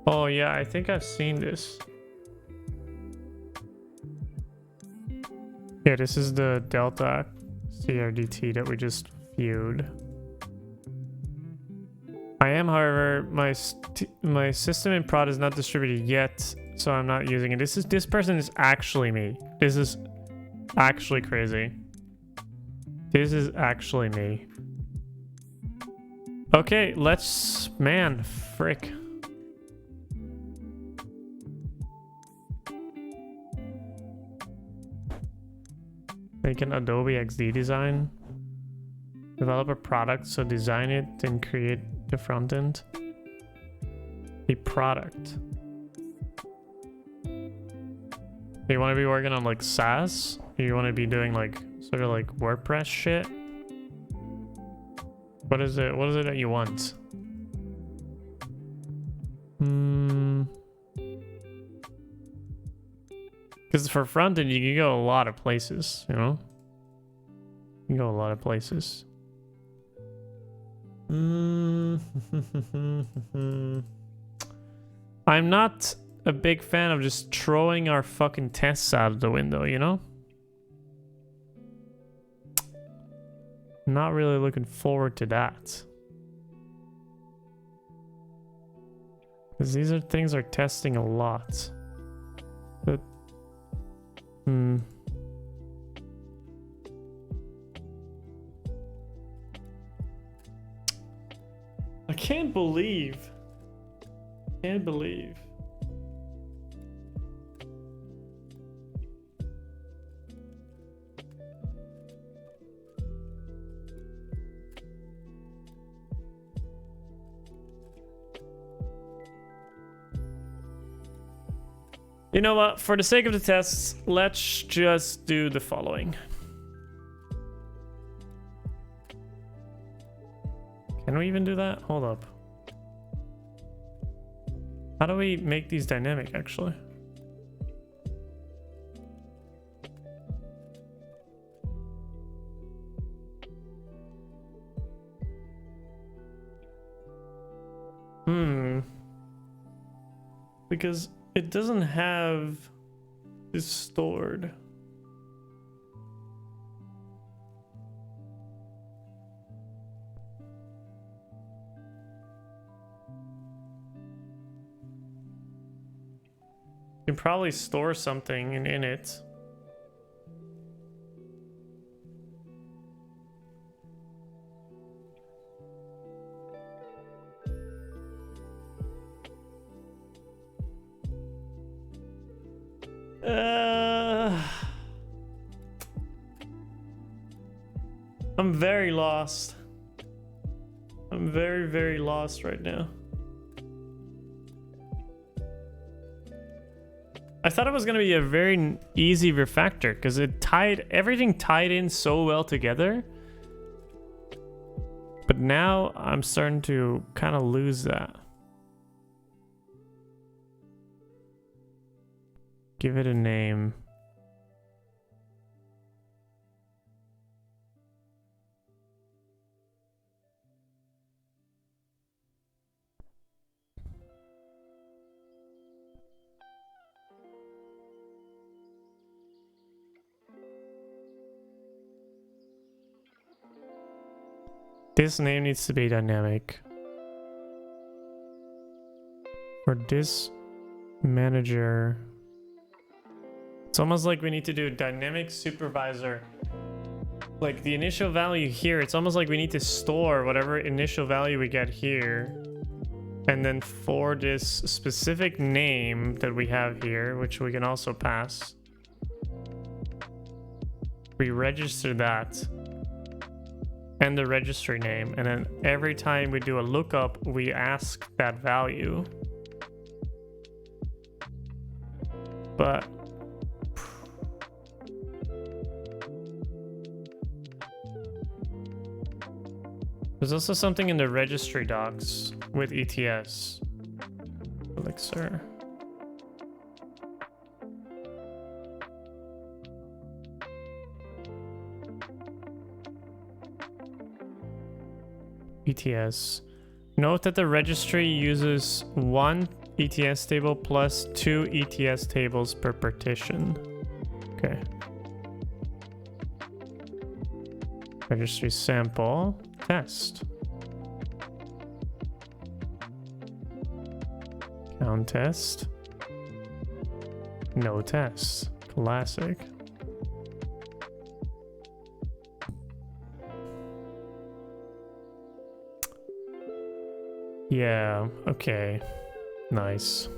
Oh yeah, I think I've seen this. Yeah, this is the Delta CRDT that we just viewed. I am, however, my system in prod is not distributed yet, so I'm not using it. This person is actually me. This is actually crazy. This is actually me. Okay, let's, man, frick. Make an Adobe XD design. Develop a product, so design it and create the front end. A product. Do you want to be working on like SaaS? Or you want to be doing like sort of like WordPress shit? What is it? What is it that you want? Because for front end, you can go a lot of places, you know? You can go a lot of places. I'm not a big fan of just throwing our fucking tests out of the window, you know? Not really looking forward to that. Because these are things are testing a lot. But I can't believe. Can't believe. You know what? For the sake of the tests, let's just do the following. Can we even do that? Hold up. How do we make these dynamic, actually? because it doesn't have this stored. You can probably store something in it. I'm very lost. I'm very, very lost right now. I thought it was going to be a very easy refactor because everything tied in so well together. But now I'm starting to kind of lose that. Give it a name. This name needs to be dynamic. For this manager, it's almost like we need to do dynamic supervisor. Like the initial value here, it's almost like we need to store whatever initial value we get here. And then for this specific name that we have here, which we can also pass, we register that. And the registry name, and then every time we do a lookup, we ask that value. But there's also something in the registry docs with ETS. Elixir. ETS. Note that the registry uses one ETS table plus 2 ETS tables per partition. Okay. Registry sample test. Count test. No test. Classic. Yeah, okay. Nice.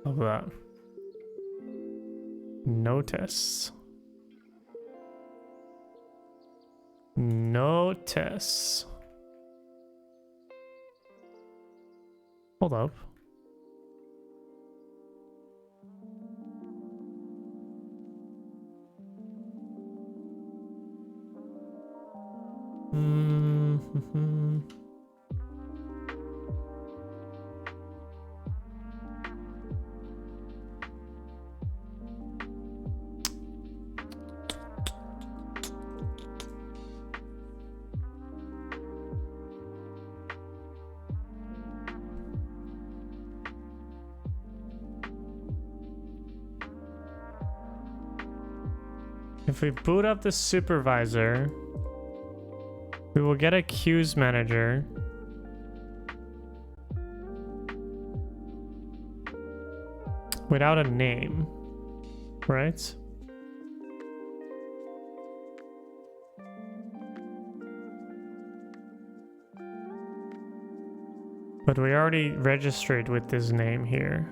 Love that. No tests. No tests. Hold up. Mm-hmm. If we boot up the supervisor, we will get a queues manager. Without a name, right? But we already registered with this name here.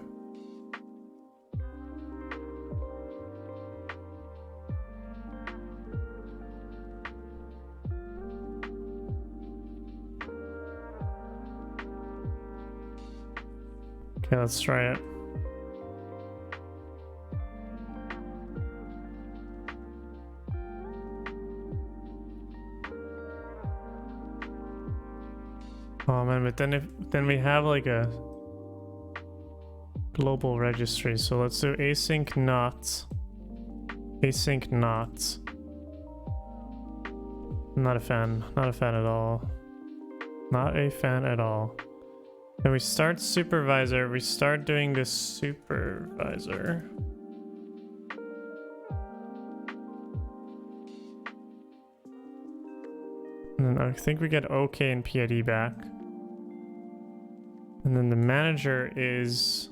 Okay, let's try it. Oh man, but then we have like a global registry. So let's do async not. Async not. Not a fan. Not a fan at all. Not a fan at all. Then we start supervisor. We start doing this supervisor. And then I think we get OK and PID back. And then the manager is...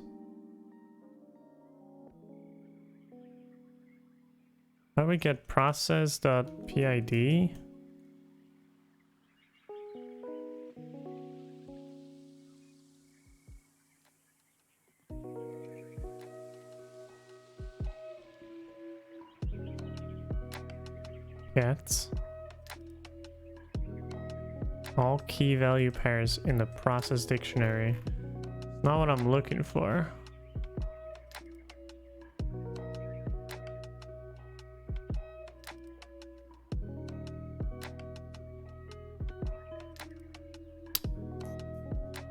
How do we get process.pid? Get all key value pairs in the process dictionary. Not what I'm looking for.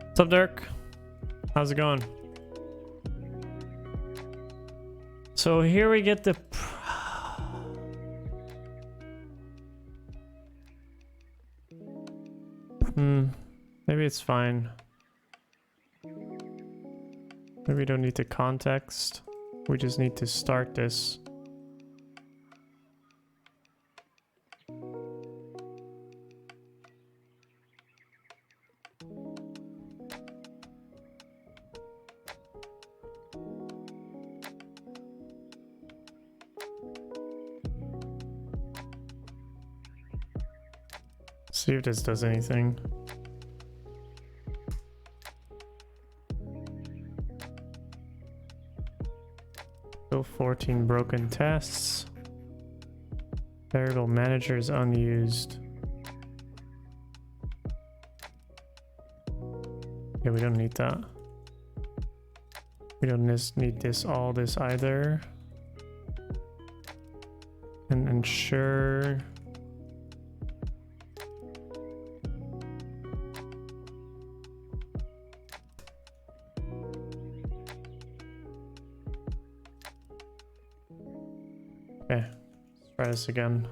What's up, Dirk? How's it going? So here we get the... Maybe it's fine. Maybe we don't need the context. We just need to start this. See if this does anything. Still 14 broken tests. Variable manager is unused. Yeah, we don't need that. We don't need this, all this either. And ensure. Okay, let's try this again.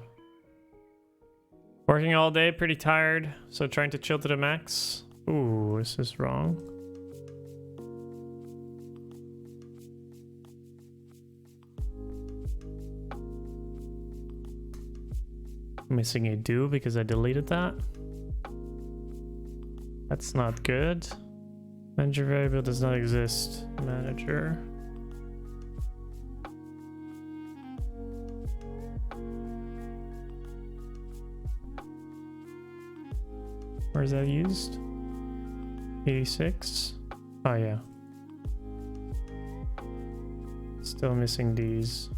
Working all day, pretty tired, so trying to chill to the max. Ooh, this is wrong. Missing a do because I deleted that. That's not good. Manager variable does not exist. Manager. Where is that used? 86. Oh yeah. Still missing these.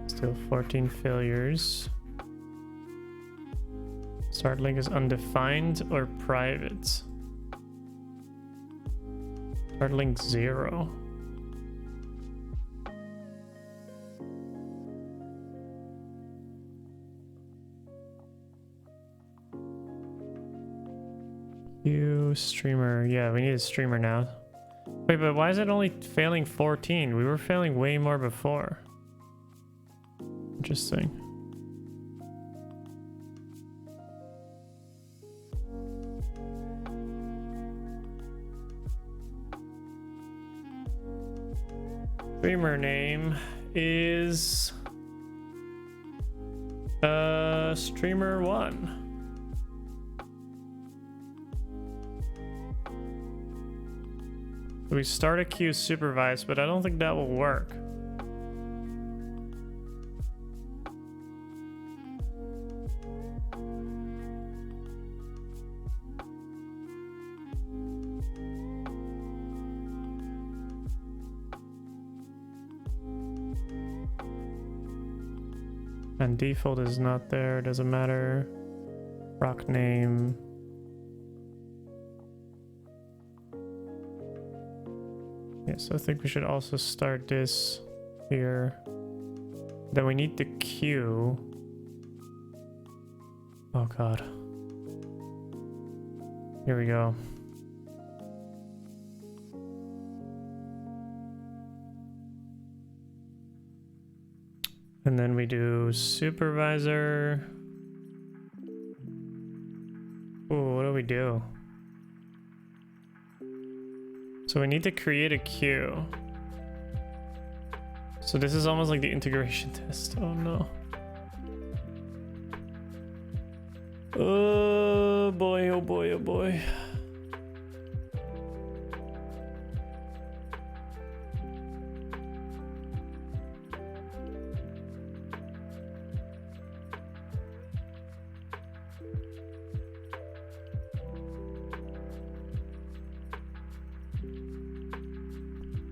Still 14 failures. Start link is undefined or private. Start link 0. Streamer. Yeah, we need a streamer now. Wait, but why is it only failing 14? We were failing way more before. Interesting. Streamer name is streamer 1. We start a queue supervised, but I don't think that will work. And default is not there, doesn't matter. Rock name. Yes, I think we should also start this here. Then we need the queue. Oh god. Here we go. And then we do supervisor. Ooh, what do we do? So we need to create a queue. So this is almost like the integration test. Oh no. Oh boy, oh boy, oh boy.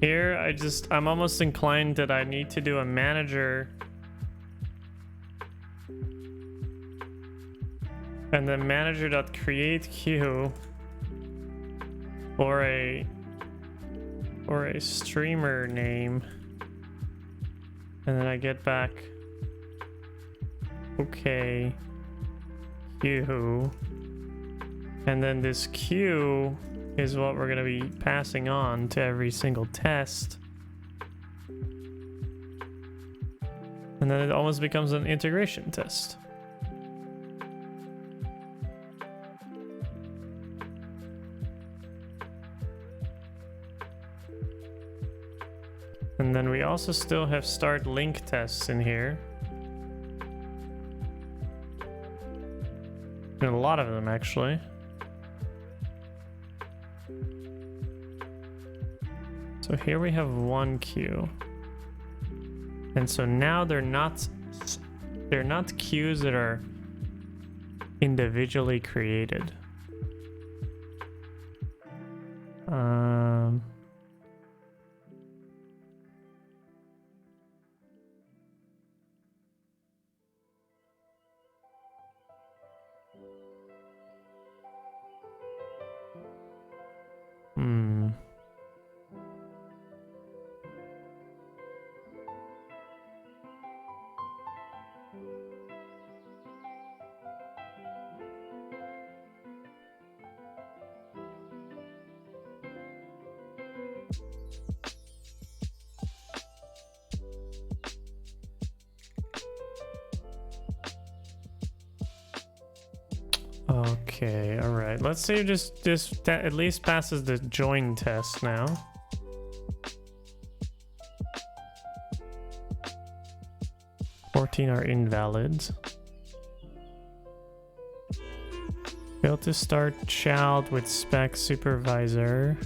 Here, I'm almost inclined that I need to do a manager and then manager.create queue or a streamer name, and then I get back okay queue, and then this queue is what we're going to be passing on to every single test. And then it almost becomes an integration test. And then we also still have start link tests in here. And a lot of them actually. So here we have one queue. And so now they're not queues that are individually created. Okay, all right. Let's see if that at least passes the join test now. Are invalid. Failed to start child with spec supervisor.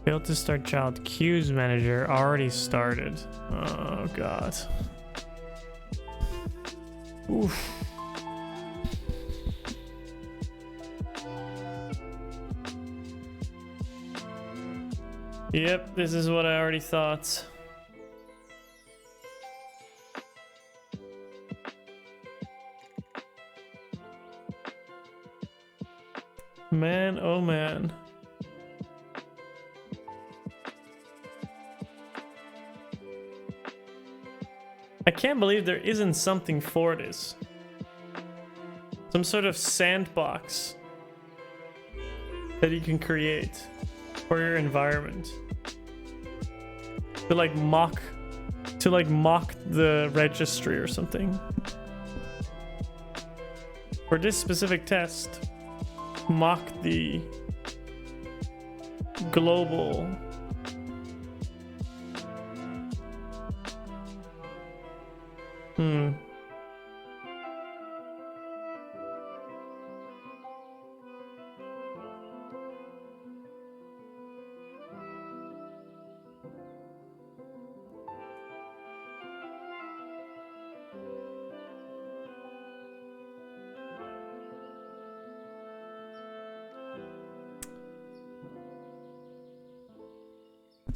Failed to start child queues manager. Already started. Oh god. Oof. Yep, this is what I already thought. Man, oh man. I can't believe there isn't something for this. Some sort of sandbox that you can create for your environment. To like mock the registry or something. For this specific test. Mock the global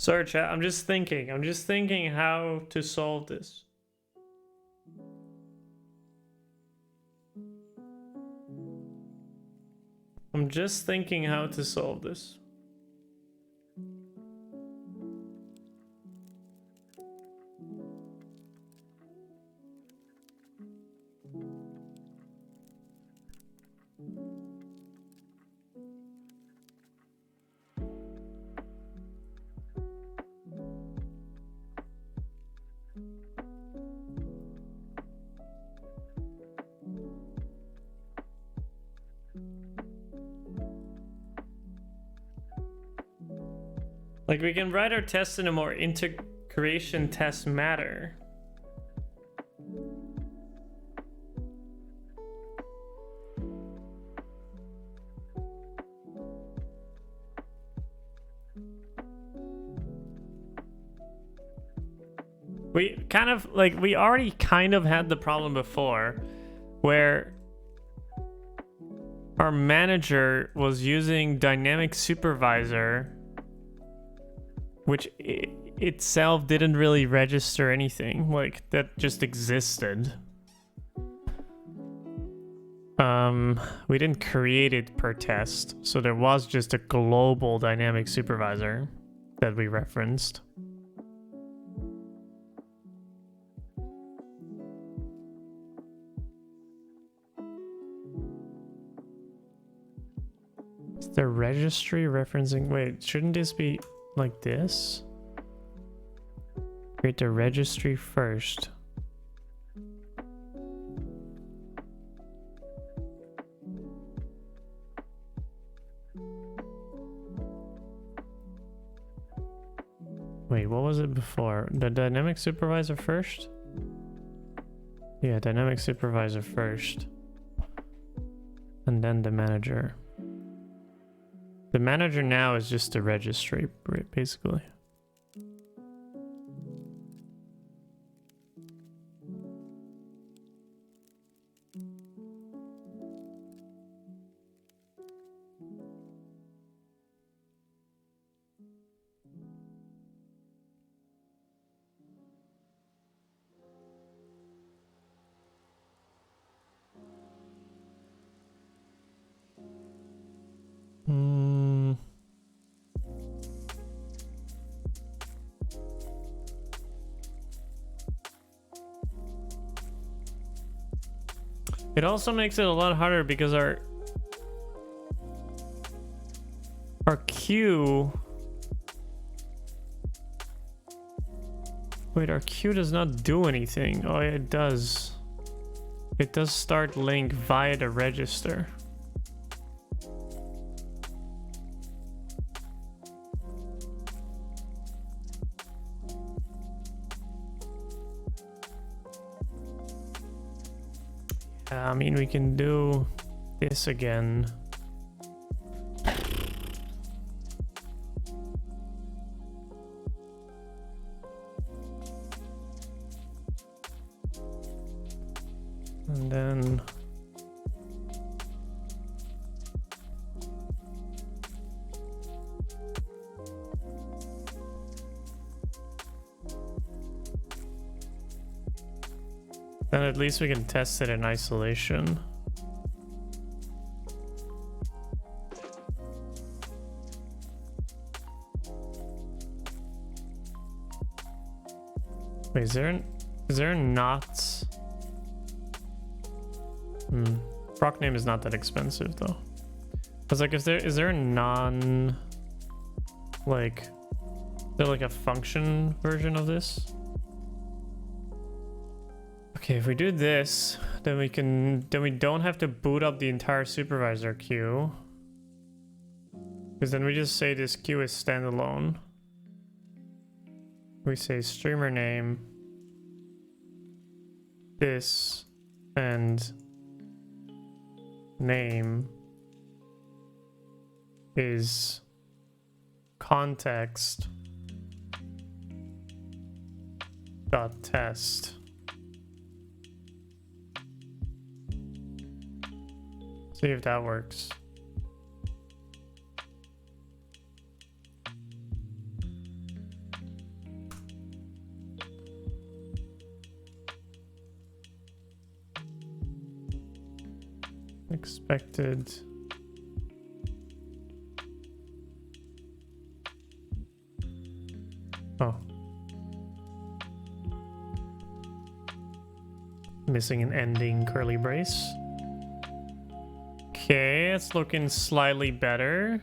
Sorry, chat. I'm just thinking how to solve this. I'm just thinking how to solve this. Like, we can write our tests in a more integration test manner. We kind of, like, we already kind of had the problem before where our manager was using DynamicSupervisor, which itself didn't really register anything, like, that just existed. We didn't create it per test, so there was just a global DynamicSupervisor that we referenced. Is the registry referencing? Wait, shouldn't this be like this? Create the registry first. Wait, what was it before? The DynamicSupervisor first? Yeah, DynamicSupervisor first. And then the manager. The manager now is just a registry, basically. It also makes it a lot harder because our queue. Wait, our queue does not do anything. Oh, yeah, it does. It does start link via the register. I mean, we can do this again. And then at least we can test it in isolation. Wait, is there a not? Proc name is not that expensive though. I was like, is there a non, like, is there like a function version of this? Okay, if we do this, then we don't have to boot up the entire supervisor queue. Because then we just say this queue is standalone. We say streamer name, this, and name is context dot test. See if that works. Expected. Oh. Missing an ending curly brace. Okay, it's looking slightly better.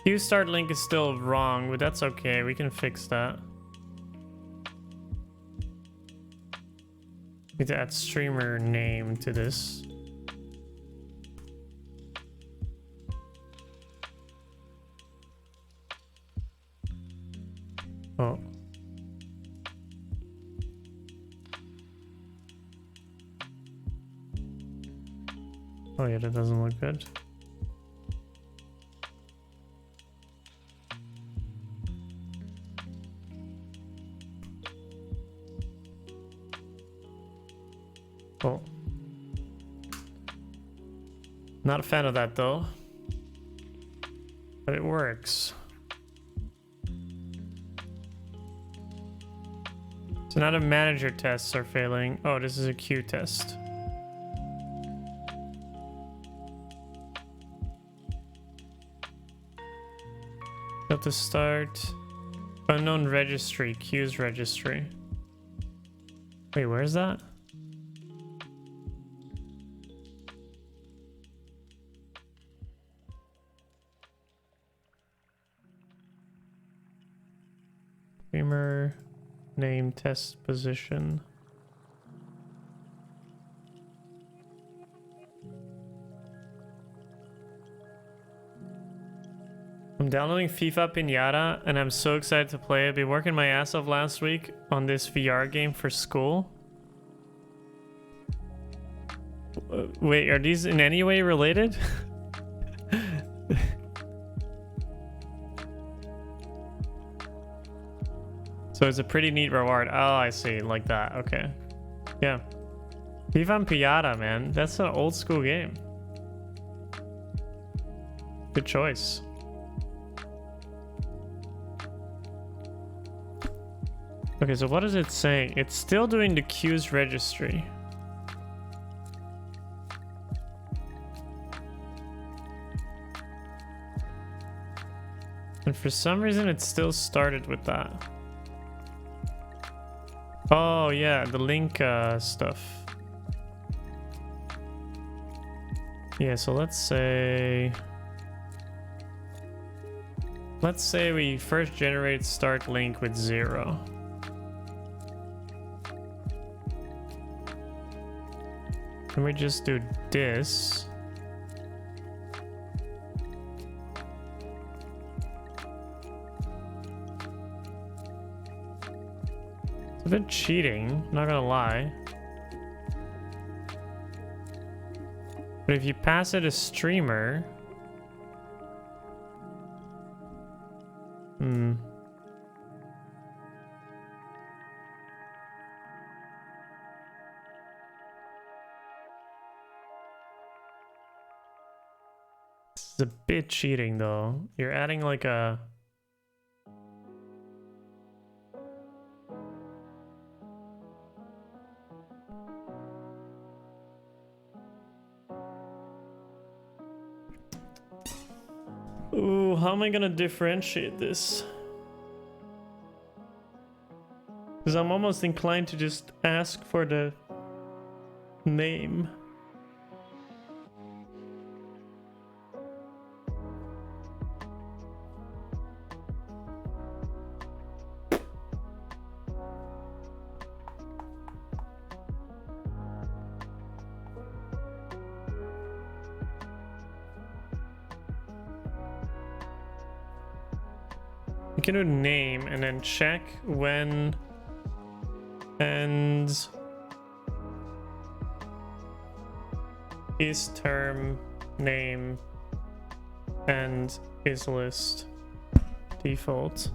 Queue start link is still wrong, but that's okay. We can fix that. Need to add streamer name to this. Oh. Oh yeah, that doesn't look good. Oh. Not a fan of that though. But it works. So now the manager tests are failing. Oh, this is a queue test. Got to start. Unknown registry, queues registry. Wait, where's that? Streamer name test position. I'm downloading FIFA Pinata and I'm so excited to play it. I've been working my ass off last week on this VR game for school. Wait, are these in any way related? So it's a pretty neat reward. Oh, I see. Like that. Okay. Yeah. FIFA Pinata, man. That's an old school game. Good choice. Okay, so what is it saying? It's still doing the queues registry. And for some reason, it still started with that. Oh, yeah, the link stuff. Yeah, so let's say we first generate start link with 0. Can we just do this? It's a bit cheating, not gonna lie. But if you pass it a streamer... It's a bit cheating though. You're adding like a... Ooh, how am I gonna differentiate this? Because I'm almost inclined to just ask for the name. You can do name and then check when and is term name and is list default.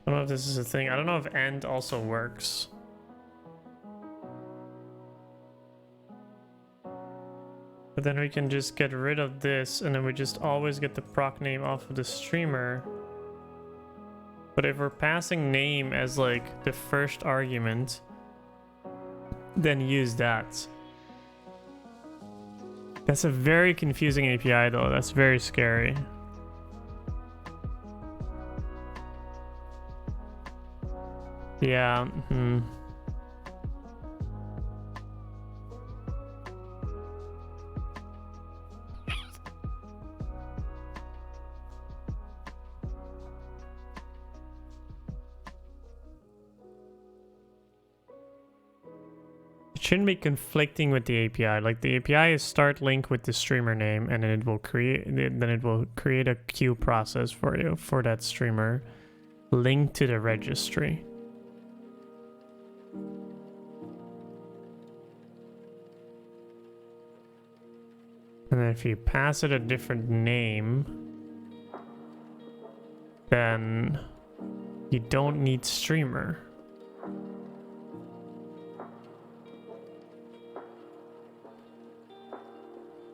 I don't know if this is a thing. I don't know if end also works. But then we can just get rid of this and then we just always get the proc name off of the streamer. But if we're passing name as like the first argument, then use that. That's a very confusing API though. That's very scary. Yeah. shouldn't be conflicting with the API. Like the API is start link with the streamer name, and then it will create a queue process for you for that streamer linked to the registry. And then if you pass it a different name, then you don't need streamer.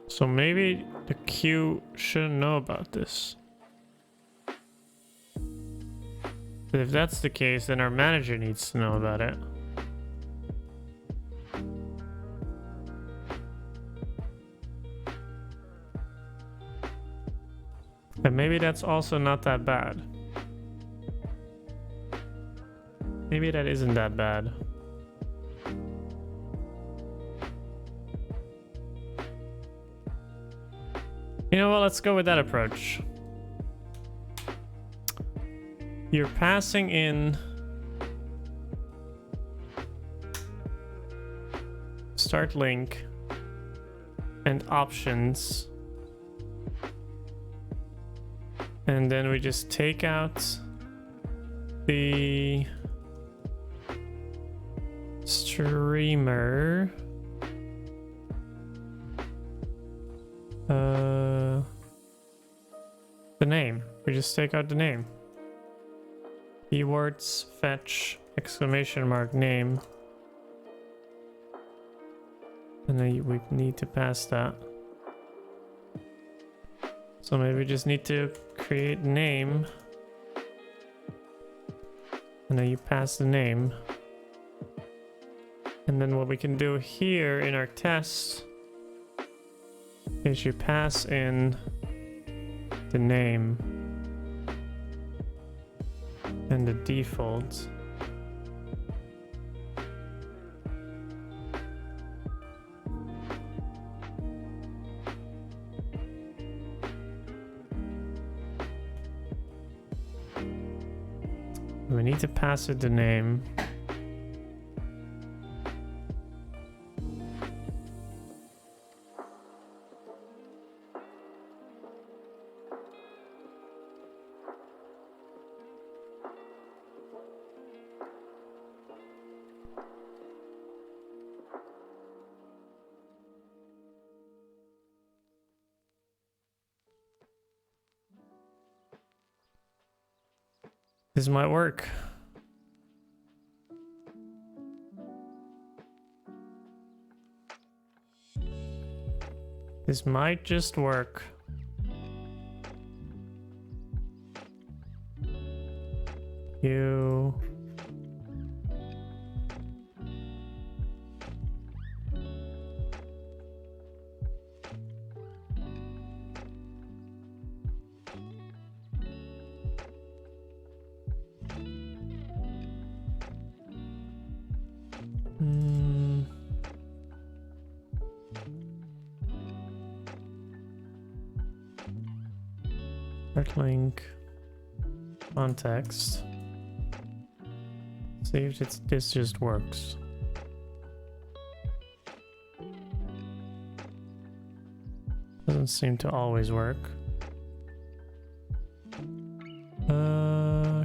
So maybe the queue shouldn't know about this. But if that's the case, then our manager needs to know about it. And maybe that's also not that bad. Maybe that isn't that bad. You know what, let's go with that approach. You're passing in start link and options. And then we just take out the streamer. The name. We just take out the name. Keywords, fetch, exclamation mark, name. And then we need to pass that. So maybe we just need to create name. And then you pass the name. And then what we can do here in our test is you pass in the name and the default. We need to pass it the name. This might work. This might just work. You... link context. See if this just works. Doesn't seem to always work.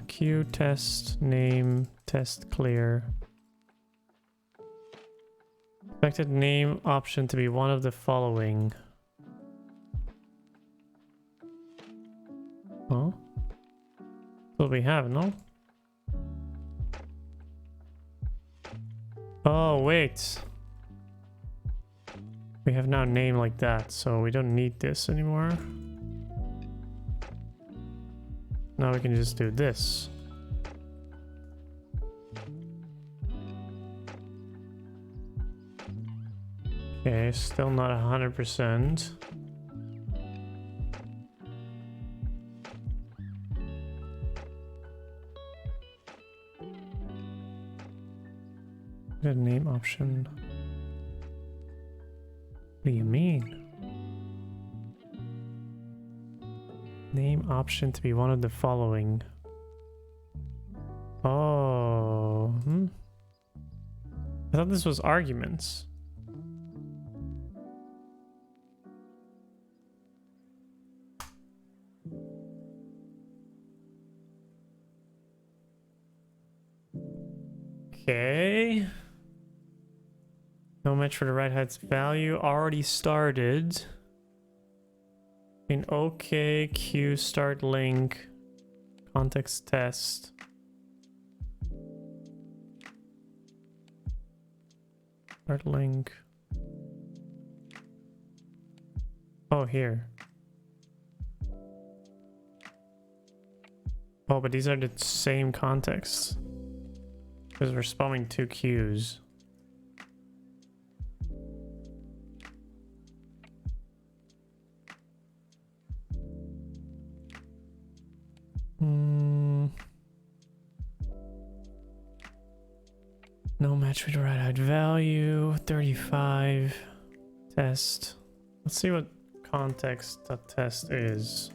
Queue test name test clear. Expected name option to be one of the following. Oh, what we have, no? Oh, wait. We have now name like that, so we don't need this anymore. Now we can just do this. Okay, still not 100%. The name option. What do you mean? Name option to be one of the following. Oh, I thought this was arguments. Okay. No match for the right head's value. Already started. In OK, Q, start link, context test. Start link. Oh, here. Oh, but these are the same contexts. Because we're spamming 2 queues. No match with the right height value. 35. Test. Let's see what context that test is.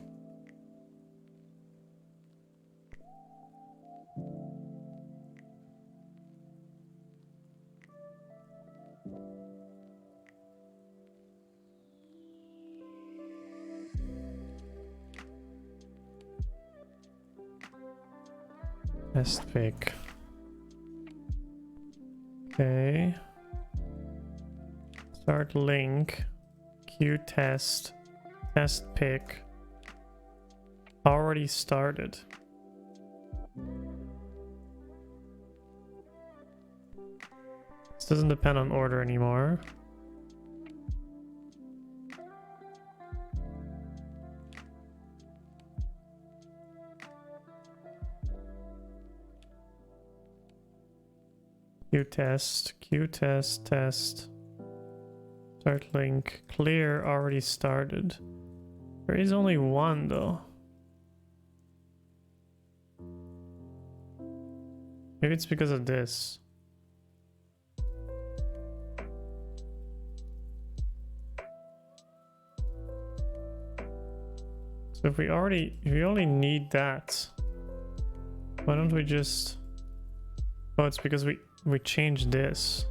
Test pick. Okay. Start link. Queue test. Test pick. Already started. This doesn't depend on order anymore. Q test, test. Start link, clear, already started. There is only one though. Maybe it's because of this. So if we only need that, why don't we just... Oh, it's because we changed this.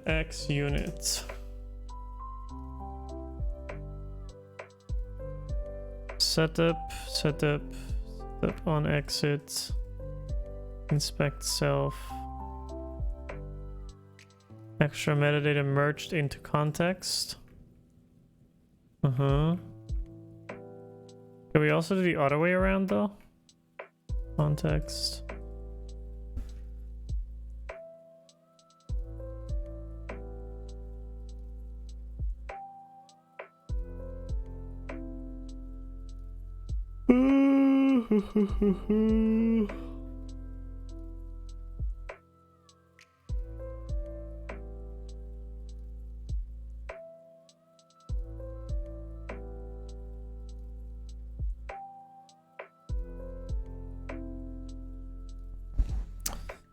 X units. Setup on exit. Inspect self. Extra metadata merged into context. Can we also do the other way around though? Context.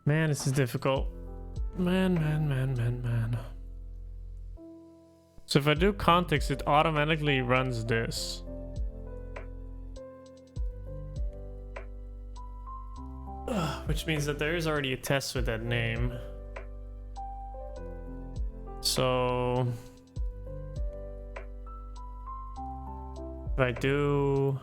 Man, this is difficult. Man. So if I do context, it automatically runs this. Which means that there is already a test with that name. So if I do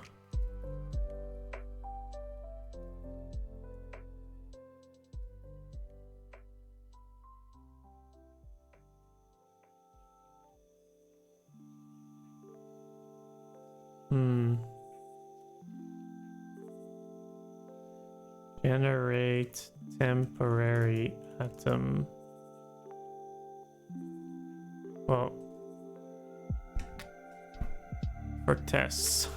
generate temporary atom. Well, for tests.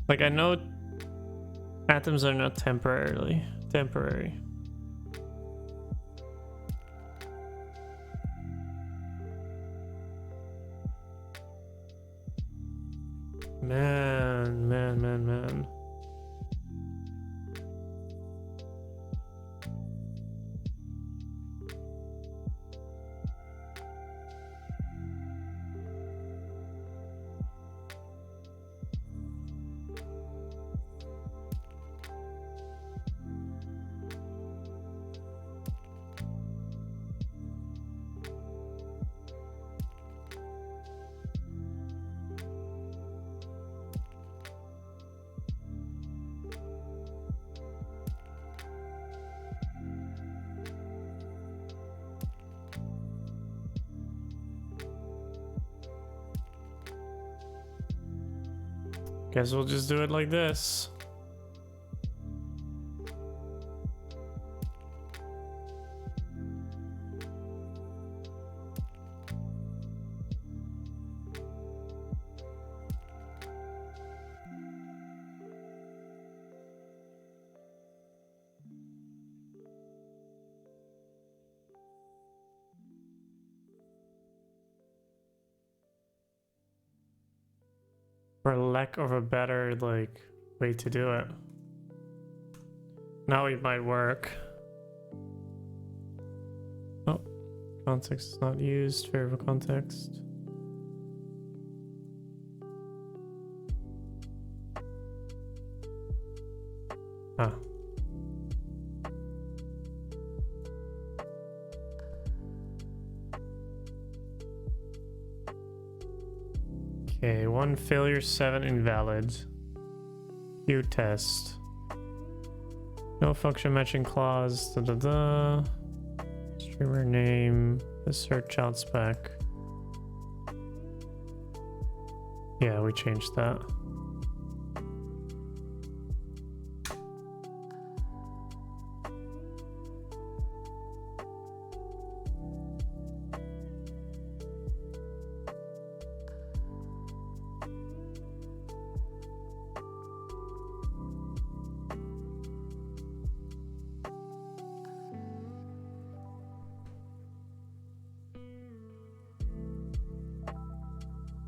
Like, I know atoms are not temporary. Man. Guess we'll just do it like this. For lack of a better like way to do it. Now it might work. Oh, context is not used. Variable context. Ah. Okay, 1 failure, 7 invalid. Queue test. No function matching clause. Streamer name. Assert child spec. Yeah, we changed that.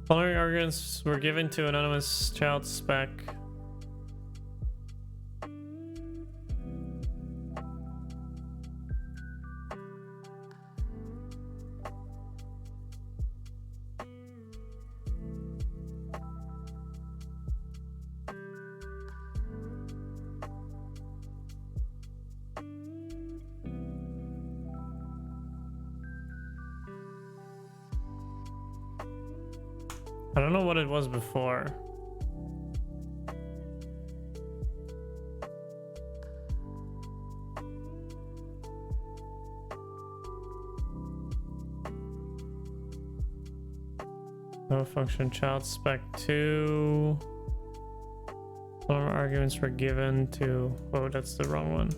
Following arguments were given to anonymous child spec. I don't know what it was before. No function child spec 2. Some arguments were given to... Oh, that's the wrong one.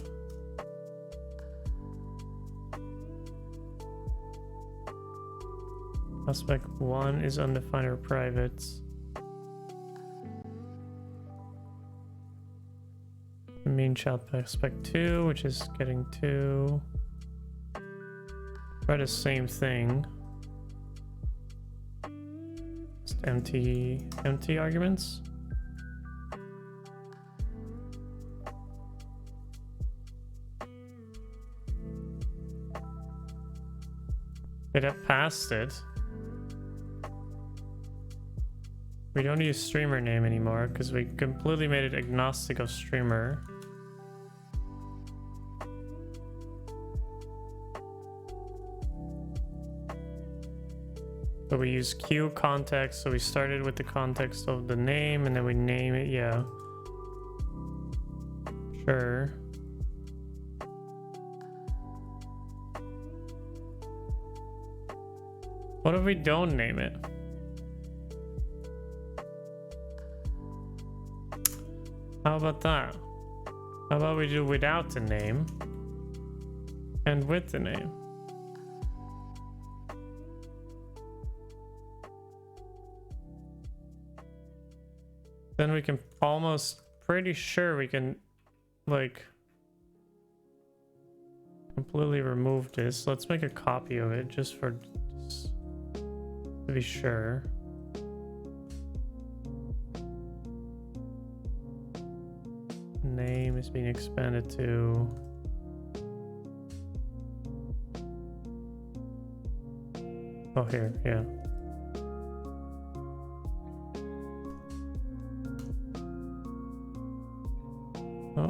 Spec 1 is undefined or private. Mean child spec 2, which is getting 2. Try the same thing. Just empty arguments. It had passed it. We don't use streamer name anymore because we completely made it agnostic of streamer. But we use queue context, so we started with the context of the name and then we name it, yeah. Sure. What if we don't name it? How about that? How about we do without the name and with the name? Then we can almost pretty sure we can like completely remove this. Let's make a copy of it just to be sure. Name is being expanded to oh here, yeah. Oh.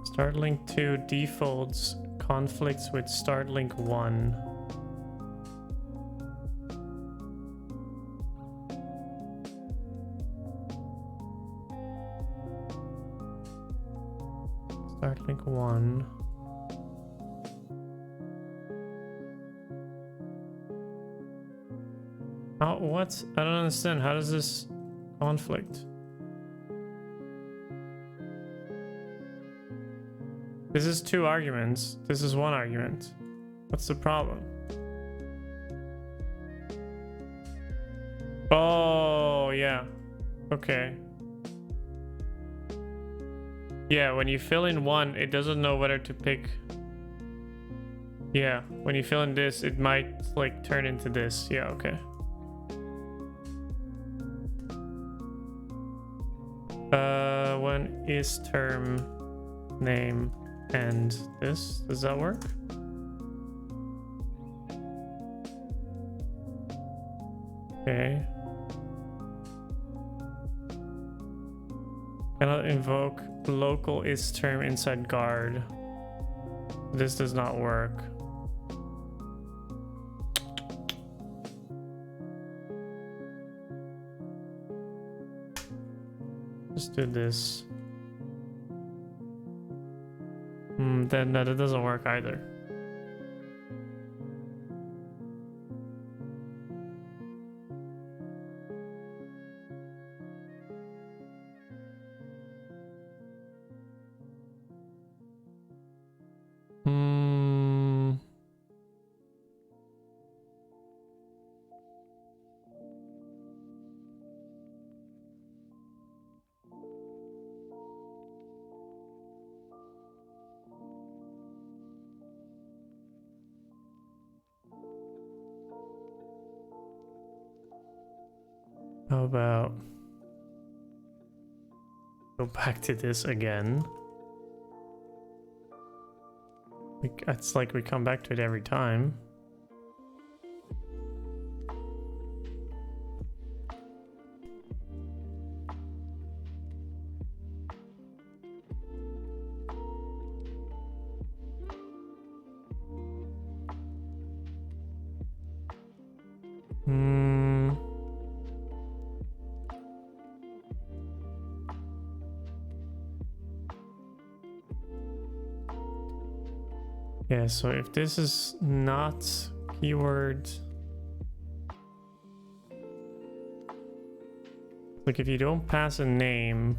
Start link 2 defaults conflicts with start link 1. Start link 1. Oh, what? I don't understand. How does this conflict? This is 2 arguments. This is 1 argument. What's the problem? Oh, yeah. Okay. Yeah, when you fill in 1, it doesn't know whether to pick. Yeah, when you fill in this, it might like turn into this. Yeah, okay. When is term name and this? Does that work? Okay. Cannot invoke local is term inside guard. This does not work. Just do this. Then no, that doesn't work either. How about go back to this again? It's like we come back to it every time. Yeah, so if this is not keyword, like if you don't pass a name,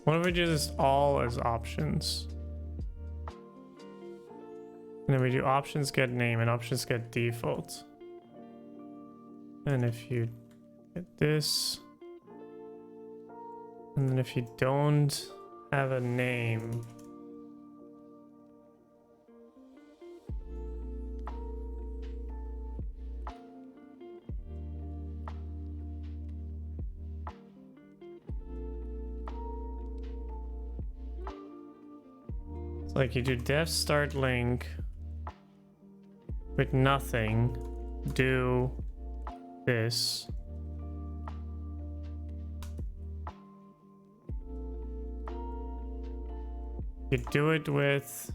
what if we do this all as options? And then we do options get name and options get default. And if you get this, and then if you don't have a name, like you do def start link with nothing, do this. You do it with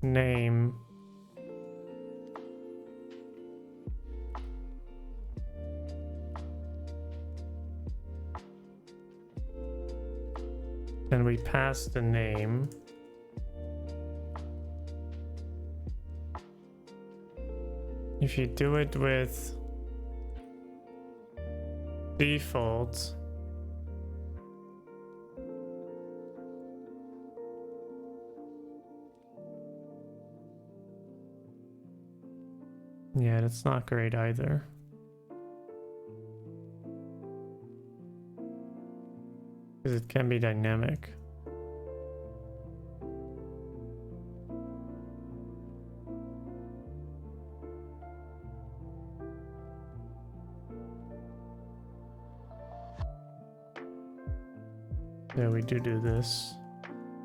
name. Then we pass the name. If you do it with default, yeah, that's not great either. Because it can be dynamic. Yeah, we do this.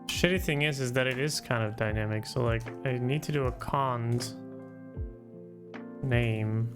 Shitty thing is that it is kind of dynamic. So like I need to do a cond name.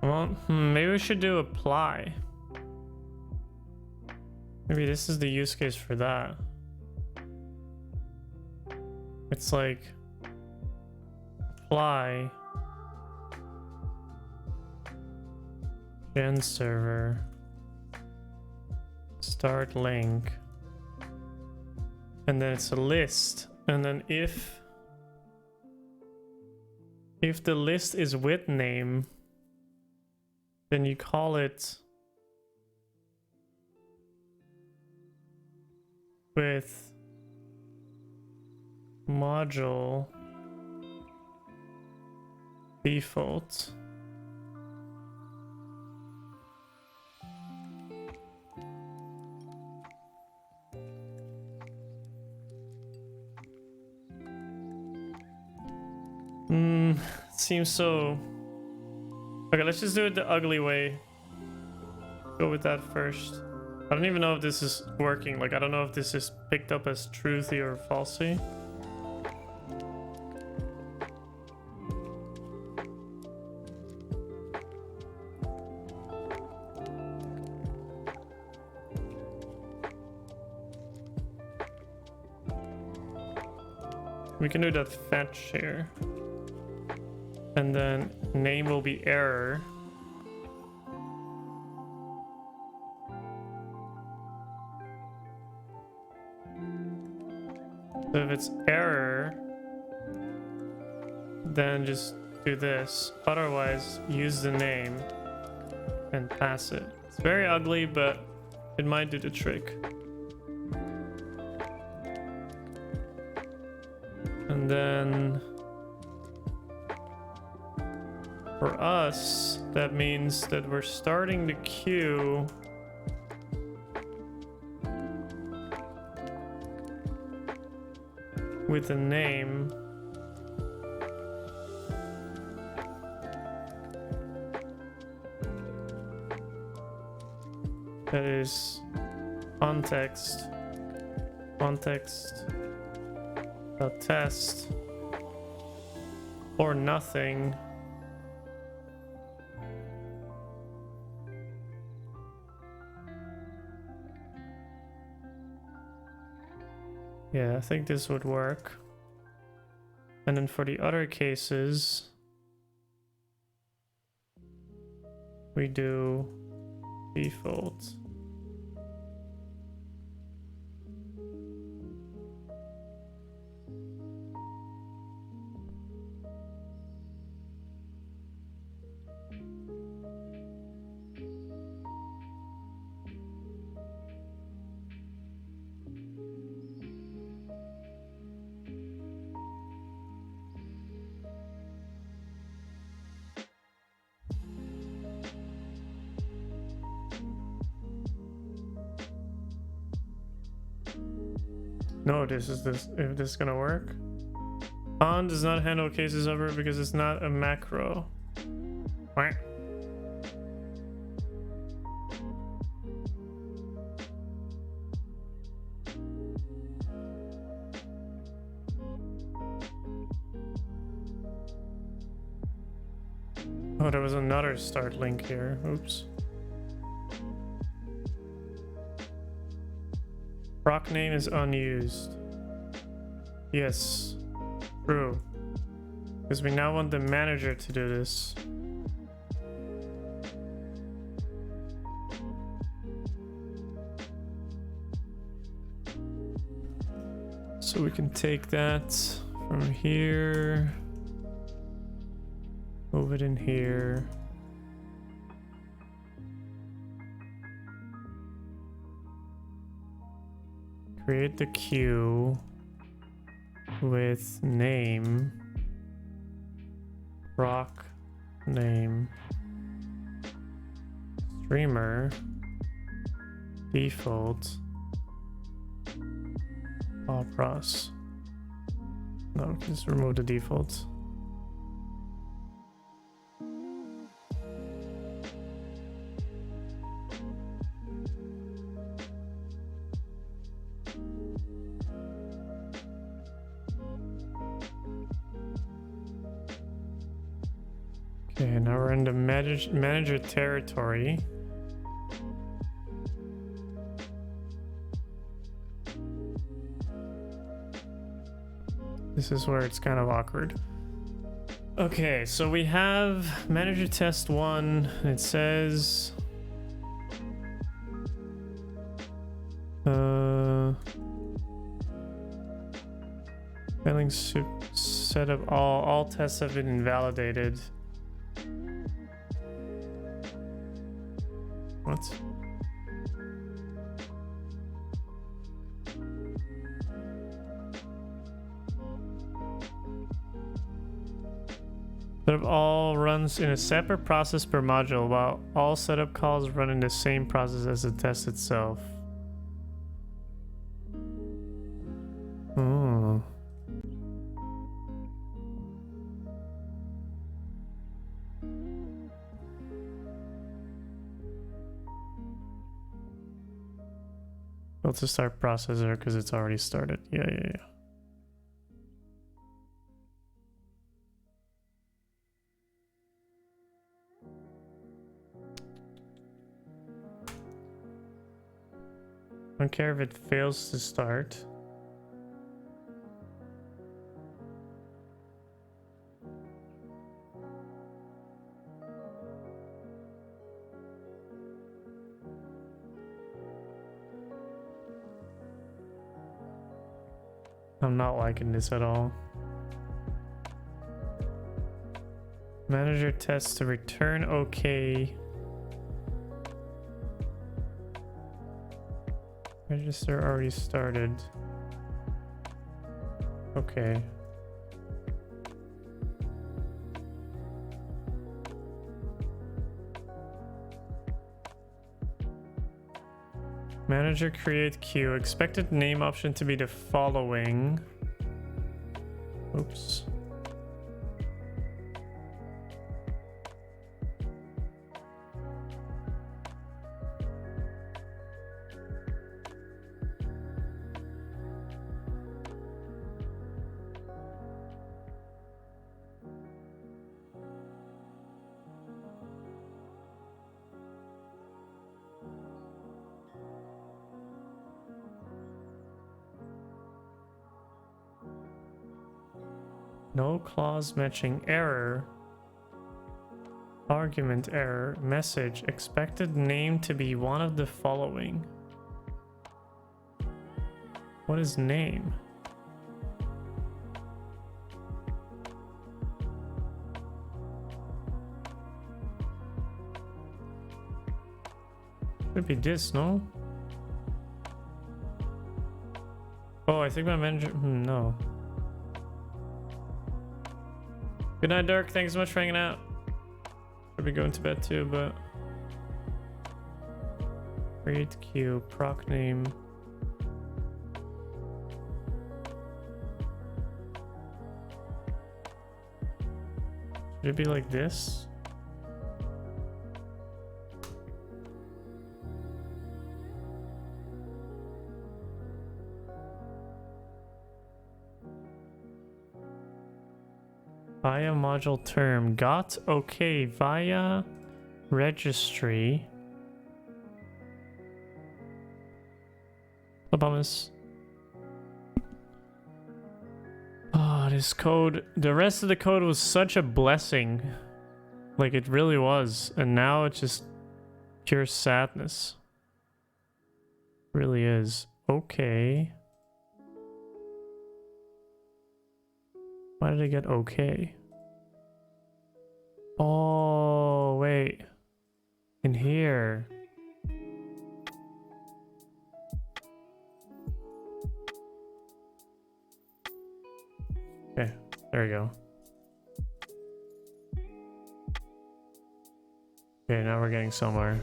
Well, maybe we should do apply. Maybe this is the use case for that. It's like apply GenServer start link, and then it's a list, and then if the list is with name, then you call it with module default. Seems so... Okay, let's just do it the ugly way. Go with that first. I don't even know if this is working. Like, I don't know if this is picked up as truthy or falsy. We can do that fetch here. And then name will be error. So if it's error, then just do this. Otherwise, use the name and pass it. It's very ugly, but it might do the trick. And then for us, that means that we're starting the queue with a name. That is context test or nothing. Yeah, I think this would work. And then for the other cases, we do default. No, this is this. If this is gonna work. On does not handle cases over because it's not a macro. What? Oh, there was another start link here. Oops. Proc name is unused. Yes. True. Because we now want the manager to do this. So we can take that from here. Move it in here. Create the queue with name, proc name, streamer, default, all pros. No, just remove the defaults. Okay, now we're in the manager territory. This is where it's kind of awkward. Okay, so we have manager test 1. It says failing setup. All tests have been invalidated. What? Setup all runs in a separate process per module, while all setup calls run in the same process as the test itself. Oh. Well, to start processor because it's already started. Yeah. Don't care if it fails to start. I'm not liking this at all. Manager tests to return OK. Register already started. Okay. Manager create queue. Expected name option to be the following. Oops. No clause matching error. Argument error. Message. Expected name to be one of the following. What is name? Could be this, no? Oh, I think my manager. No. Good night, Dirk. Thanks so much for hanging out. Should be going to bed too, but. Create queue, proc name. Would it be like this? Via module term got okay via registry. Promise. Oh, this code. The rest of the code was such a blessing. Like it really was. And now it's just pure sadness. Really is. Okay. Why did I get okay? Oh, wait. In here. Okay, there we go. Okay, now we're getting somewhere.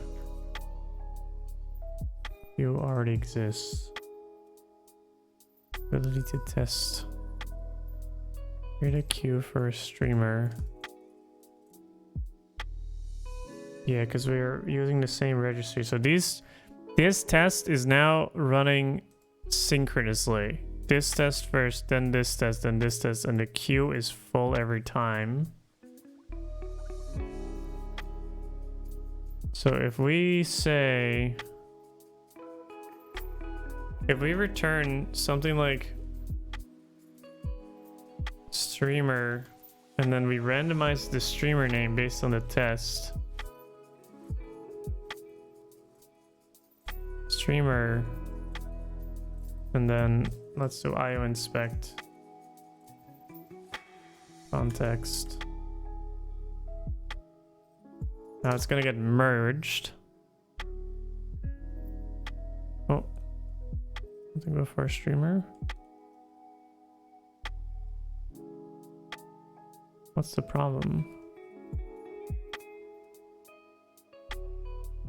You already exist. Ability to test. Create a queue for a streamer. Yeah, because we're using the same registry. So this test is now running synchronously. This test first, then this test, then this test, and the queue is full every time. So if we say... if we return something like streamer, and then we randomize the streamer name based on the test. Streamer, and then let's do IO inspect. Context. Now it's gonna get merged. Oh, something before streamer. What's the problem?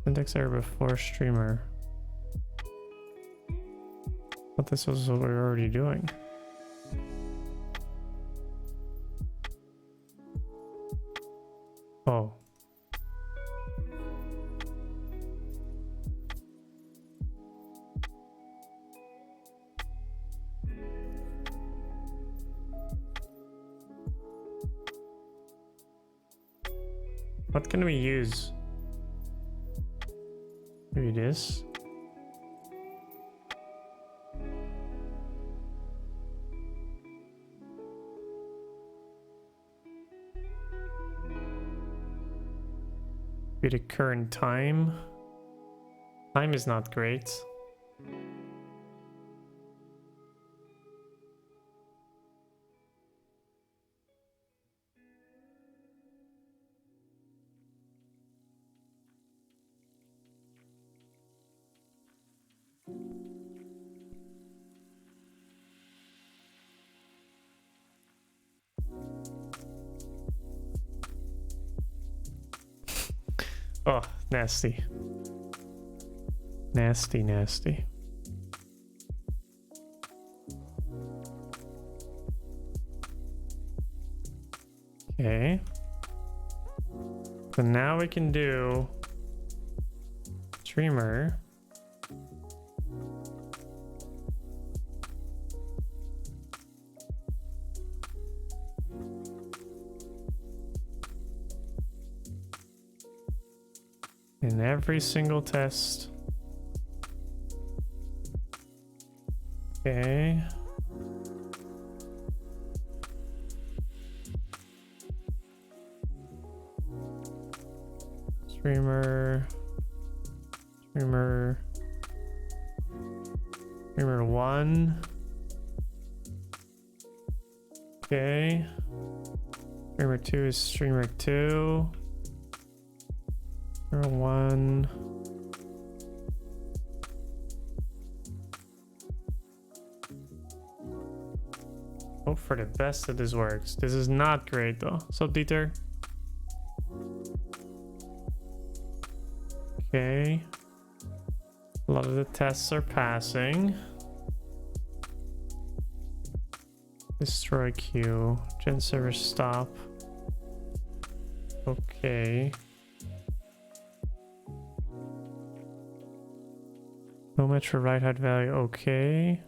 Index error before streamer. But this was what we were already doing. Oh. What can we use? Maybe this? Be the current time. Time is not great. Oh, nasty. Nasty, nasty. Okay. So now we can do streamer. In every single test. Okay. Streamer 1. Okay. Streamer 2 is streamer 2. Streamer 1. Hope for the best that this works. This is not great though. So Dieter. Okay. A lot of the tests are passing. Destroy queue. GenServer stop. Okay. No match for right height value. Okay.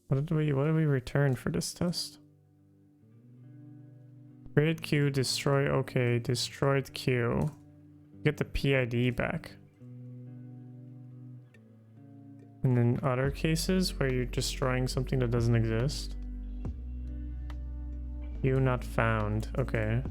What did we return for this test? Create queue, destroy. Okay, destroyed queue. Get the PID back. And then other cases where you're destroying something that doesn't exist. Queue not found. Okay.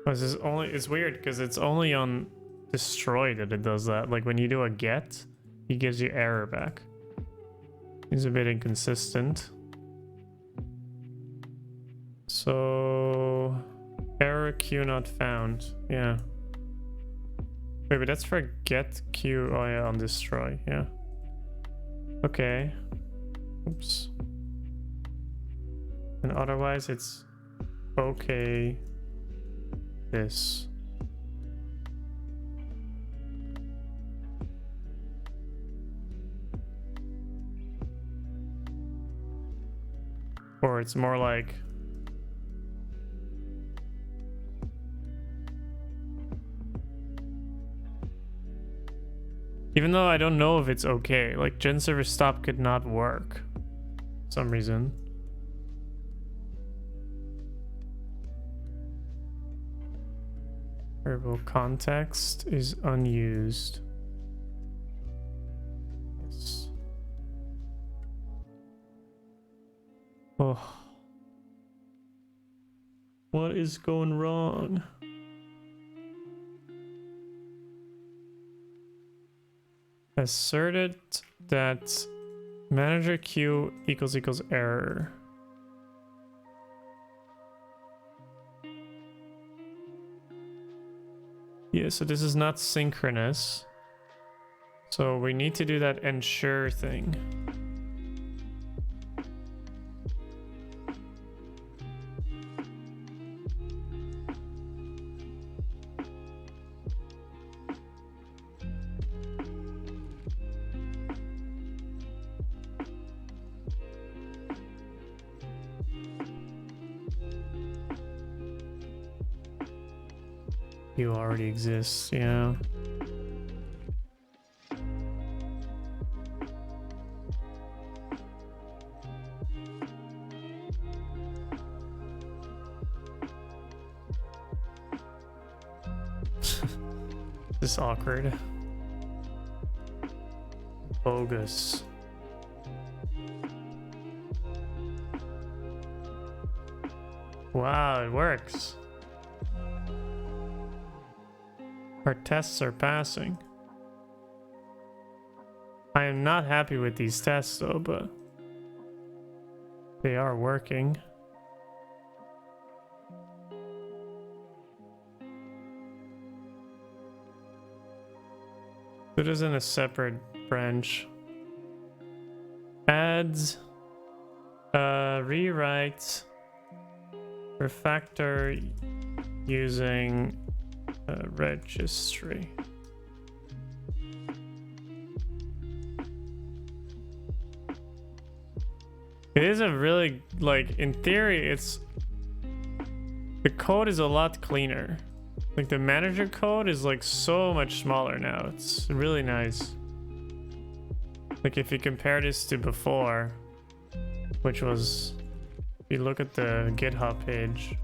This is only, it's weird because it's only on destroy that it does that. Like when you do a get, he gives you error back. He's a bit inconsistent. So error queue not found. Yeah. Wait, but that's for get queue. Oh yeah, on destroy. Yeah. Okay. Oops. And otherwise it's okay. This. Or it's more like even though I don't know if it's okay, like GenServer stop could not work for some reason. Variable context is unused. Yes. Oh. What is going wrong? Asserted that manager queue equals error. Yeah, so this is not synchronous. So we need to do that ensure thing. You already exists, yeah. This is awkward. Bogus. Wow, it works. Our tests are passing. I am not happy with these tests though, but they are working. It is in a separate branch. Adds, rewrite, refactor using registry. It is a really, like, in theory, it's, the code is a lot cleaner. Like the manager code is like so much smaller now. It's really nice. Like if you compare this to before, which was, if you look at the GitHub page,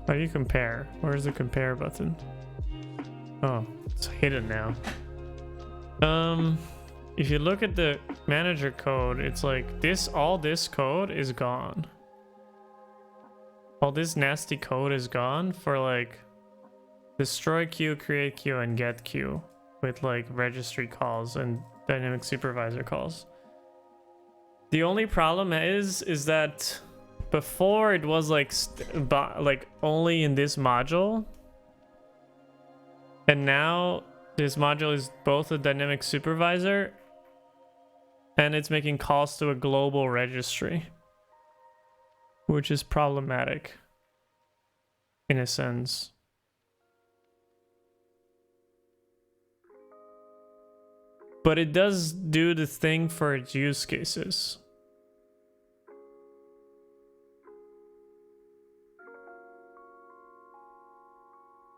how do you compare? Where's the compare button? Oh, it's hidden now. If you look at the manager code, it's like this, all this code is gone. All this nasty code is gone for like destroy queue, create queue, and get queue with like registry calls and dynamic supervisor calls. The only problem is that before it was like only in this module, and now this module is both a dynamic supervisor and it's making calls to a global registry, which is problematic in a sense. But it does do the thing for its use cases.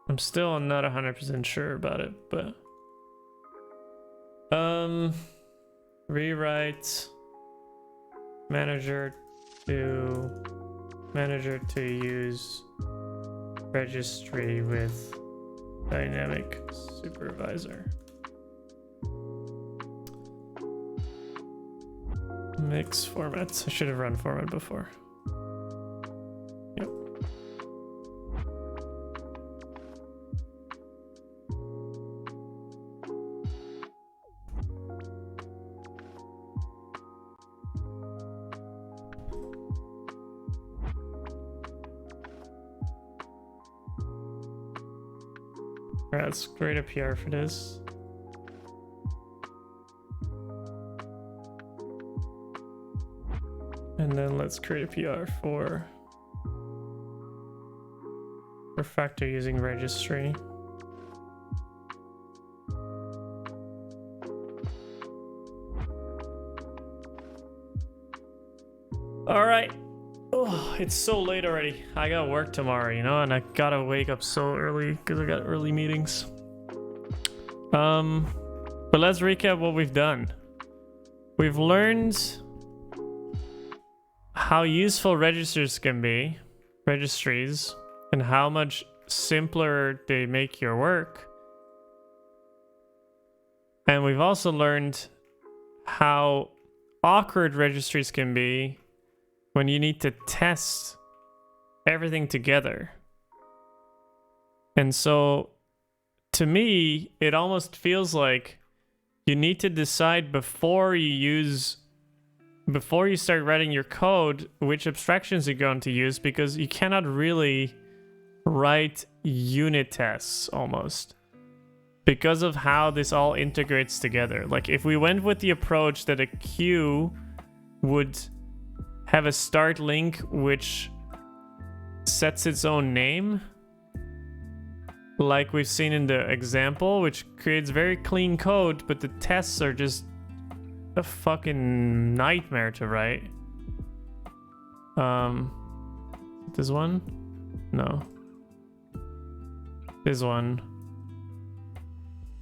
I'm still not 100% sure about it, but rewrite manager to use registry with dynamic supervisor. Mix formats. I should have run format before. Yep. Alright, let's create a PR for this. And then let's create a PR for refactor using registry. All right. Oh, it's so late already. I got work tomorrow, you know, and I gotta wake up so early because I got early meetings. But let's recap what we've done. We've learned how useful registries can be, registries, and how much simpler they make your work. And we've also learned how awkward registries can be when you need to test everything together. And so, to me, it almost feels like you need to decide before you start writing your code, which abstractions you're going to use, because you cannot really write unit tests almost because of how this all integrates together. Like if we went with the approach that a queue would have a start link which sets its own name, like we've seen in the example, which creates very clean code, but the tests are just a fucking nightmare to write. This one? No. This one.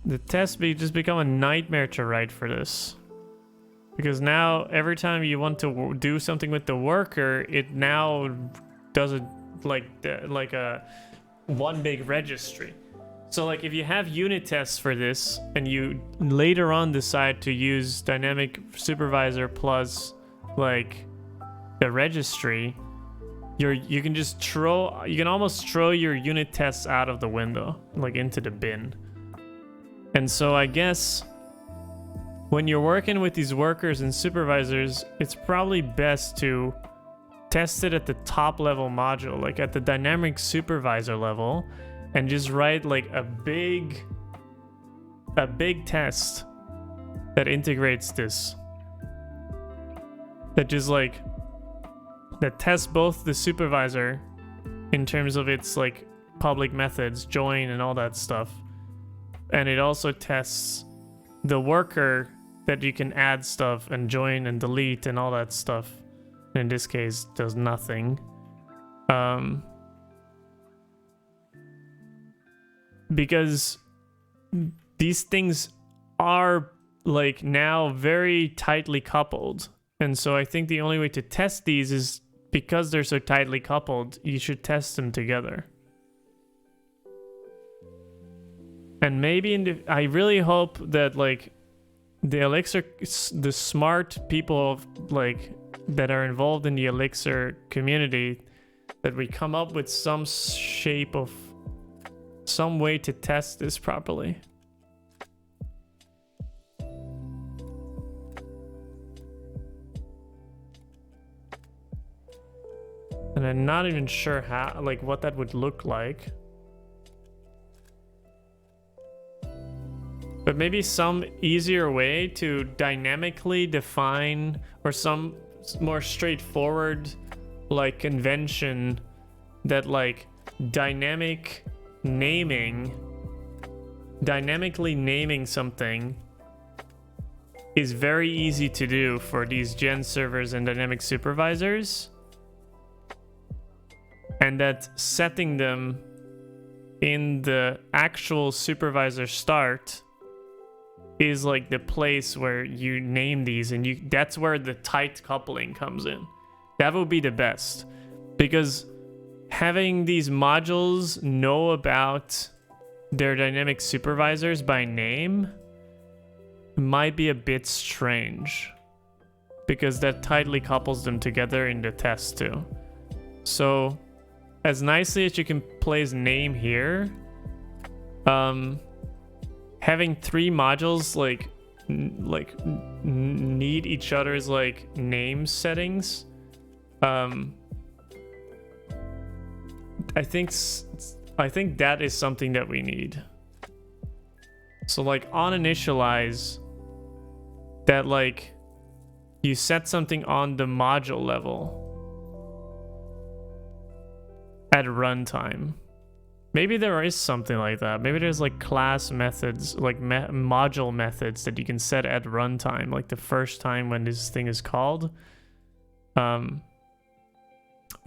The tests just become a nightmare to write for this. Because now every time you want to do something with the worker, it now does it like a one big registry. So like if you have unit tests for this and you later on decide to use dynamic supervisor plus like the registry, you can almost throw your unit tests out of the window, like into the bin. And so I guess when you're working with these workers and supervisors, it's probably best to test it at the top level module, like at the dynamic supervisor level, and just write like a big test that integrates this. That tests both the supervisor in terms of its like public methods, join and all that stuff. And it also tests the worker that you can add stuff and join and delete and all that stuff. In this case, does nothing. Because these things are like now very tightly coupled. And so I think the only way to test these is because they're so tightly coupled, you should test them together. And maybe I really hope that like the Elixir, the smart people like that are involved in the Elixir community, that we come up with some way to test this properly. And I'm not even sure how, like, what that would look like. But maybe some easier way to dynamically define, or some more straightforward, like, convention that, like, dynamically naming something is very easy to do for these gen servers and dynamic supervisors, and that setting them in the actual supervisor start is like the place where you name these, and that's where the tight coupling comes in. That would be the best, because having these modules know about their dynamic supervisors by name might be a bit strange, because that tightly couples them together in the test too. So as nicely as you can place name here, having three modules like need each other's like name settings, I think that is something that we need. So like on initialize, that like you set something on the module level at runtime. Maybe there is something like that. Maybe there's like class methods, like module methods that you can set at runtime, like the first time when this thing is called. Or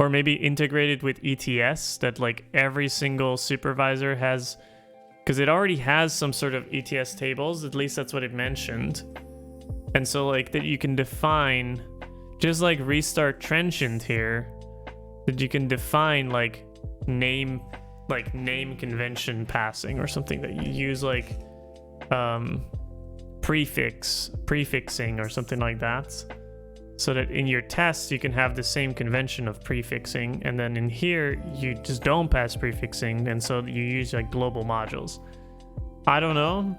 maybe integrated with ETS, that like every single supervisor has, because it already has some sort of ETS tables, at least that's what it mentioned. And so like that you can define, just like restart transient here, that you can define like name convention passing or something, that you use like prefixing or something like that, so that in your test you can have the same convention of prefixing, and then in here you just don't pass prefixing, and so you use like global modules. I don't know.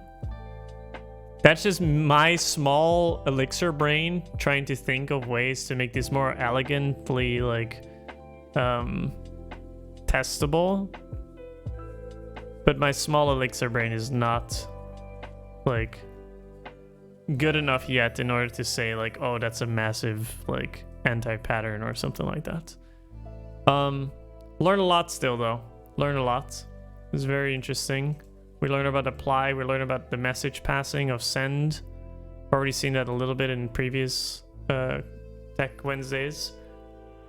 That's just my small Elixir brain trying to think of ways to make this more elegantly like testable. But my small Elixir brain is not like good enough yet in order to say like, oh, that's a massive like anti-pattern or something like that. Learn a lot still though. Learn a lot. It's very interesting. We learn about apply, we learn about the message passing of send. Already seen that a little bit in previous Tech Wednesdays.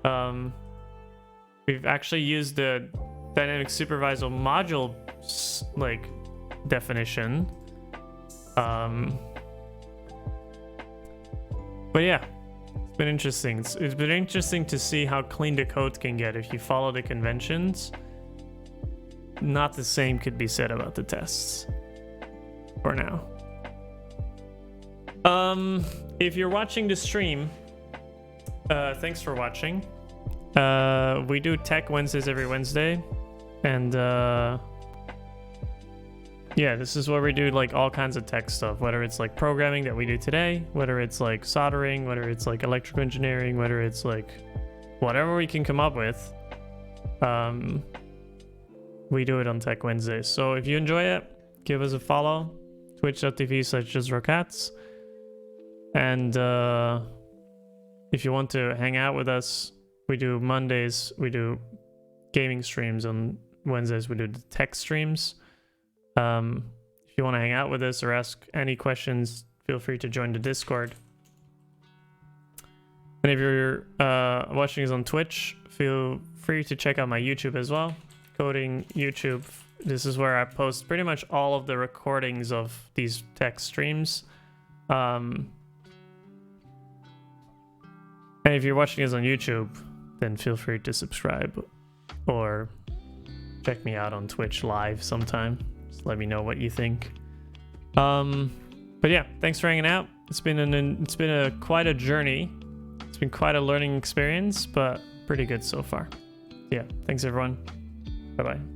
We've actually used the dynamic supervisor module like definition. But yeah, it's been interesting. It's been interesting to see how clean the code can get if you follow the conventions. Not the same could be said about the tests for now. If you're watching the stream, thanks for watching. We do Tech Wednesdays every Wednesday, and yeah, this is where we do like all kinds of tech stuff, whether it's like programming that we do today, whether it's like soldering, whether it's like electrical engineering, whether it's like whatever we can come up with. We do it on Tech Wednesdays. So if you enjoy it, give us a follow, twitch.tv/JustRockCats. And if you want to hang out with us, we do Mondays, we do gaming streams. On Wednesdays, we do the tech streams. If you want to hang out with us or ask any questions, feel free to join the Discord. And if you're watching us on Twitch, feel free to check out my YouTube as well. Coding YouTube. This is where I post pretty much all of the recordings of these tech streams. And if you're watching us on YouTube, then feel free to subscribe or check me out on Twitch live sometime. Just let me know what you think. But yeah, thanks for hanging out. It's been quite a journey. It's been quite a learning experience, but pretty good so far. Yeah, thanks everyone. Bye-bye.